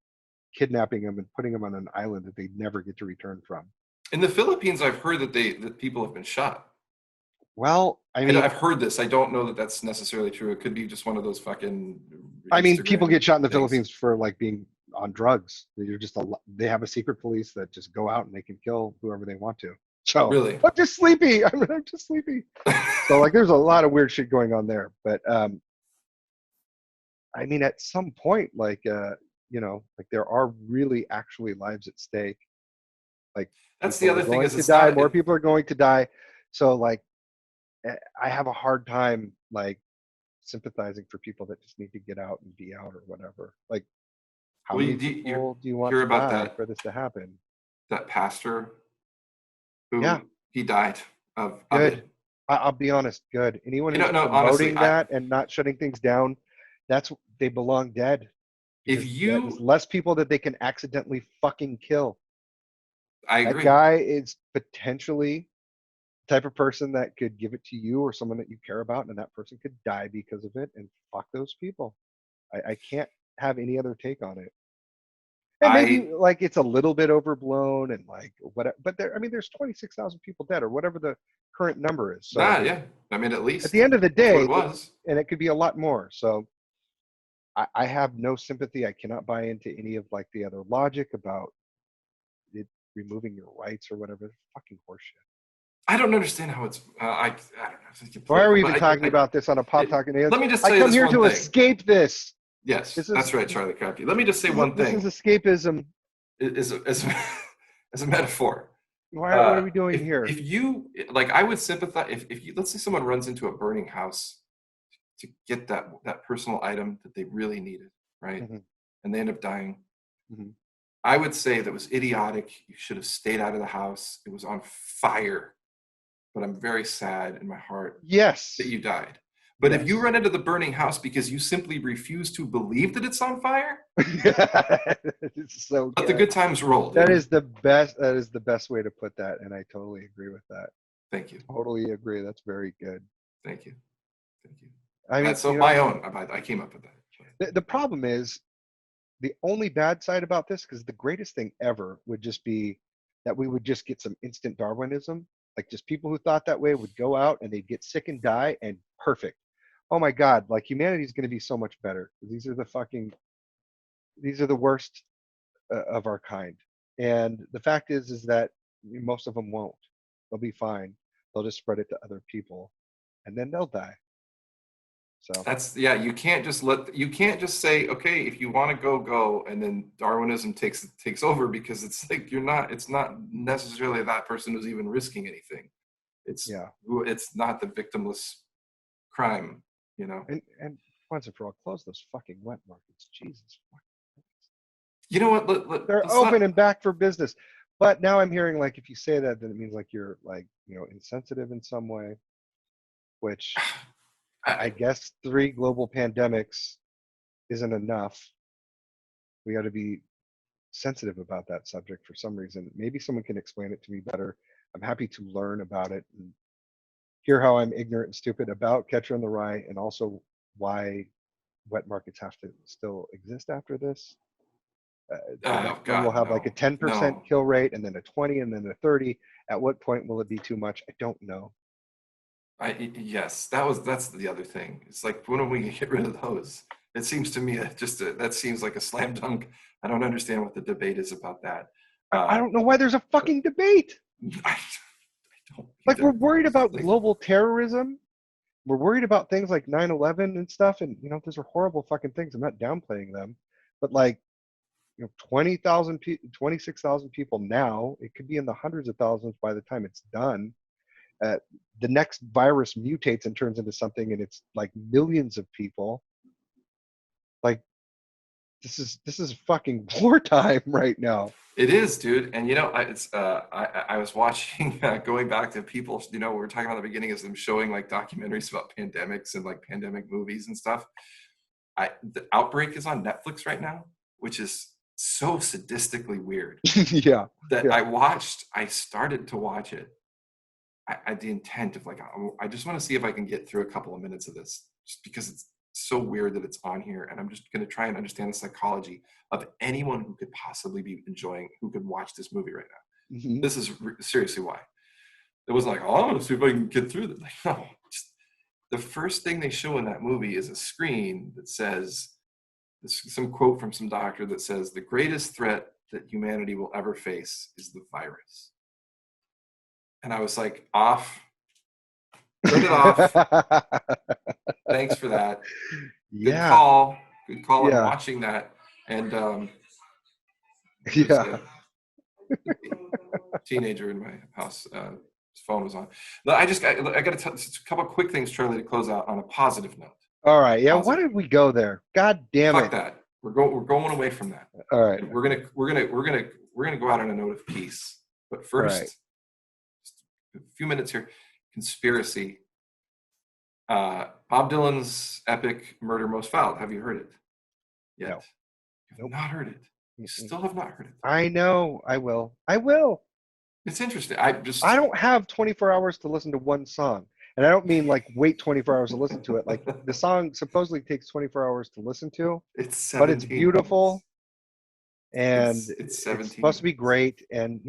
kidnapping them and putting them on an island that they never get to return from. In the Philippines, I've heard that people have been shot. Well, I mean, I've heard this. I don't know that that's necessarily true. It could be just one of those fucking. People get shot in the things. Philippines for like being on drugs. They have a secret police that just go out and they can kill whoever they want to. So really, I'm just sleepy. I'm just sleepy. So like, there's a lot of weird shit going on there. But I mean, at some point, like like there are really actually lives at stake. Like that's the other thing is it's die. More people are going to die. So like, I have a hard time like sympathizing for people that just need to get out and be out or whatever. Like, how many people do you want to die for this to happen? That pastor who he died of good. It. I'll be honest. Good. Anyone who's promoting that and not shutting things down, they belong dead. If there's less people that they can accidentally fucking kill. I agree. That guy is potentially the type of person that could give it to you or someone that you care about, and that person could die because of it. And fuck those people. I can't have any other take on it. And maybe like it's a little bit overblown and like what, but there's 26,000 people dead or whatever the current number is. So yeah. I mean, at least at the end of the day, it was, and it could be a lot more. So I have no sympathy. I cannot buy into any of like the other logic about it removing your rights or whatever. It's fucking horseshit. I don't understand how it's. I don't know. Why are we even talking about this on a Pop Talking Aliens? Let me just say, I come here to escape this. Yes, that's right, Charlie Crabtree. Let me just say one thing. This is escapism. As a metaphor. What are we doing here? If you like, I would sympathize. If you, let's say someone runs into a burning house to get that personal item that they really needed, right? Mm-hmm. And they end up dying. Mm-hmm. I would say that was idiotic. You should have stayed out of the house. It was on fire. But I'm very sad in my heart. Yes. That you died. But if you run into the burning house because you simply refuse to believe that it's on fire, it's so good. Let the good times roll. That is the best. That is the best way to put that, and I totally agree with that. Thank you. Totally agree. That's very good. Thank you. I mean, so my own. I came up with that. The problem is, the only bad side about this, because the greatest thing ever would just be that we would just get some instant Darwinism. Like just people who thought that way would go out and they'd get sick and die, and perfect. Oh my God, like humanity is going to be so much better. These are the worst of our kind. And the fact is that most of them won't. They'll be fine. They'll just spread it to other people and then they'll die. So that's, you can't just say, okay, if you want to go, and then Darwinism takes over, because it's like, it's not necessarily that person who's even risking anything. It's not the victimless crime, And once and for all, close those fucking wet markets. Jesus. You know what? They're open and back for business. But now I'm hearing like, if you say that, then it means like you're like, insensitive in some way, which I guess 3 global pandemics isn't enough. We got to be sensitive about that subject for some reason. Maybe someone can explain it to me better. I'm happy to learn about it and hear how I'm ignorant and stupid about Catcher in the Rye, and also why wet markets have to still exist after this. We'll have like a 10% kill rate, and then a 20, and then a 30. At what point will it be too much? I don't know. Yes, that's the other thing. It's like, when are we gonna get rid of those? It seems to me that seems like a slam dunk. I don't understand what the debate is about that. I don't know why there's a fucking debate. I don't. Like, we're worried about global terrorism. We're worried about things like 9/11 and stuff, and those are horrible fucking things. I'm not downplaying them, but like, 20,000 people, 26,000 people now. It could be in the hundreds of thousands by the time it's done. The next virus mutates and turns into something, and it's like millions of people. Like this is fucking wartime right now. It is, dude. And I was watching going back to people. We were talking about the beginning is them showing like documentaries about pandemics and like pandemic movies and stuff. The Outbreak is on Netflix right now, which is so sadistically weird. Yeah. That Yeah. I started to watch it. The intent of like, I just want to see if I can get through a couple of minutes of this, just because it's so weird that it's on here, and I'm just going to try and understand the psychology of anyone who could possibly be enjoying, who could watch this movie right now. Mhm. This is seriously why. It wasn't like, oh, I want to see if I can get through this. Like, no, just the first thing they show in that movie is a screen that says, some quote from some doctor that says, the greatest threat that humanity will ever face is the virus. And I was like, off. Turn it off. Thanks for that. Good Yeah. call. Good call. I'm Yeah. watching that. And there's Yeah. a teenager in my house. His phone was on. No, I got to tell a couple quick things, Charlie, to close out on a positive note. All right. Yeah. Positive. Why did we go there? God damn Fuck it. that. We're going away from that. All right. And we're gonna go out on a note of peace. But first, Right. just a few minutes here. Conspiracy. Bob Dylan's epic "Murder Most Foul." Have you heard it yet? No. You've not heard it. You still have not heard it. I know. I will. I will. It's interesting. I don't have 24 hours to listen to one song. And I don't mean like wait 24 hours to listen to it. Like the song supposedly takes 24 hours to listen to, It's but it's 17 beautiful and It's 17 it's supposed to be minutes. great. And,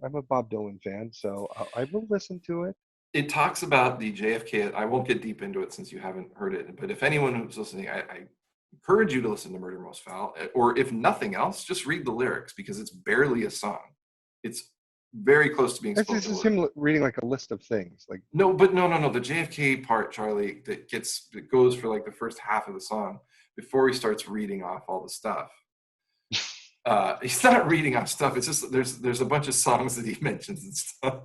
I'm a Bob Dylan fan, so I will listen to it. It talks about the JFK. I won't get deep into it since you haven't heard it. But if anyone who's listening, I encourage you to listen to "Murder Most Foul," or if nothing else, just read the lyrics, because it's barely a song. It's very close to being This spoken is word. him reading like a list of things. Like No. The JFK part, Charlie, that goes for like the first half of the song before he starts reading off all the stuff. He's not reading off stuff. It's just there's a bunch of songs that he mentions and stuff.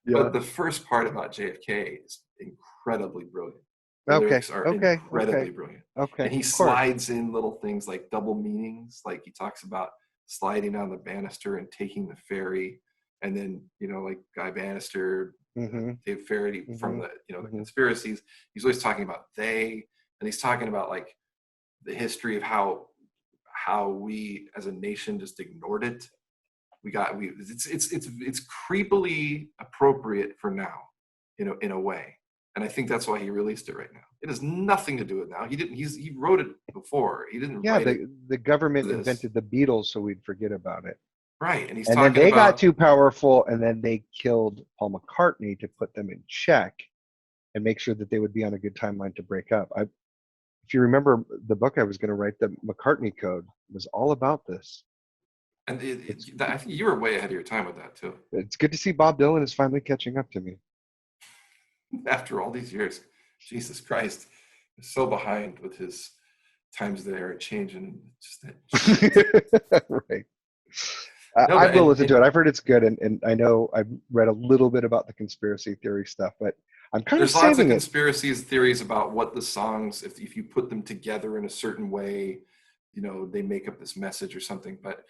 yeah. But the first part about JFK is incredibly brilliant. The Okay. lyrics are Okay. incredibly brilliant. Okay. And he Of course. slides in little things like double meanings. Like he talks about sliding down the banister and taking the ferry. And then, like Guy Bannister, Mm-hmm. Dave Faraday from the Mhm. conspiracies. He's always talking about they, and he's talking about like the history of how we as a nation just ignored it. It's creepily appropriate for now, in a way. And I think that's why he released it right now. It has nothing to do with now. He wrote it before. He didn't Yeah, write it. the government for this. invented the Beatles so we'd forget about it. Right. And he's And then talking they about got too powerful, and then they killed Paul McCartney to put them in check and make sure that they would be on a good timeline to break up. If you remember the book I was going to write, the McCartney Code, was all about this. and I think you were way ahead of your time with that too. It's good to see Bob Dylan is finally catching up to me. After all these years, Jesus Christ, he's so behind with his times that are changing. Just that Right. No, I but- will listen to it. I've heard it's good, and I know I've read a little bit about the conspiracy theory stuff, but I'm kind There's of lots of saving it. conspiracies theories about what the songs, if you put them together in a certain way, they make up this message or something. But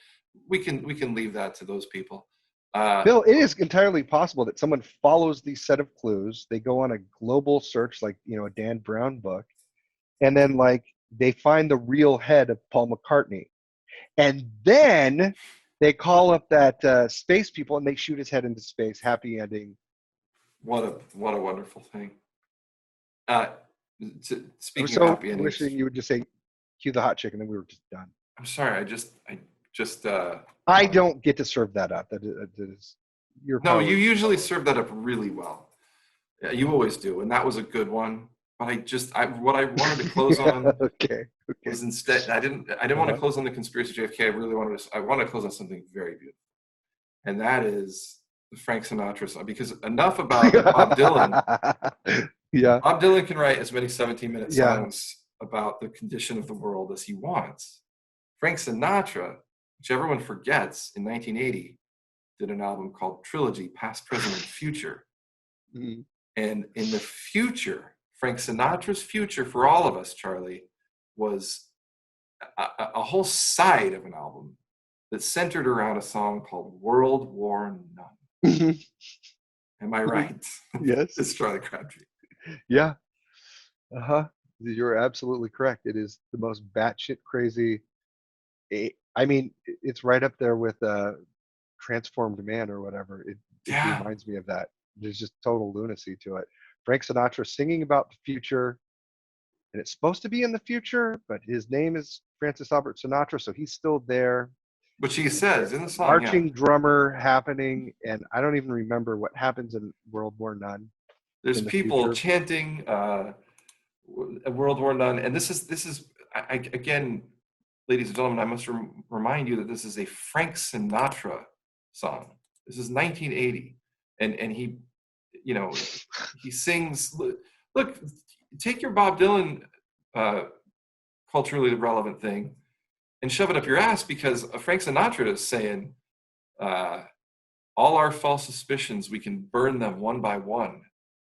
we can leave that to those people. Bill, it is entirely possible that someone follows these set of clues. They go on a global search, like a Dan Brown book, and then like they find the real head of Paul McCartney, and then they call up that space people and they shoot his head into space. Happy ending. What a wonderful thing. Speaking I'm of so happy endings, wishing you would just say, "Cue the hot chick," and then we were just done. I'm sorry. I just I don't get to serve that up. That is your No, power. you usually serve that up really well. Yeah, you always do, and that was a good one. But what I wanted to close on Okay. was instead I didn't want to close on the conspiracy JFK. I want to close on something very beautiful, and that is the Frank Sinatra song. Because enough about Bob Dylan. Yeah. Bob Dylan can write as many 17-minute Yeah. songs about the condition of the world as he wants. Frank Sinatra, which everyone forgets, in 1980, did an album called Trilogy, Past, Present, and Future. Mhm. And in the future, Frank Sinatra's future for all of us, Charlie, was a whole side of an album that centered around a song called World War None. Am I right? Yes. It's Charlie Crabtree. Yeah. You're absolutely correct. It is the most batshit crazy. I mean, it's right up there with Transformed Man or whatever. It Yeah. reminds me of that. There's just total lunacy to it. Frank Sinatra singing about the future, and it's supposed to be in the future, but his name is Francis Albert Sinatra, so he's still there. Which he says in the song. Marching drummer happening, and I don't even remember what happens in World War None. There's people chanting World War None, and this is again, ladies and gentlemen, I must remind you that this is a Frank Sinatra song. This is 1980, and he, he sings. Look, take your Bob Dylan culturally relevant thing and shove it up your ass, because Frank Sinatra is saying, all our false suspicions, we can burn them one by one.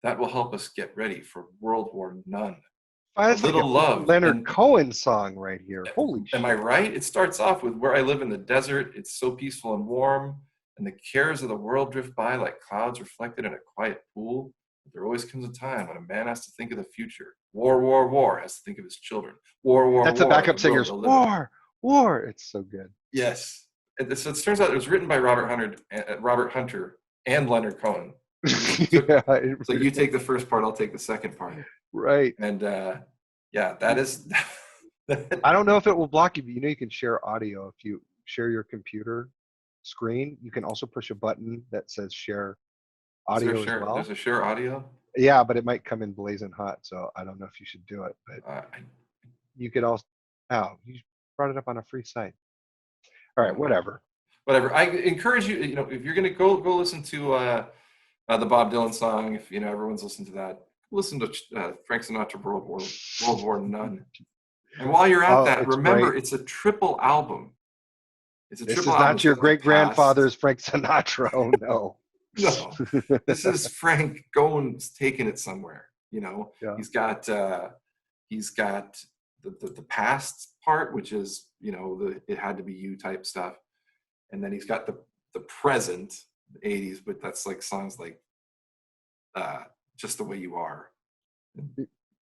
That will help us get ready for World War None. That's like a love. Leonard Cohen song right here. Holy shit. Am I right? It starts off with, where I live in the desert, it's so peaceful and warm, and the cares of the world drift by like clouds reflected in a quiet pool. But there always comes a time when a man has to think of the future. War, war, war, has to think of his children. War, war, That's war. the backup singers. War, war. It's so good. Yes. And so it turns out it was written by Robert Hunter and Leonard Cohen. So you take the first part, I'll take the second part. Right. And that is. I don't know if it will block you, but you can share audio. If you share your computer screen, you can also push a button that says share audio as well. There's a share audio? Yeah, but it might come in blazing hot, so I don't know if you should do it. But you could also. Oh, you brought it up on a free site. All right, whatever. I encourage you. If you're gonna go listen to the Bob Dylan song, if everyone's listened to that, listen to Frank Sinatra World War None. And while you're at that, remember it's a triple album. This is not your great grandfather's Frank Sinatra. Oh no. No, this is Frank going, taking it somewhere. Yeah. He's got the past part, which is it had to be you type stuff, and then he's got the present, the 80s, but that's like songs like Just the Way You Are,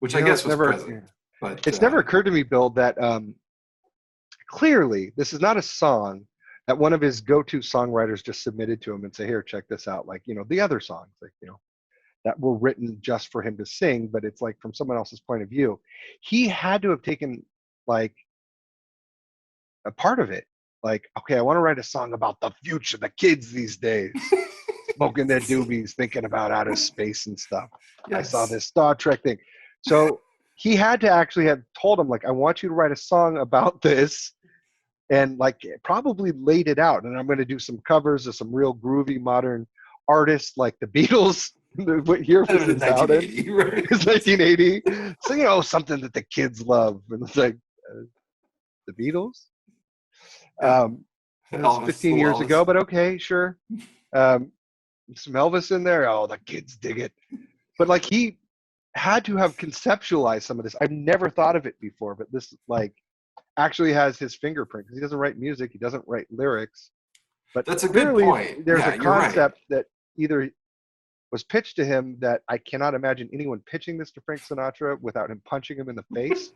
which I guess was present. Yeah. But it's never occurred to me, Bill, that clearly this is not a song that one of his go-to songwriters just submitted to him and say, here, check this out. Like, the other songs, like, that were written just for him to sing, but it's like from someone else's point of view. He had to have taken like a part of it. Like, okay, I want to write a song about the future, the kids these days, smoking their doobies, thinking about outer space and stuff. Yes. I saw this Star Trek thing. So he had to actually have told him, like, I want you to write a song about this, and like probably laid it out. And I'm going to do some covers of some real groovy modern artists like the Beatles. What year was it out in? Right? It's 1980. So, something that the kids love. And it's like, the Beatles? It was 15 years ago, but okay, sure. Some Elvis in there. Oh, the kids dig it. But like he had to have conceptualized some of this. I've never thought of it before, but this like actually has his fingerprint, because he doesn't write music, he doesn't write lyrics. But that's a good point. There's a concept that either was pitched to him that I cannot imagine anyone pitching this to Frank Sinatra without him punching him in the face.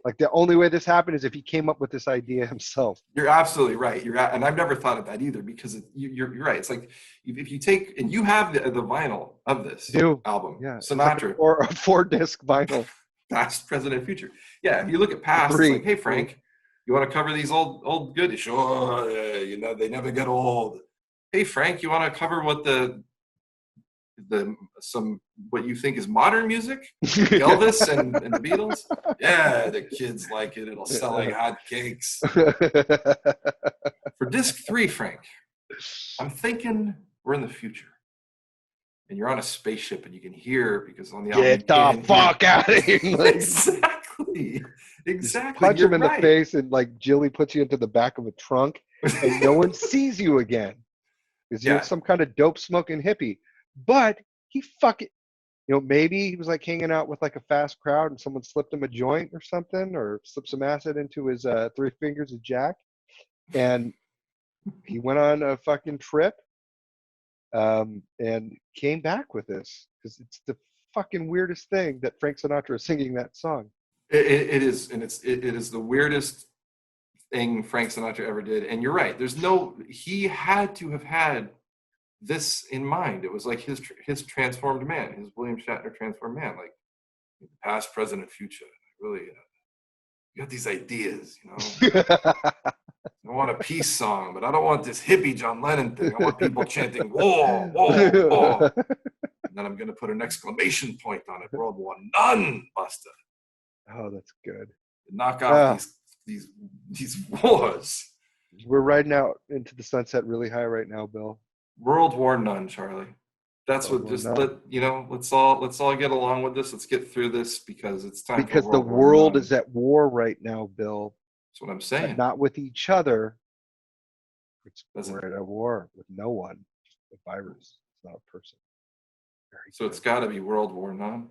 Like the only way this happened is if he came up with this idea himself. You're absolutely right. And I've never thought of that either, because you're right. It's like if you take, and you have the vinyl of this album, Sinatra, or a 4-disc vinyl, past, present, and future. Yeah, if you look at past, it's like, hey Frank, you want to cover these old goodies? Sure, they never get old. Hey Frank, you want to cover what what you think is modern music? Elvis and the Beatles? Yeah, the kids like it. It'll sell like hotcakes. For disc 3, Frank, I'm thinking we're in the future. And you're on a spaceship and you can hear, because on the album, get the fuck out of here. Exactly. Punch him in the face, and like Jilly puts you into the back of a trunk and no one sees you again. Because you're some kind of dope smoking hippie. But he fucking You know, maybe he was like hanging out with like a fast crowd and someone slipped him a joint or something, or slipped some acid into his 3 fingers of Jack, and he went on a fucking trip, and came back with this because it's the fucking weirdest thing that Frank Sinatra is singing that song. It is, and it is the weirdest thing Frank Sinatra ever did. And you're right. He had to have had this in mind. It was like his transformed man, his William Shatner transformed man, like past, present, and future. Really, you got these ideas, you know. I want a peace song, but I don't want this hippie John Lennon thing. I want people chanting war, war, war. And then I'm going to put an exclamation point on it. World War None, Buster. Oh, that's good. Knock off these wars. We're riding out into the sunset really high right now, Bill. World War None, Charlie. That's World what War just None. let's all get along with this. Let's get through this because it's time. Because for the World War world None. is at war right now, Bill. That's what I'm But saying. not with each other. Doesn't- We're at a war with no one. Just a virus. It's not a person. Very So good. it's got to be World War None.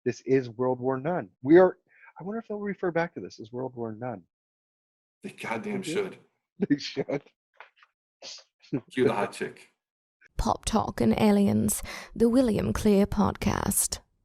This is World War None. We are. I wonder if they'll refer back to this as World War None. They goddamn They should. They should. Cue the hot chick. Pop Talk and Aliens, the William Cleere Podcast.